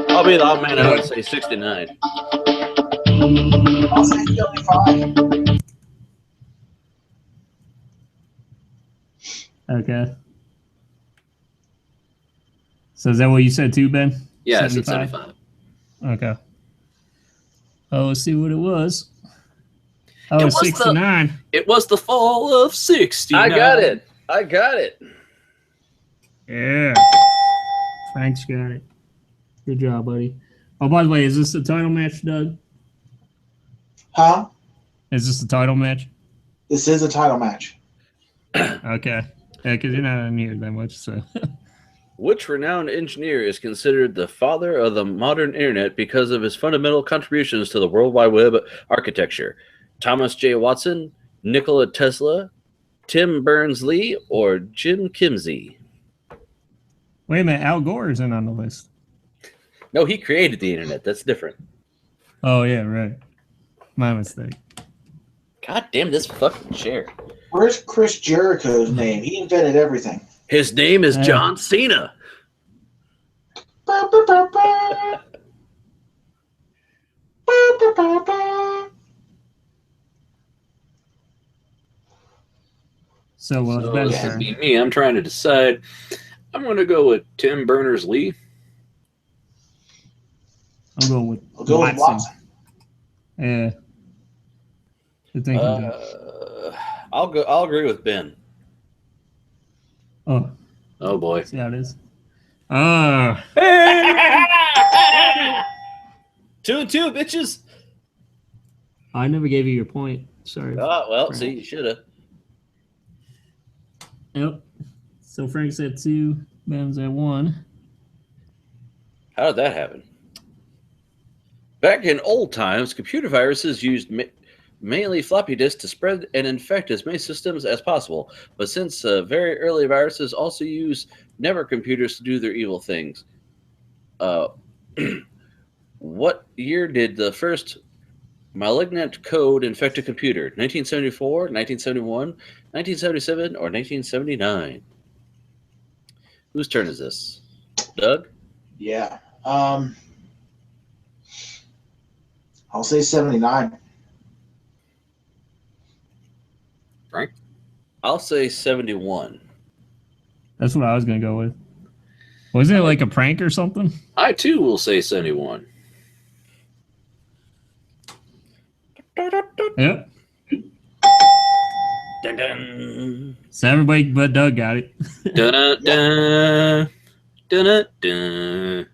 Speaker 1: I'll be the odd man out and say 69.
Speaker 4: I'll say 75.
Speaker 2: Okay. So is that what you said too, Ben?
Speaker 3: Yeah, I said 75.
Speaker 2: Okay. Oh, let's see what it was. Oh,
Speaker 3: It
Speaker 2: it's
Speaker 3: was
Speaker 2: 69.
Speaker 3: It was the fall of 69.
Speaker 1: I got it.
Speaker 2: Yeah. Frank's got it. Good job, buddy. Oh, by the way, is this the title match, Doug?
Speaker 4: Huh?
Speaker 2: Is this the title match?
Speaker 4: This is a title match.
Speaker 2: Okay. Yeah, because you're not on here that much, so.
Speaker 1: Which renowned engineer is considered the father of the modern internet because of his fundamental contributions to the World Wide Web architecture? Thomas J. Watson, Nikola Tesla, Tim Berners-Lee, or Jim Kimsey?
Speaker 2: Wait a minute, Al Gore isn't on the list.
Speaker 1: No, he created the internet. That's different.
Speaker 2: Oh, yeah, right. My mistake.
Speaker 1: God damn this fucking chair.
Speaker 4: Where's Chris Jericho's name? He invented everything.
Speaker 1: His name is John Cena.
Speaker 4: Ba, ba, ba, ba. Ba, ba, ba, ba.
Speaker 2: So, well, it's
Speaker 3: So
Speaker 2: Ben's
Speaker 3: this would
Speaker 2: turn.
Speaker 3: be me. I'm trying to decide. I'm going to go with Tim Berners-Lee.
Speaker 2: I'm going with
Speaker 4: We'll go with Watson.
Speaker 2: Yeah. Good thinking, Doug.
Speaker 1: I'll agree with Ben.
Speaker 2: Oh,
Speaker 3: Oh, boy.
Speaker 2: see how it is. Ah.
Speaker 1: 2-2, bitches.
Speaker 2: I never gave you your point. Sorry.
Speaker 1: Oh, well,
Speaker 2: Frank.
Speaker 1: see, you should have.
Speaker 2: Yep. So Frank's at 2, Ben's at 1.
Speaker 1: How did that happen? Back in old times, computer viruses used mainly floppy disks to spread and infect as many systems as possible. But since very early viruses also use network computers to do their evil things. What year did the first malignant code infect a computer? 1974, 1971, 1977, or 1979? Whose turn is this? Doug?
Speaker 4: Yeah. I'll say 79.
Speaker 3: Frank?
Speaker 1: I'll say 71.
Speaker 2: That's what I was going to go with. Wasn't it like a prank or something?
Speaker 3: I, too, will say 71.
Speaker 2: Yep.
Speaker 1: Dun, dun.
Speaker 2: So everybody but Doug got it.
Speaker 3: Dun-dun-dun. Dun-dun-dun.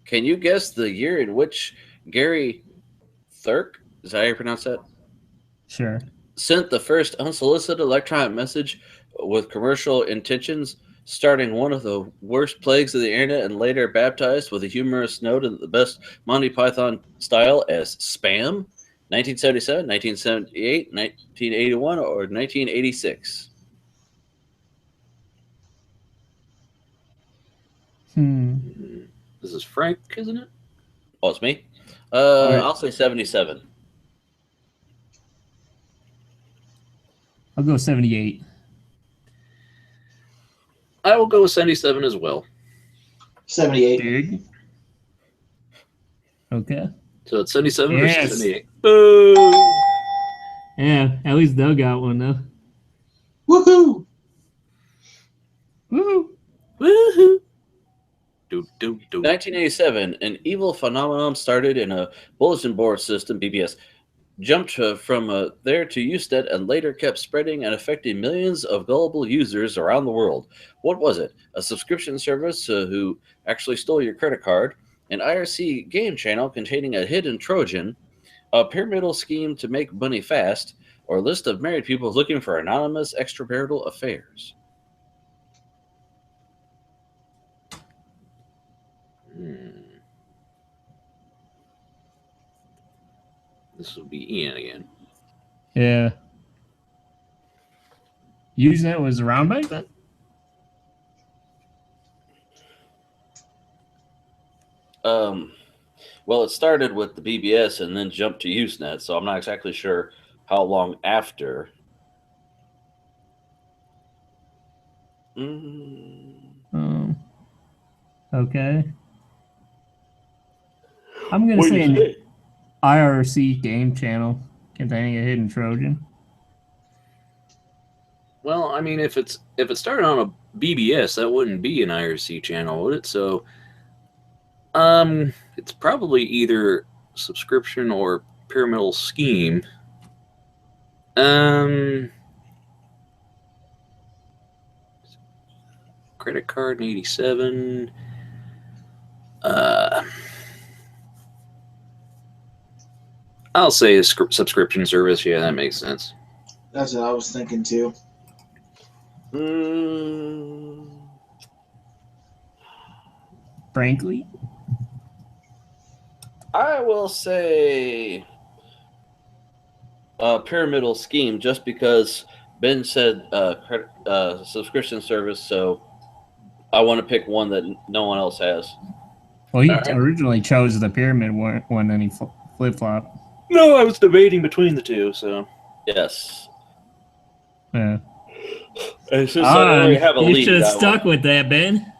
Speaker 1: Can you guess the year in which Gary Thurk, is that how you pronounce that?
Speaker 2: Sure.
Speaker 1: Sent the first unsolicited electronic message with commercial intentions, starting one of the worst plagues of the internet, and later baptized with a humorous note in the best Monty Python style as spam? 1977, 1978, 1981, or 1986?
Speaker 3: This is Frank, isn't it?
Speaker 1: Oh, it's me.
Speaker 2: right.
Speaker 1: I'll say 77.
Speaker 2: I'll go 78.
Speaker 3: I will go with 77 as well.
Speaker 4: 78.
Speaker 2: Big. Okay.
Speaker 3: So it's 77
Speaker 2: Yes.
Speaker 3: versus 78. Boo!
Speaker 2: Yeah, at least Doug got one though.
Speaker 4: Woohoo!
Speaker 2: Woo!
Speaker 3: Woohoo! Do, do, do.
Speaker 1: 1987, an evil phenomenon started in a bulletin board system, BBS, jumped from there to Usenet and later kept spreading and affecting millions of gullible users around the world. What was it? A subscription service who actually stole your credit card, an IRC game channel containing a hidden Trojan, a pyramidal scheme to make money fast, or a list of married people looking for anonymous extramarital affairs?
Speaker 3: This will be Ian again.
Speaker 2: Yeah. Usenet was around back then?
Speaker 1: Well, it started with the BBS and then jumped to Usenet, so I'm not exactly sure how long after.
Speaker 2: Okay. I'm going to say an IRC game channel containing a hidden Trojan.
Speaker 3: Well, I mean, if it started on a BBS, that wouldn't be an IRC channel, would it? So, it's probably either subscription or pyramidal scheme. Credit card in 87. I'll say a subscription service. Yeah, that makes sense.
Speaker 4: That's what I was thinking too.
Speaker 2: Frankly,
Speaker 1: I will say pyramidal scheme just because Ben said subscription service, so I want to pick one that no one else has.
Speaker 2: well, he originally chose the pyramid one, and he flip-flopped.
Speaker 3: No, I was debating between the two, so.
Speaker 1: Yes.
Speaker 2: Yeah.
Speaker 1: And since I already have a
Speaker 2: you
Speaker 1: lead,
Speaker 2: should have stuck with that, Ben.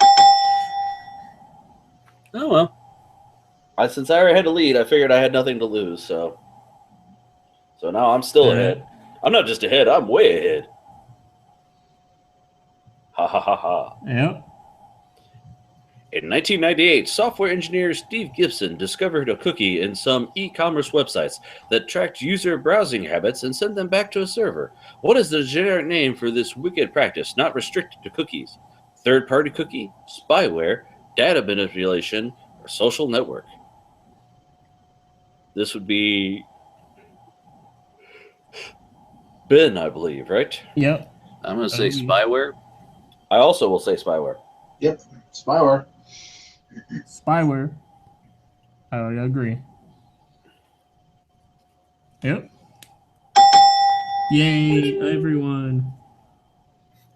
Speaker 3: Oh, well.
Speaker 1: Since I already had a lead, I figured I had nothing to lose, so now I'm still ahead. I'm not just ahead, I'm way ahead. Ha ha ha ha.
Speaker 2: Yep.
Speaker 1: In 1998, software engineer Steve Gibson discovered a cookie in some e-commerce websites that tracked user browsing habits and sent them back to a server. What is the generic name for this wicked practice, not restricted to cookies? Third-party cookie, spyware, data manipulation, or social network? This would be Ben, I believe, right?
Speaker 2: Yep.
Speaker 3: I'm going to say spyware.
Speaker 1: I also will say spyware.
Speaker 4: Yep, spyware.
Speaker 2: Spyware. I agree. Yep. Yay, everyone.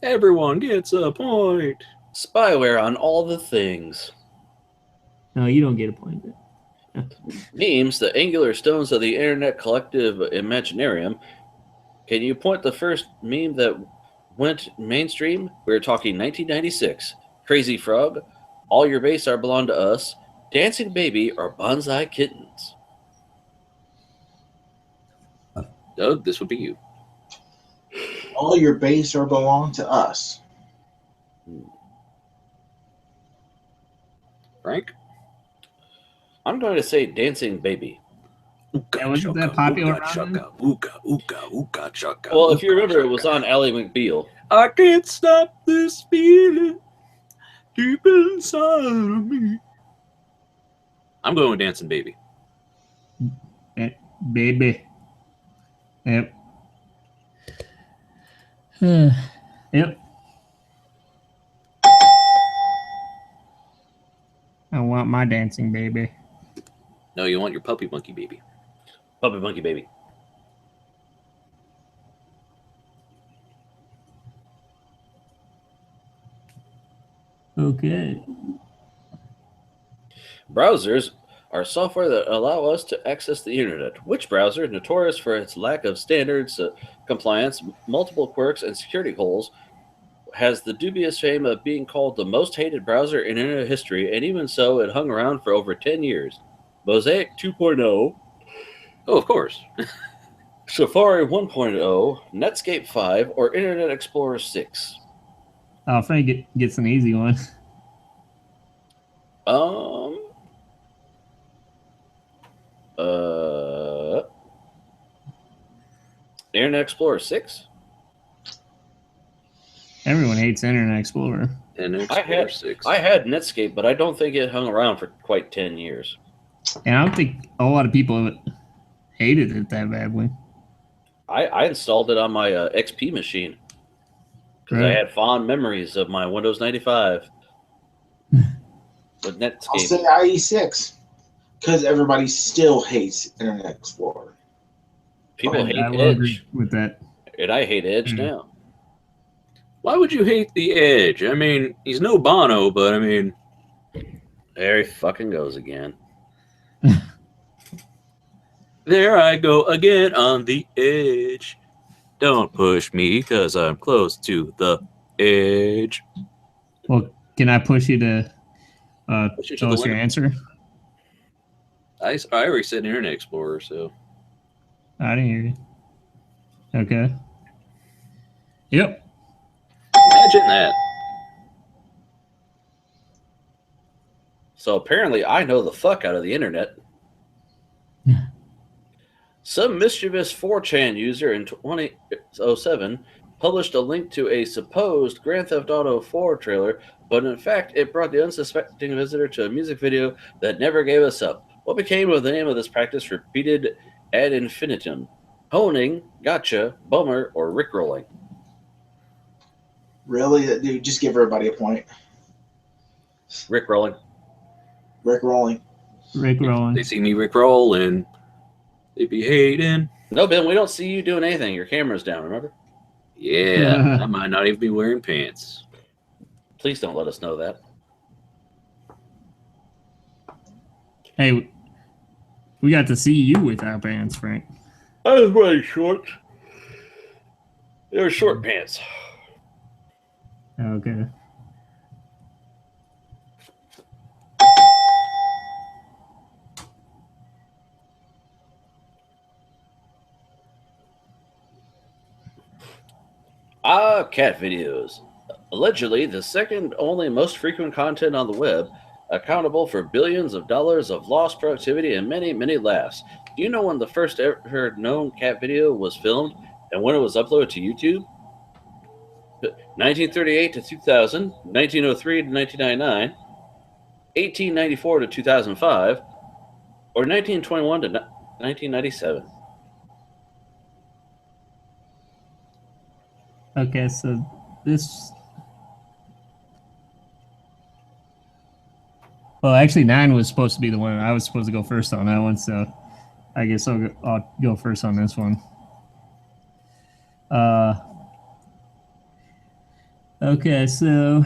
Speaker 3: Everyone gets a point.
Speaker 1: Spyware on all the things.
Speaker 2: No, you don't get a point.
Speaker 1: Memes, the angular stones of the internet collective imaginarium. Can you point the first meme that went mainstream? We're talking 1996. Crazy Frog, All Your Base Are Belong to Us, Dancing Baby, or Bonsai Kittens?
Speaker 3: Doug, this would be you.
Speaker 4: All your base are belong to us.
Speaker 3: Frank?
Speaker 1: I'm going to say Dancing Baby.
Speaker 2: Yeah, wasn't that popular?
Speaker 1: Well, if you remember, it was on Ally McBeal.
Speaker 3: I can't stop this feeling deep inside of me. I'm going with Dancing Baby.
Speaker 2: Baby. Yep. Yep. I want my dancing baby.
Speaker 3: No, you want your puppy monkey baby.
Speaker 1: Puppy Monkey Baby.
Speaker 2: Okay.
Speaker 1: Browsers are software that allow us to access the internet. Which browser, notorious for its lack of standards, compliance, multiple quirks, and security holes, has the dubious fame of being called the most hated browser in internet history, and even so, it hung around for over 10 years. Mosaic 2.0.
Speaker 3: Oh, of course.
Speaker 1: Safari 1.0, Netscape 5, or Internet Explorer 6?
Speaker 2: Oh, Frank gets an easy one.
Speaker 1: Internet Explorer 6?
Speaker 2: Everyone hates Internet Explorer.
Speaker 3: And Explorer 6.
Speaker 1: I had Netscape, but I don't think it hung around for quite 10 years.
Speaker 2: And I don't think a lot of people hated it that badly.
Speaker 1: I installed it on my XP machine because I had fond memories of my Windows 95 with Netscape.
Speaker 4: I'll say IE6 because everybody still hates Internet Explorer.
Speaker 1: People hate
Speaker 2: I will
Speaker 1: Edge.
Speaker 2: agree with that.
Speaker 1: And I hate Edge now.
Speaker 3: Why would you hate the Edge? I mean, he's no Bono, but I mean...
Speaker 1: There he fucking goes again.
Speaker 3: There I go again on the edge. Don't push me because I'm close to the edge.
Speaker 2: Well, can I push you to
Speaker 3: Push you to
Speaker 2: tell
Speaker 3: the
Speaker 2: us your
Speaker 3: limit.
Speaker 2: answer?
Speaker 3: I already said Internet Explorer, so...
Speaker 2: I didn't hear you. Okay. Yep.
Speaker 3: Imagine that.
Speaker 1: So apparently I know the fuck out of the internet. Some mischievous 4chan user in 2007 published a link to a supposed Grand Theft Auto 4 trailer, but in fact it brought the unsuspecting visitor to a music video that never gave us up. What became of the name of this practice repeated ad infinitum? Honing, gotcha, bummer, or rickrolling?
Speaker 4: Really? Dude, just give everybody a point.
Speaker 1: Rickrolling.
Speaker 4: Rick rolling.
Speaker 2: Rick Rowan.
Speaker 3: They see me Rickroll and they be hating.
Speaker 1: No, Ben, we don't see you doing anything. Your camera's down, remember?
Speaker 3: Yeah, I might not even be wearing pants.
Speaker 1: Please don't let us know that.
Speaker 2: Hey, we got to see you without pants, Frank.
Speaker 1: I was wearing shorts. They were short pants.
Speaker 2: Okay.
Speaker 1: Cat videos. Allegedly, the second only most frequent content on the web, accountable for billions of dollars of lost productivity and many, many laughs. Do you know when the first ever known cat video was filmed and when it was uploaded to YouTube? 1938 to 2000, 1903 to 1999, 1894 to 2005, or 1921 to 1997?
Speaker 2: Okay, so this... Well, actually, 9 was supposed to be the one. I was supposed to go first on that one, so I guess I'll go first on this one. Okay, so...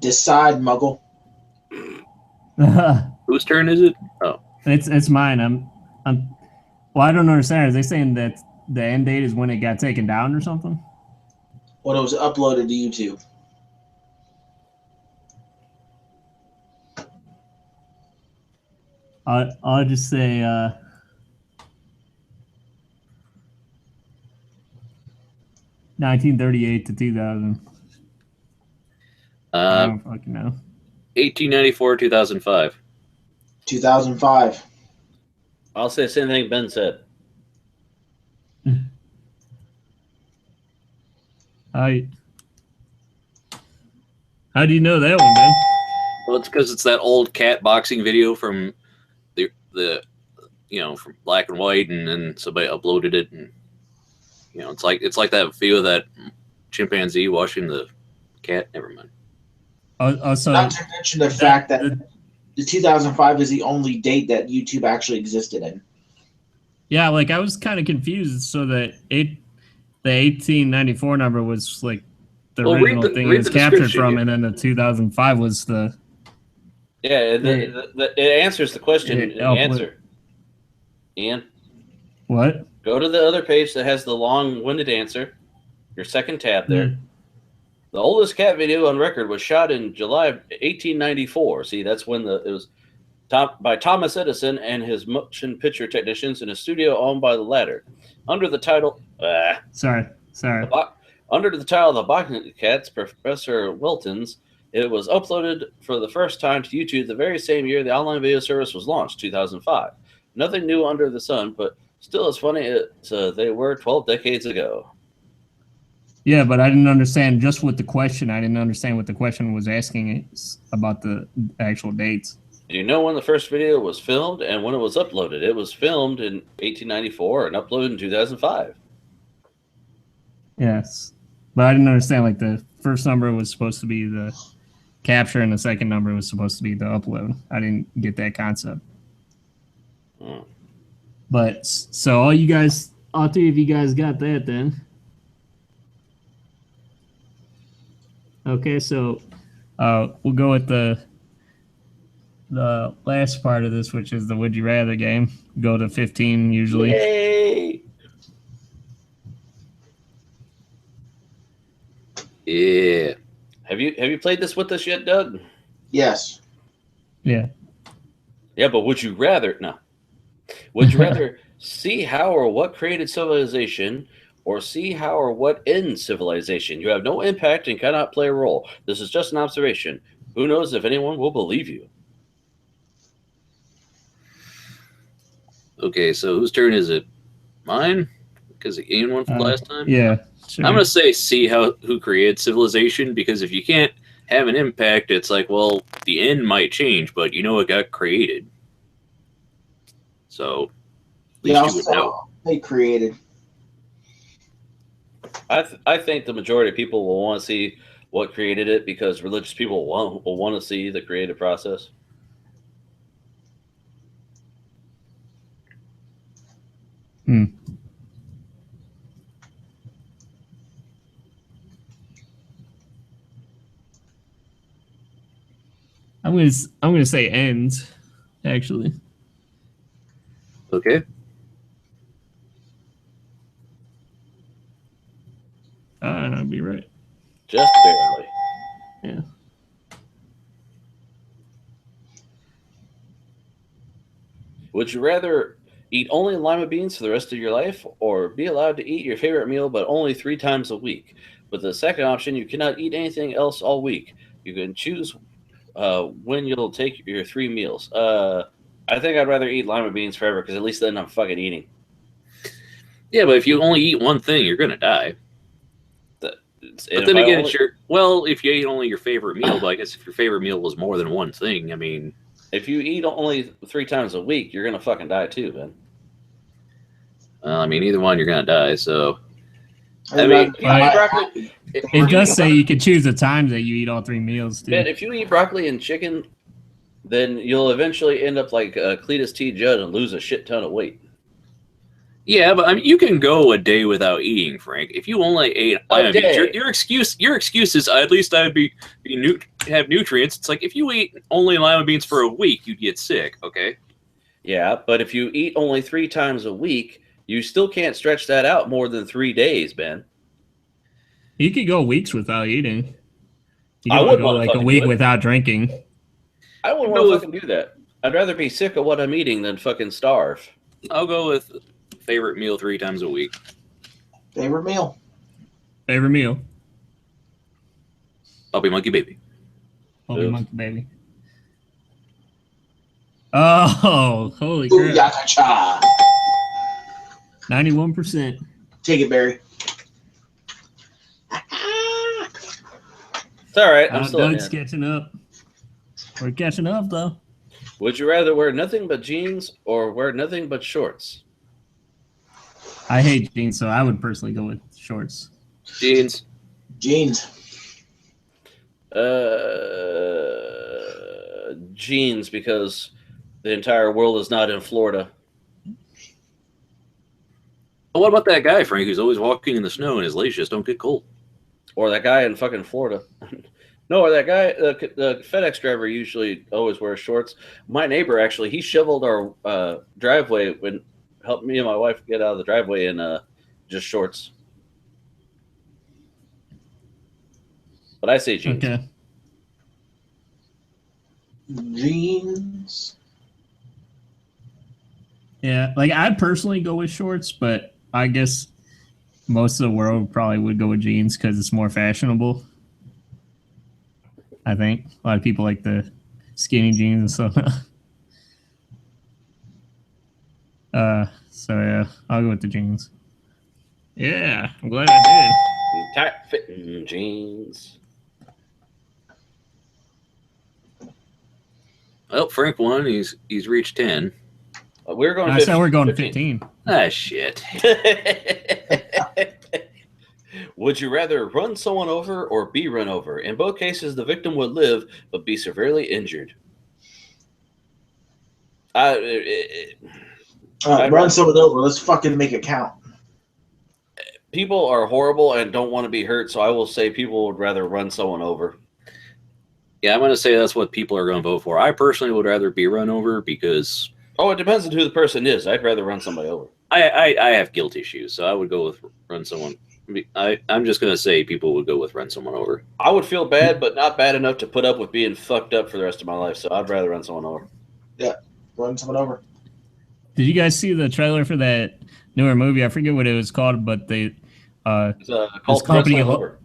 Speaker 4: Decide, Muggle.
Speaker 3: Whose turn is it? Oh,
Speaker 2: It's mine. Well, I don't understand. Are they saying that the end date is when it got taken down or something?
Speaker 4: When it was uploaded to YouTube.
Speaker 2: I'll just say 1938 to 2000. I don't fucking know.
Speaker 3: 1894, 2005.
Speaker 4: 2005.
Speaker 1: I'll say the same thing Ben said.
Speaker 2: How do you know that one, man?
Speaker 3: Well, it's because it's that old cat boxing video from the from black and white, and then somebody uploaded it, and it's like that video of that chimpanzee washing the cat. Never mind.
Speaker 2: Also,
Speaker 4: not to mention the fact that the 2005 is the only date that YouTube actually existed in.
Speaker 2: Yeah, like I was kind of confused. So the 1894 number was like the original thing it was captured from, and then the 2005 was the.
Speaker 1: Yeah, it answers the question in the answer. Ian?
Speaker 2: What?
Speaker 1: Go to the other page that has the long-winded answer. Your second tab there.
Speaker 2: Mm.
Speaker 1: The oldest cat video on record was shot in July of 1894. See, that's when it was by Thomas Edison and his motion picture technicians in a studio owned by the latter. Under the title...
Speaker 2: Sorry.
Speaker 1: Under the title The Botany Cats, Professor Wilton's, it was uploaded for the first time to YouTube the very same year the online video service was launched, 2005. Nothing new under the sun, but still as funny as they were 12 decades ago.
Speaker 2: Yeah, but I didn't understand just what the question. I didn't understand what the question was asking about the actual dates.
Speaker 1: Do you know when the first video was filmed and when it was uploaded? It was filmed in 1894 and uploaded in 2005.
Speaker 2: Yes, but I didn't understand, like, the first number was supposed to be the capture and the second number was supposed to be the upload. I didn't get that concept. But so all three of you guys got that then. Okay, so we'll go with the last part of this, which is the Would You Rather game. Go to 15 usually.
Speaker 1: Yay!
Speaker 3: Yeah.
Speaker 1: Have you played this with us yet, Doug?
Speaker 4: Yes.
Speaker 2: Yeah.
Speaker 1: Yeah, but would you rather Would you rather see how or what created civilization, or see how or what ends civilization? You have no impact and cannot play a role. This is just an observation. Who knows if anyone will believe you?
Speaker 3: Okay, so whose turn is it? Mine? Because Ian won from last time?
Speaker 2: Yeah. Sure.
Speaker 3: I'm going to say see who created civilization, because if you can't have an impact, it's like, well, the end might change, but it got created. So, at least you would know.
Speaker 4: They created.
Speaker 1: I think the majority of people will want to see what created it, because religious people will want to see the creative process.
Speaker 2: I'm gonna say ends, actually.
Speaker 3: Okay.
Speaker 2: I'd be right.
Speaker 1: Just barely.
Speaker 2: Yeah.
Speaker 1: Would you rather eat only lima beans for the rest of your life, or be allowed to eat your favorite meal but only 3 times a week? With the second option, you cannot eat anything else all week. You can choose when you'll take your 3 meals. I think I'd rather eat lima beans forever, because at least then I'm fucking eating.
Speaker 3: Yeah, but if you only eat one thing, you're gonna die. But then again, if you ate only your favorite meal, but I guess if your favorite meal was more than one thing, I mean,
Speaker 1: if you eat only 3 times a week, you're gonna fucking die too, man.
Speaker 3: I mean, either one, you're gonna die. So, I
Speaker 2: mean, it does say you can choose the times that you eat all 3 meals, dude.
Speaker 1: Man, if you eat broccoli and chicken, then you'll eventually end up like Cletus T. Judd and lose a shit ton of weight.
Speaker 3: Yeah, but I mean, you can go a day without eating, Frank. If you only ate lima beans, your excuse is at least I'd have nutrients. It's like if you ate only lima beans for a week, you'd get sick. Okay.
Speaker 1: Yeah, but if you eat only 3 times a week, you still can't stretch that out more than 3 days, Ben.
Speaker 2: You could go weeks without eating.
Speaker 1: I would
Speaker 2: go like a week without drinking.
Speaker 1: I wouldn't want to fucking do that. I'd rather be sick of what I'm eating than fucking starve.
Speaker 3: I'll go with favorite meal 3 times a week.
Speaker 4: Favorite meal.
Speaker 2: Favorite meal.
Speaker 3: Puppy Monkey Baby.
Speaker 2: Puppy Monkey Baby. Oh, holy crap.
Speaker 4: Booyaka-cha.
Speaker 2: 91%.
Speaker 4: Take it, Barry.
Speaker 1: It's all right. I'm still
Speaker 2: Doug's catching up. We're catching up, though.
Speaker 1: Would you rather wear nothing but jeans or wear nothing but shorts?
Speaker 2: I hate jeans, so I would personally go with shorts.
Speaker 3: Jeans.
Speaker 4: Jeans.
Speaker 1: Jeans, because the entire world is not in Florida.
Speaker 3: What about that guy, Frank, who's always walking in the snow and his legs just don't get cold?
Speaker 1: Or that guy in fucking Florida. No, or that guy, the FedEx driver usually always wears shorts. My neighbor, actually, he shoveled our driveway when helped me and my wife get out of the driveway in just shorts. But I say jeans.
Speaker 2: Okay.
Speaker 4: Jeans.
Speaker 2: Yeah, like I'd personally go with shorts, but I guess most of the world probably would go with jeans because it's more fashionable. I think a lot of people like the skinny jeans and stuff. So yeah, I'll go with the jeans. Yeah, I'm glad I did.
Speaker 1: Tight fitting jeans.
Speaker 3: Well, Frank won. He's reached 10.
Speaker 1: We're going.
Speaker 2: I said we're going to 15.
Speaker 3: Ah, shit.
Speaker 1: Would you rather run someone over or be run over? In both cases, the victim would live but be severely injured.
Speaker 4: Run someone over. Let's fucking make it count.
Speaker 1: People are horrible and don't want to be hurt, so I will say people would rather run someone over.
Speaker 3: Yeah, I'm going to say that's what people are going to vote for. I personally would rather be run over because...
Speaker 1: Oh, it depends on who the person is. I'd rather run somebody over.
Speaker 3: I have guilt issues, so I would go with run someone. I'm just going to say people would go with run someone over.
Speaker 1: I would feel bad, but not bad enough to put up with being fucked up for the rest of my life, so I'd rather run someone over.
Speaker 4: Yeah, run someone over.
Speaker 2: Did you guys see the trailer for that newer movie? I forget what it was called, but they
Speaker 1: It's
Speaker 2: this
Speaker 1: called
Speaker 2: company
Speaker 1: Run Someone Over.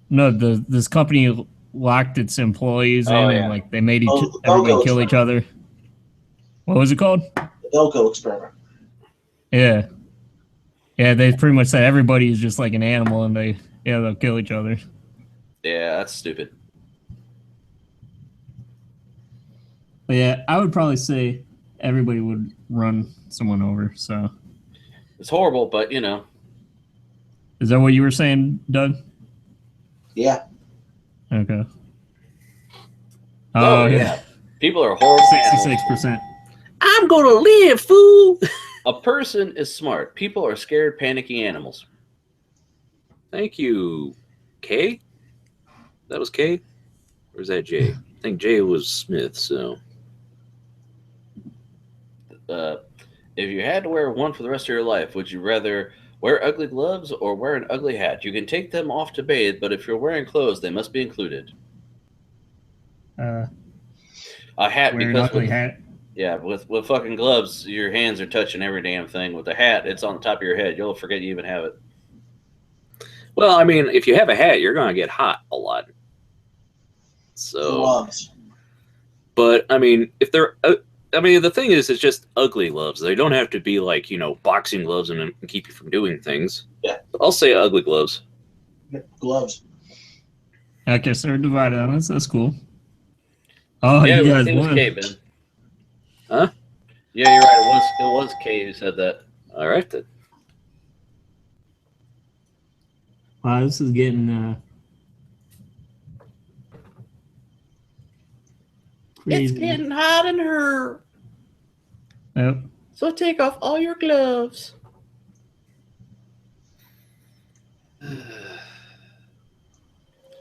Speaker 2: no this company locked its employees in and like they made everybody kill each other. What was it called?
Speaker 4: The Elko experiment.
Speaker 2: Yeah. Yeah, they pretty much said everybody is just like an animal and they'll kill each other.
Speaker 1: Yeah, that's stupid.
Speaker 2: But yeah, I would probably say everybody would run someone over, so.
Speaker 1: It's horrible, but you know.
Speaker 2: Is that what you were saying, Doug?
Speaker 4: Yeah.
Speaker 2: Okay.
Speaker 1: Oh, yeah. People are horrible.
Speaker 2: 66%.
Speaker 3: I'm going to live, fool!
Speaker 1: A person is smart. People are scared, panicky animals.
Speaker 3: Thank you, K? That was K? Or is that J? I think J was Smith, so...
Speaker 1: If you had to wear one for the rest of your life, would you rather wear ugly gloves or wear an ugly hat? You can take them off to bathe, but if you're wearing clothes, they must be included. A hat,
Speaker 2: wear
Speaker 1: because
Speaker 2: an ugly hat.
Speaker 1: Yeah, with fucking gloves, your hands are touching every damn thing. With the hat, it's on the top of your head. You'll forget you even have it.
Speaker 3: Well, I mean, if you have a hat, you're going to get hot a lot. So,
Speaker 4: Gloves.
Speaker 3: but I mean, if they're, I mean, the thing is, it's just ugly gloves. They don't have to be like, you know, boxing gloves and keep you from doing things.
Speaker 4: Yeah.
Speaker 3: I'll say ugly gloves.
Speaker 4: Gloves.
Speaker 2: Okay, so we're divided on this. That's cool. Oh,
Speaker 1: Yeah,
Speaker 2: you guys
Speaker 1: it was
Speaker 2: won.
Speaker 1: K, Ben.
Speaker 3: Huh?
Speaker 1: Yeah, you're right. It was K who said that.
Speaker 3: All right, then.
Speaker 2: Wow, this is getting crazy.
Speaker 1: It's getting hot in her.
Speaker 2: Yep.
Speaker 1: So take off all your gloves.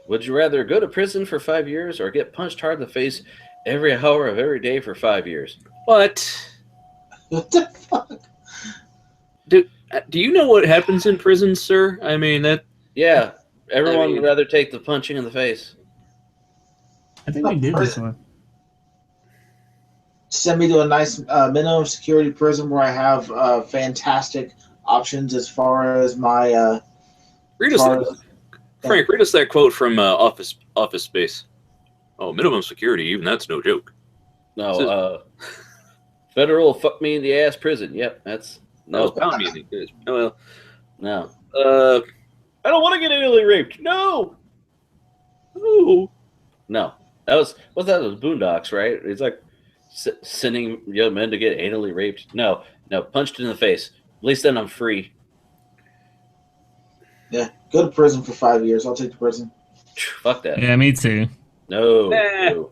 Speaker 1: Would you rather go to prison for 5 years or get punched hard in the face every hour of every day for 5 years?
Speaker 3: What?
Speaker 4: What the fuck?
Speaker 3: Do you know what happens in prison, sir? I mean, that...
Speaker 1: Yeah, everyone would rather take the punching in the face.
Speaker 2: I think we did this one.
Speaker 4: Send me to a nice minimum security prison where I have fantastic options as far as my.
Speaker 3: Frank, read us that quote from Office Space. Oh, minimum security, even that's no joke.
Speaker 1: No, federal fuck me in the ass prison. Yep, that's
Speaker 3: No, pound me in the well.
Speaker 1: no.
Speaker 3: I don't want to get illegally raped. No. Ooh.
Speaker 1: No, that was Boondocks, right? It's like Sending young men to get anally raped? No, punched in the face. At least then I'm free.
Speaker 4: Yeah, go to prison for 5 years. I'll take the prison.
Speaker 1: Fuck that.
Speaker 2: Yeah, me too.
Speaker 1: No.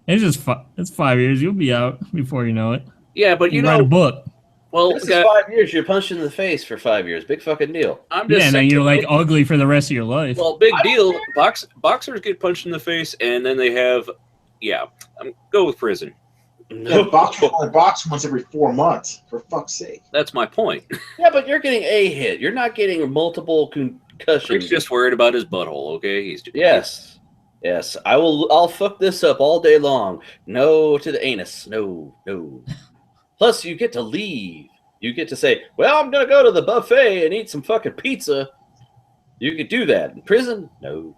Speaker 2: It's 5 years. You'll be out before you know it.
Speaker 3: Yeah, but
Speaker 2: you write a book.
Speaker 3: Well,
Speaker 1: this is 5 years. You're punched in the face for 5 years. Big fucking deal.
Speaker 3: I'm just
Speaker 2: and then you're like ugly for the rest of your life.
Speaker 3: Well, big deal. Boxers get punched in the face, and then they have, go with prison.
Speaker 4: Yeah, boxers only box once every 4 months. For fuck's sake.
Speaker 3: That's my point.
Speaker 1: Yeah, but you're getting a hit. You're not getting multiple concussions.
Speaker 3: He's just worried about his butthole. Okay,
Speaker 1: Yes. I'll fuck this up all day long. No to the anus. No. Plus, you get to leave. You get to say, well, I'm going to go to the buffet and eat some fucking pizza. You could do that. In prison? No.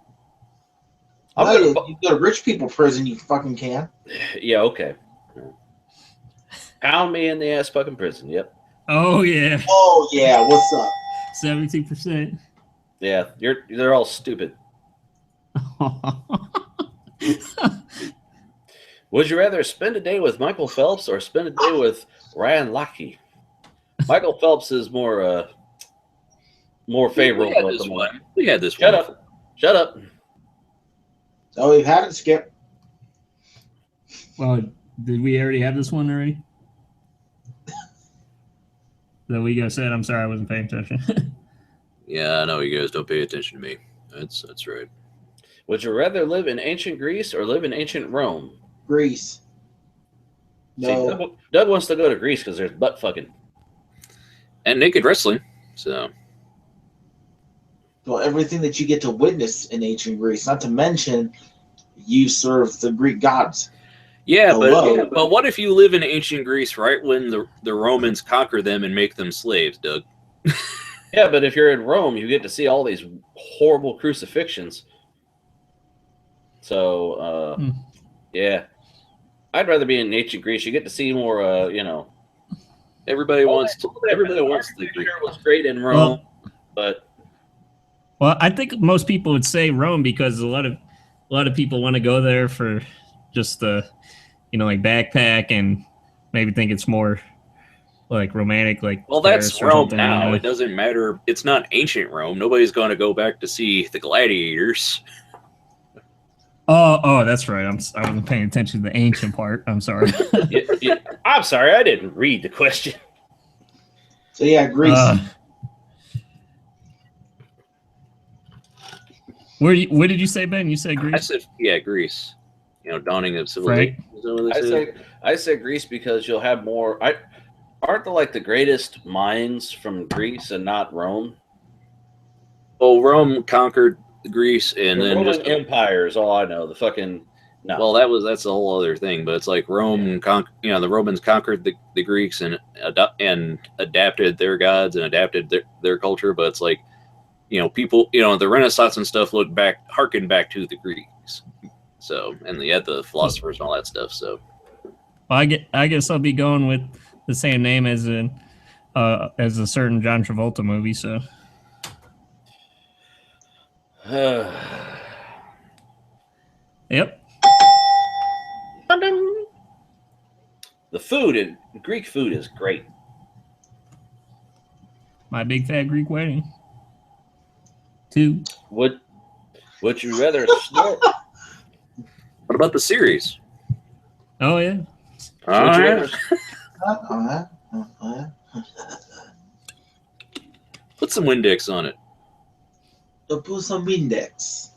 Speaker 4: You go to rich people prison, you fucking can.
Speaker 1: Yeah, okay. Pound me in the ass fucking prison, yep.
Speaker 2: Oh, yeah.
Speaker 4: Oh, yeah, what's up?
Speaker 2: 72%.
Speaker 1: Yeah, they're all stupid. Would you rather spend a day with Michael Phelps or spend a day with Ryan Lochte? Michael Phelps is more favorable.
Speaker 3: We had this
Speaker 1: one. Shut up.
Speaker 4: Oh, we've had it, Skip.
Speaker 2: Well, did we already have this one already? That we said. I'm sorry, I wasn't paying attention.
Speaker 3: Yeah, I know you guys don't pay attention to me. That's right.
Speaker 1: Would you rather live in ancient Greece or live in ancient Rome?
Speaker 4: Greece. No.
Speaker 1: See, Doug wants to go to Greece because there's butt fucking.
Speaker 3: And naked wrestling. So.
Speaker 4: Well, everything that you get to witness in ancient Greece, not to mention you serve the Greek gods.
Speaker 3: Yeah, but what if you live in ancient Greece right when the Romans conquer them and make them slaves, Doug?
Speaker 1: Yeah, but if you're in Rome, you get to see all these horrible crucifixions. So, yeah. I'd rather be in ancient Greece. You get to see more,
Speaker 3: Everybody wants the Greek.
Speaker 1: Was great in Rome, but...
Speaker 2: Well, I think most people would say Rome because a lot of people want to go there for just the, like backpack and maybe think it's more like romantic. Like,
Speaker 3: well, that's Rome now. It doesn't matter. It's not ancient Rome. Nobody's going to go back to see the gladiators.
Speaker 2: Oh, that's right. I wasn't paying attention to the ancient part. I'm sorry.
Speaker 1: I'm sorry. I didn't read the question.
Speaker 4: So yeah, Greece.
Speaker 2: Where did you say, Ben? You said Greece?
Speaker 3: I said, Greece. Dawning of civilization.
Speaker 1: Right. I say Greece because you'll have more. Aren't the greatest minds from Greece and not Rome?
Speaker 3: Well, Rome conquered Greece and
Speaker 1: the
Speaker 3: then
Speaker 1: Roman
Speaker 3: just
Speaker 1: Empire is all I know. The fucking no.
Speaker 3: Well, that's a whole other thing. But it's like Rome, the Romans conquered the Greeks and adapted their gods and adapted their culture. But it's like, people, the Renaissance and stuff harken back to the Greeks. So, and they had the philosophers and all that stuff. So,
Speaker 2: well, I guess I'll be going with the same name as a certain John Travolta movie. So, yep.
Speaker 1: The food in Greek food is great.
Speaker 2: My Big Fat Greek Wedding. 2.
Speaker 1: Would you rather snort?
Speaker 3: What about the series?
Speaker 2: Oh yeah.
Speaker 3: Put some Windex on it.
Speaker 4: Put some Windex.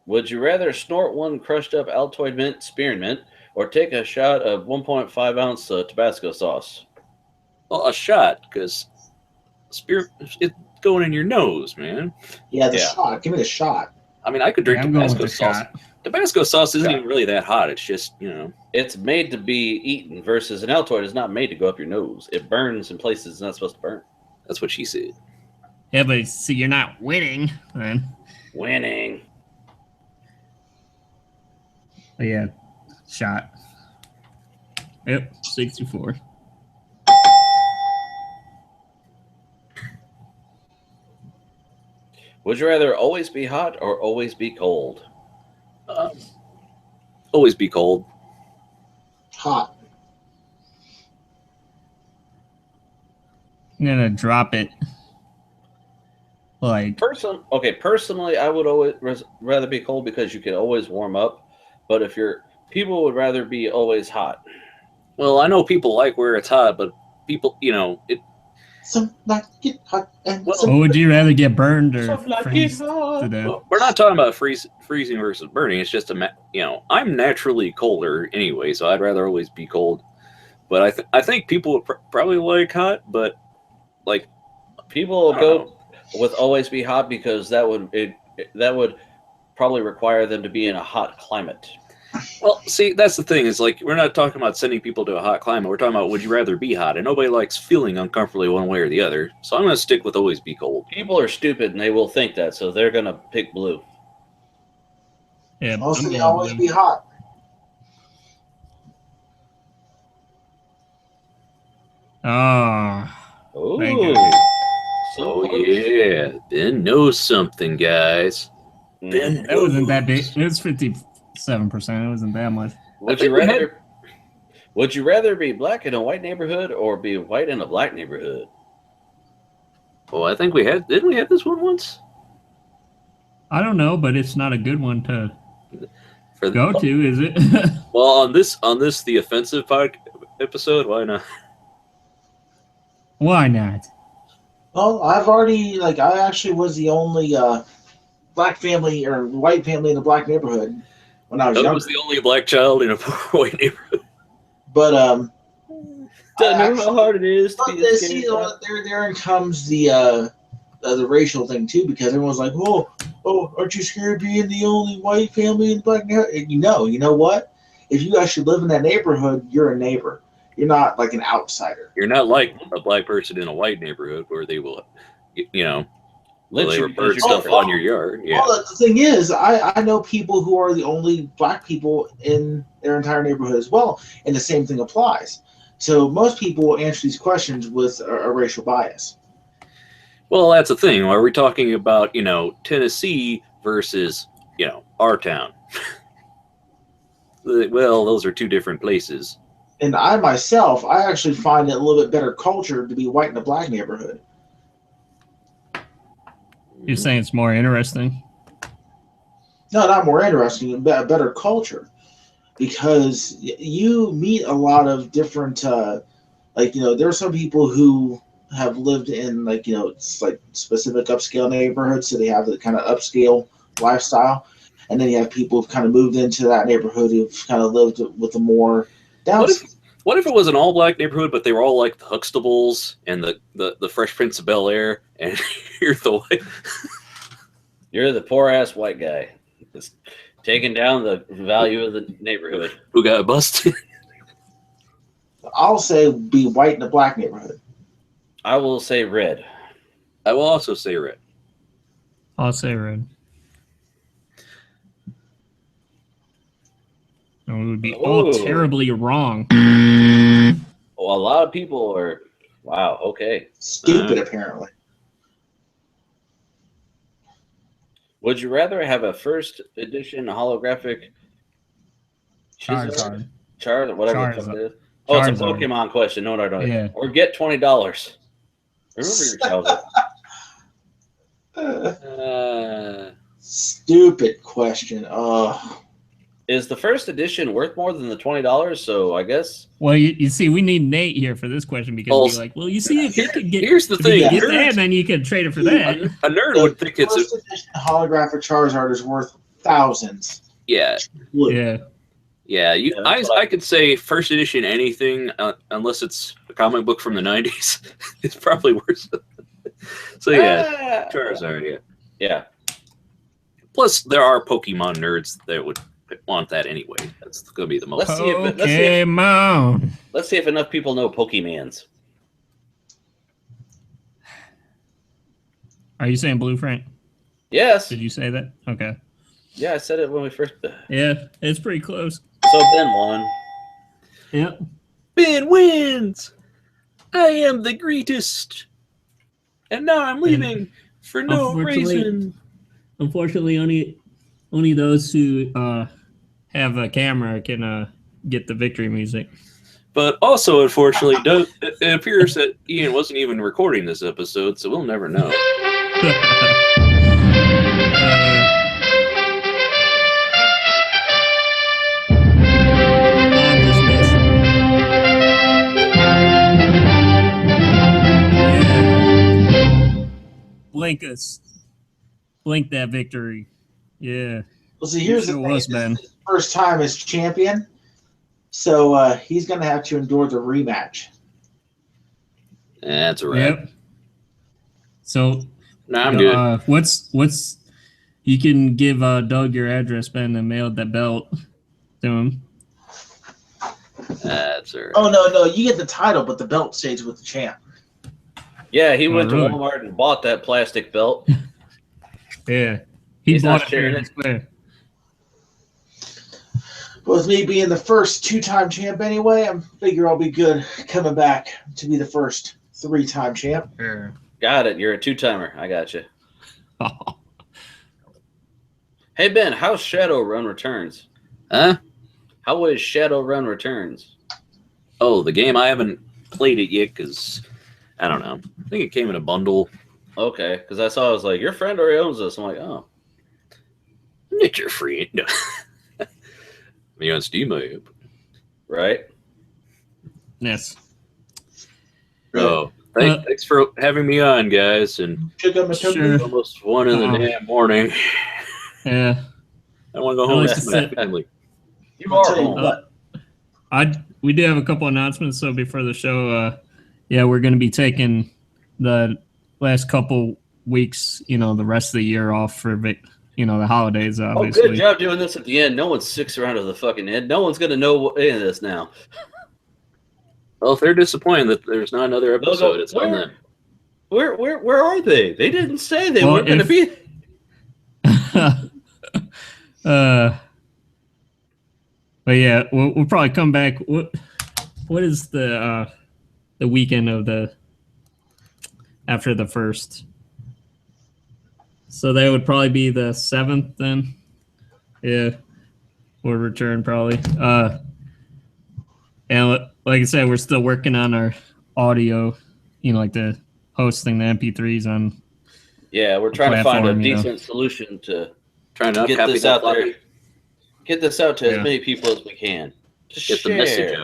Speaker 1: Would you rather snort one crushed up Altoid mint spearmint or take a shot of 1.5 ounce Tabasco sauce?
Speaker 3: Well, a shot, because it's going in your nose, man.
Speaker 4: Yeah, the shot. Give me the shot.
Speaker 3: I mean, I could drink Tabasco sauce.
Speaker 2: Shot.
Speaker 3: Tabasco sauce isn't even really that hot. It's just,
Speaker 1: It's made to be eaten versus an Altoid is not made to go up your nose. It burns in places it's not supposed to burn.
Speaker 3: That's what she said.
Speaker 2: Yeah, but see, you're not winning, then.
Speaker 1: Winning.
Speaker 2: But yeah, shot. Yep, 64.
Speaker 1: Would you rather always be hot or always be cold?
Speaker 3: Always be cold.
Speaker 4: Hot.
Speaker 2: I'm gonna drop it. Like,
Speaker 1: Personally, I would always rather be cold because you can always warm up. But if people would rather be always hot.
Speaker 3: Well, I know people like where it's hot, but people,
Speaker 4: Some like it hot and
Speaker 3: Well,
Speaker 4: some
Speaker 2: or would you rather get burned or
Speaker 4: Some like
Speaker 2: freeze
Speaker 4: it hot.
Speaker 2: to death?
Speaker 3: we're not talking about freezing versus burning. It's just I'm naturally colder anyway, so I'd rather always be cold. But I think people would probably like hot, but like
Speaker 1: People will go with always be hot because that would probably require them to be in a hot climate.
Speaker 3: Well, see, that's the thing. Is like we're not talking about sending people to a hot climate. We're talking about would you rather be hot, and nobody likes feeling uncomfortably one way or the other. So I'm going to stick with always be cold.
Speaker 1: People are stupid and they will think that, so they're going to pick blue.
Speaker 2: Yeah,
Speaker 4: mostly always be hot.
Speaker 2: Oh, thank
Speaker 1: Ooh.
Speaker 2: you.
Speaker 3: So yeah, Ben knows something, guys. Ben
Speaker 2: That wasn't that big. It was 57%. It wasn't that much.
Speaker 1: Would you rather be black in a white neighborhood or be white in a black neighborhood?
Speaker 3: Well, I think didn't we have this one once?
Speaker 2: I don't know, but it's not a good one to
Speaker 3: For
Speaker 2: go to, is it?
Speaker 3: Well, on this the offensive episode, why not?
Speaker 2: Why not?
Speaker 4: Well, I actually was the only black family or white family in a black neighborhood when I was
Speaker 3: I
Speaker 4: younger.
Speaker 3: was the only black child in a poor white neighborhood.
Speaker 4: But
Speaker 1: Don't know how hard it is to
Speaker 4: but
Speaker 1: be
Speaker 4: this,
Speaker 1: this kid.
Speaker 4: there comes the racial thing too, because everyone's like, oh, aren't you scared of being the only white family in the black neighborhood? You know what? If you actually live in that neighborhood, you're a neighbor. You're not like an outsider.
Speaker 3: You're not like a black person in a white neighborhood where they will,
Speaker 1: Lynch
Speaker 3: they
Speaker 1: you
Speaker 3: will
Speaker 1: because
Speaker 3: burn
Speaker 1: you're
Speaker 3: stuff
Speaker 1: different.
Speaker 3: on your yard. Yeah.
Speaker 4: Well, the thing is, I know people who are the only black people in their entire neighborhood as well, and the same thing applies. So most people will answer these questions with a racial bias.
Speaker 3: Well, that's the thing. Are we talking about, Tennessee versus, our town? Well, those are two different places.
Speaker 4: And I myself, I actually find it a little bit better culture to be white in a black neighborhood.
Speaker 2: You're saying it's more interesting?
Speaker 4: No, not more interesting, but better culture. Because you meet a lot of different, there are some people who have lived in, it's like specific upscale neighborhoods, so they have the kind of upscale lifestyle. And then you have people who've kind of moved into that neighborhood who've kind of lived with a more down.
Speaker 3: What if it was an all-black neighborhood, but they were all like the Huxtables and the Fresh Prince of Bel-Air, and you're the white...
Speaker 1: You're the poor-ass white guy that's taking down the value of the neighborhood.
Speaker 3: Who got busted?
Speaker 4: I'll say be white in a black neighborhood.
Speaker 1: I will say red.
Speaker 3: I will also say red.
Speaker 2: I'll say red. And we would be all terribly wrong.
Speaker 1: Well, a lot of people are, wow, okay.
Speaker 4: Stupid, apparently.
Speaker 1: Would you rather have a first edition holographic
Speaker 2: Charizard.
Speaker 1: whatever the fuck it is? Oh, it's a Pokemon question. No,
Speaker 2: Yeah.
Speaker 1: Or get $20. Remember your childhood.
Speaker 4: Stupid question.
Speaker 1: Is the first edition worth more than the $20? So I guess.
Speaker 2: Well, you see, we need Nate here for this question because you see, if you could get.
Speaker 3: Here's the thing.
Speaker 2: Get that, then you could trade it for that.
Speaker 3: A nerd would think it's
Speaker 4: first edition holographic Charizard is worth thousands.
Speaker 3: Yeah.
Speaker 2: Yeah.
Speaker 3: Yeah, I could say first edition anything, unless it's a comic book from the 90s, it's probably worth it. So yeah, Charizard, yeah.
Speaker 1: Yeah.
Speaker 3: Plus, there are Pokemon nerds that would want that anyway. That's going to be the most.
Speaker 1: Let's see if enough people know Pokemans.
Speaker 2: Are you saying Blue Frank?
Speaker 1: Yes.
Speaker 2: Did you say that? Okay.
Speaker 1: Yeah, I said it when we first.
Speaker 2: Yeah, it's pretty close.
Speaker 1: So Ben won.
Speaker 2: Yep.
Speaker 3: Ben wins. I am the greatest. And now I'm leaving for no reason.
Speaker 2: Unfortunately, only those who have a camera can get the victory music.
Speaker 3: But also, unfortunately, it appears that Ian wasn't even recording this episode, so we'll never know.
Speaker 2: Blink us. Blink that victory. Yeah.
Speaker 4: Well, see, here's the
Speaker 2: Sure
Speaker 4: thing.
Speaker 2: was, Ben.
Speaker 4: This is his first time as champion, so he's going to have to endure the rematch.
Speaker 3: That's right.
Speaker 2: Yep. So,
Speaker 3: Nah, I'm good.
Speaker 2: What's you can give Doug your address, Ben, and mail that belt to him.
Speaker 3: That's all right.
Speaker 4: Oh, no, you get the title, but the belt stays with the champ.
Speaker 1: Yeah, he went
Speaker 2: really?
Speaker 1: to Walmart and bought that plastic belt.
Speaker 2: Yeah.
Speaker 1: He's
Speaker 2: bought
Speaker 1: not sharing it.
Speaker 2: Square.
Speaker 4: Well, with me being the first 2-time champ anyway, I figure I'll be good coming back to be the first 3-time champ.
Speaker 2: Sure.
Speaker 1: Got it. You're a 2-timer. I got you. Hey, Ben, how's Shadowrun Returns?
Speaker 3: Huh?
Speaker 1: How is Shadowrun Returns?
Speaker 3: Oh, the game, I haven't played it yet because, I don't know. I think it came in a bundle.
Speaker 1: Okay, because I saw, I was like, your friend already owns this. I'm like, oh.
Speaker 3: It's your friend. No. I mean, on Steam, I am.
Speaker 1: Right?
Speaker 2: Yes.
Speaker 3: Oh, thanks for having me on, guys. And
Speaker 4: Sure.
Speaker 3: it's almost 1 in the damn morning.
Speaker 2: Yeah.
Speaker 3: I want to go home
Speaker 2: like
Speaker 3: and
Speaker 2: to
Speaker 3: see my
Speaker 2: sit-
Speaker 3: family.
Speaker 1: You are
Speaker 4: tell you
Speaker 1: home.
Speaker 4: what.
Speaker 2: We do have a couple announcements. So before the show, we're going to be taking the last couple weeks, the rest of the year off for the holidays,
Speaker 1: Oh,
Speaker 2: obviously.
Speaker 1: good job doing this at the end. No one sticks around to the fucking end. No one's going to know any of this now.
Speaker 3: Well, if they're disappointed that there's not another
Speaker 1: They'll
Speaker 3: episode,
Speaker 1: go,
Speaker 3: it's on them.
Speaker 1: Where are they? They didn't say they weren't going to be.
Speaker 2: But yeah, we'll probably come back. What is the weekend of after the 1st? So that would probably be the 7th then. Yeah, we'll return probably. And like I said, we're still working on our audio. Like the hosting the MP3s on.
Speaker 1: Yeah, we're trying to find a
Speaker 2: platform,
Speaker 1: decent solution to
Speaker 3: Trying to
Speaker 1: get
Speaker 3: copy
Speaker 1: this
Speaker 3: that
Speaker 1: out
Speaker 3: floppy.
Speaker 1: there. Get this out to
Speaker 2: Yeah.
Speaker 1: as many people as we can. Just
Speaker 3: Get the message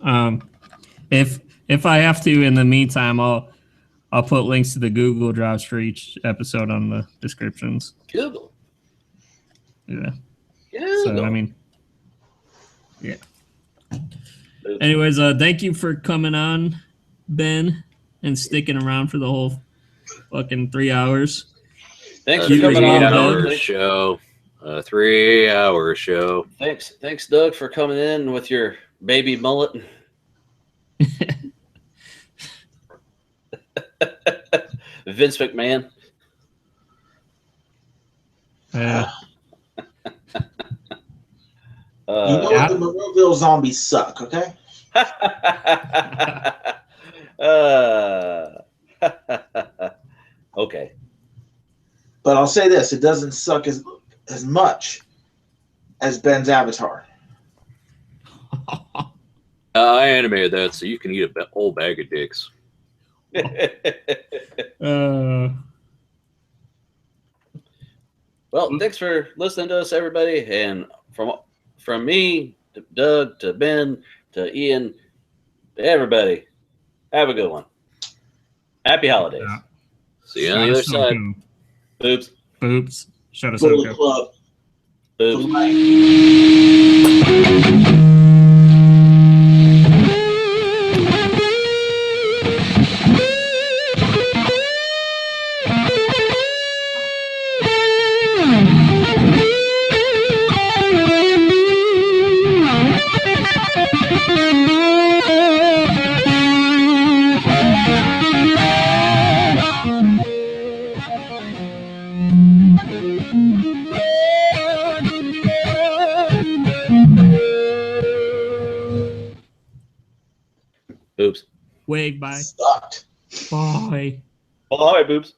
Speaker 3: out.
Speaker 2: If I have to, in the meantime, I'll put links to the Google Drives for each episode on the descriptions.
Speaker 1: Google.
Speaker 2: Yeah.
Speaker 1: Google.
Speaker 2: So I mean, yeah. Anyways, thank you for coming on, Ben, and sticking around for the whole fucking 3 hours.
Speaker 1: Thanks for coming on, Doug.
Speaker 3: 3-hour show. A 3-hour show.
Speaker 1: Thanks, Doug, for coming in with your baby mullet. Vince McMahon.
Speaker 4: You know what? The Monroeville zombies suck, okay?
Speaker 1: Okay.
Speaker 4: But I'll say this: it doesn't suck as much as Ben's avatar.
Speaker 3: I animated that so you can eat a whole bag of dicks.
Speaker 1: Well, thanks for listening to us, everybody. And from me to Doug to Ben to Ian to everybody, have a good one. Happy holidays.
Speaker 2: Yeah.
Speaker 3: See you on the other side.
Speaker 1: Boobs.
Speaker 2: Boobs. Shut us
Speaker 4: Bullet
Speaker 2: up.
Speaker 4: Club.
Speaker 1: Boobs. Boobs.
Speaker 2: Wave. Bye.
Speaker 4: Sucked.
Speaker 2: Bye.
Speaker 1: Bye, boobs.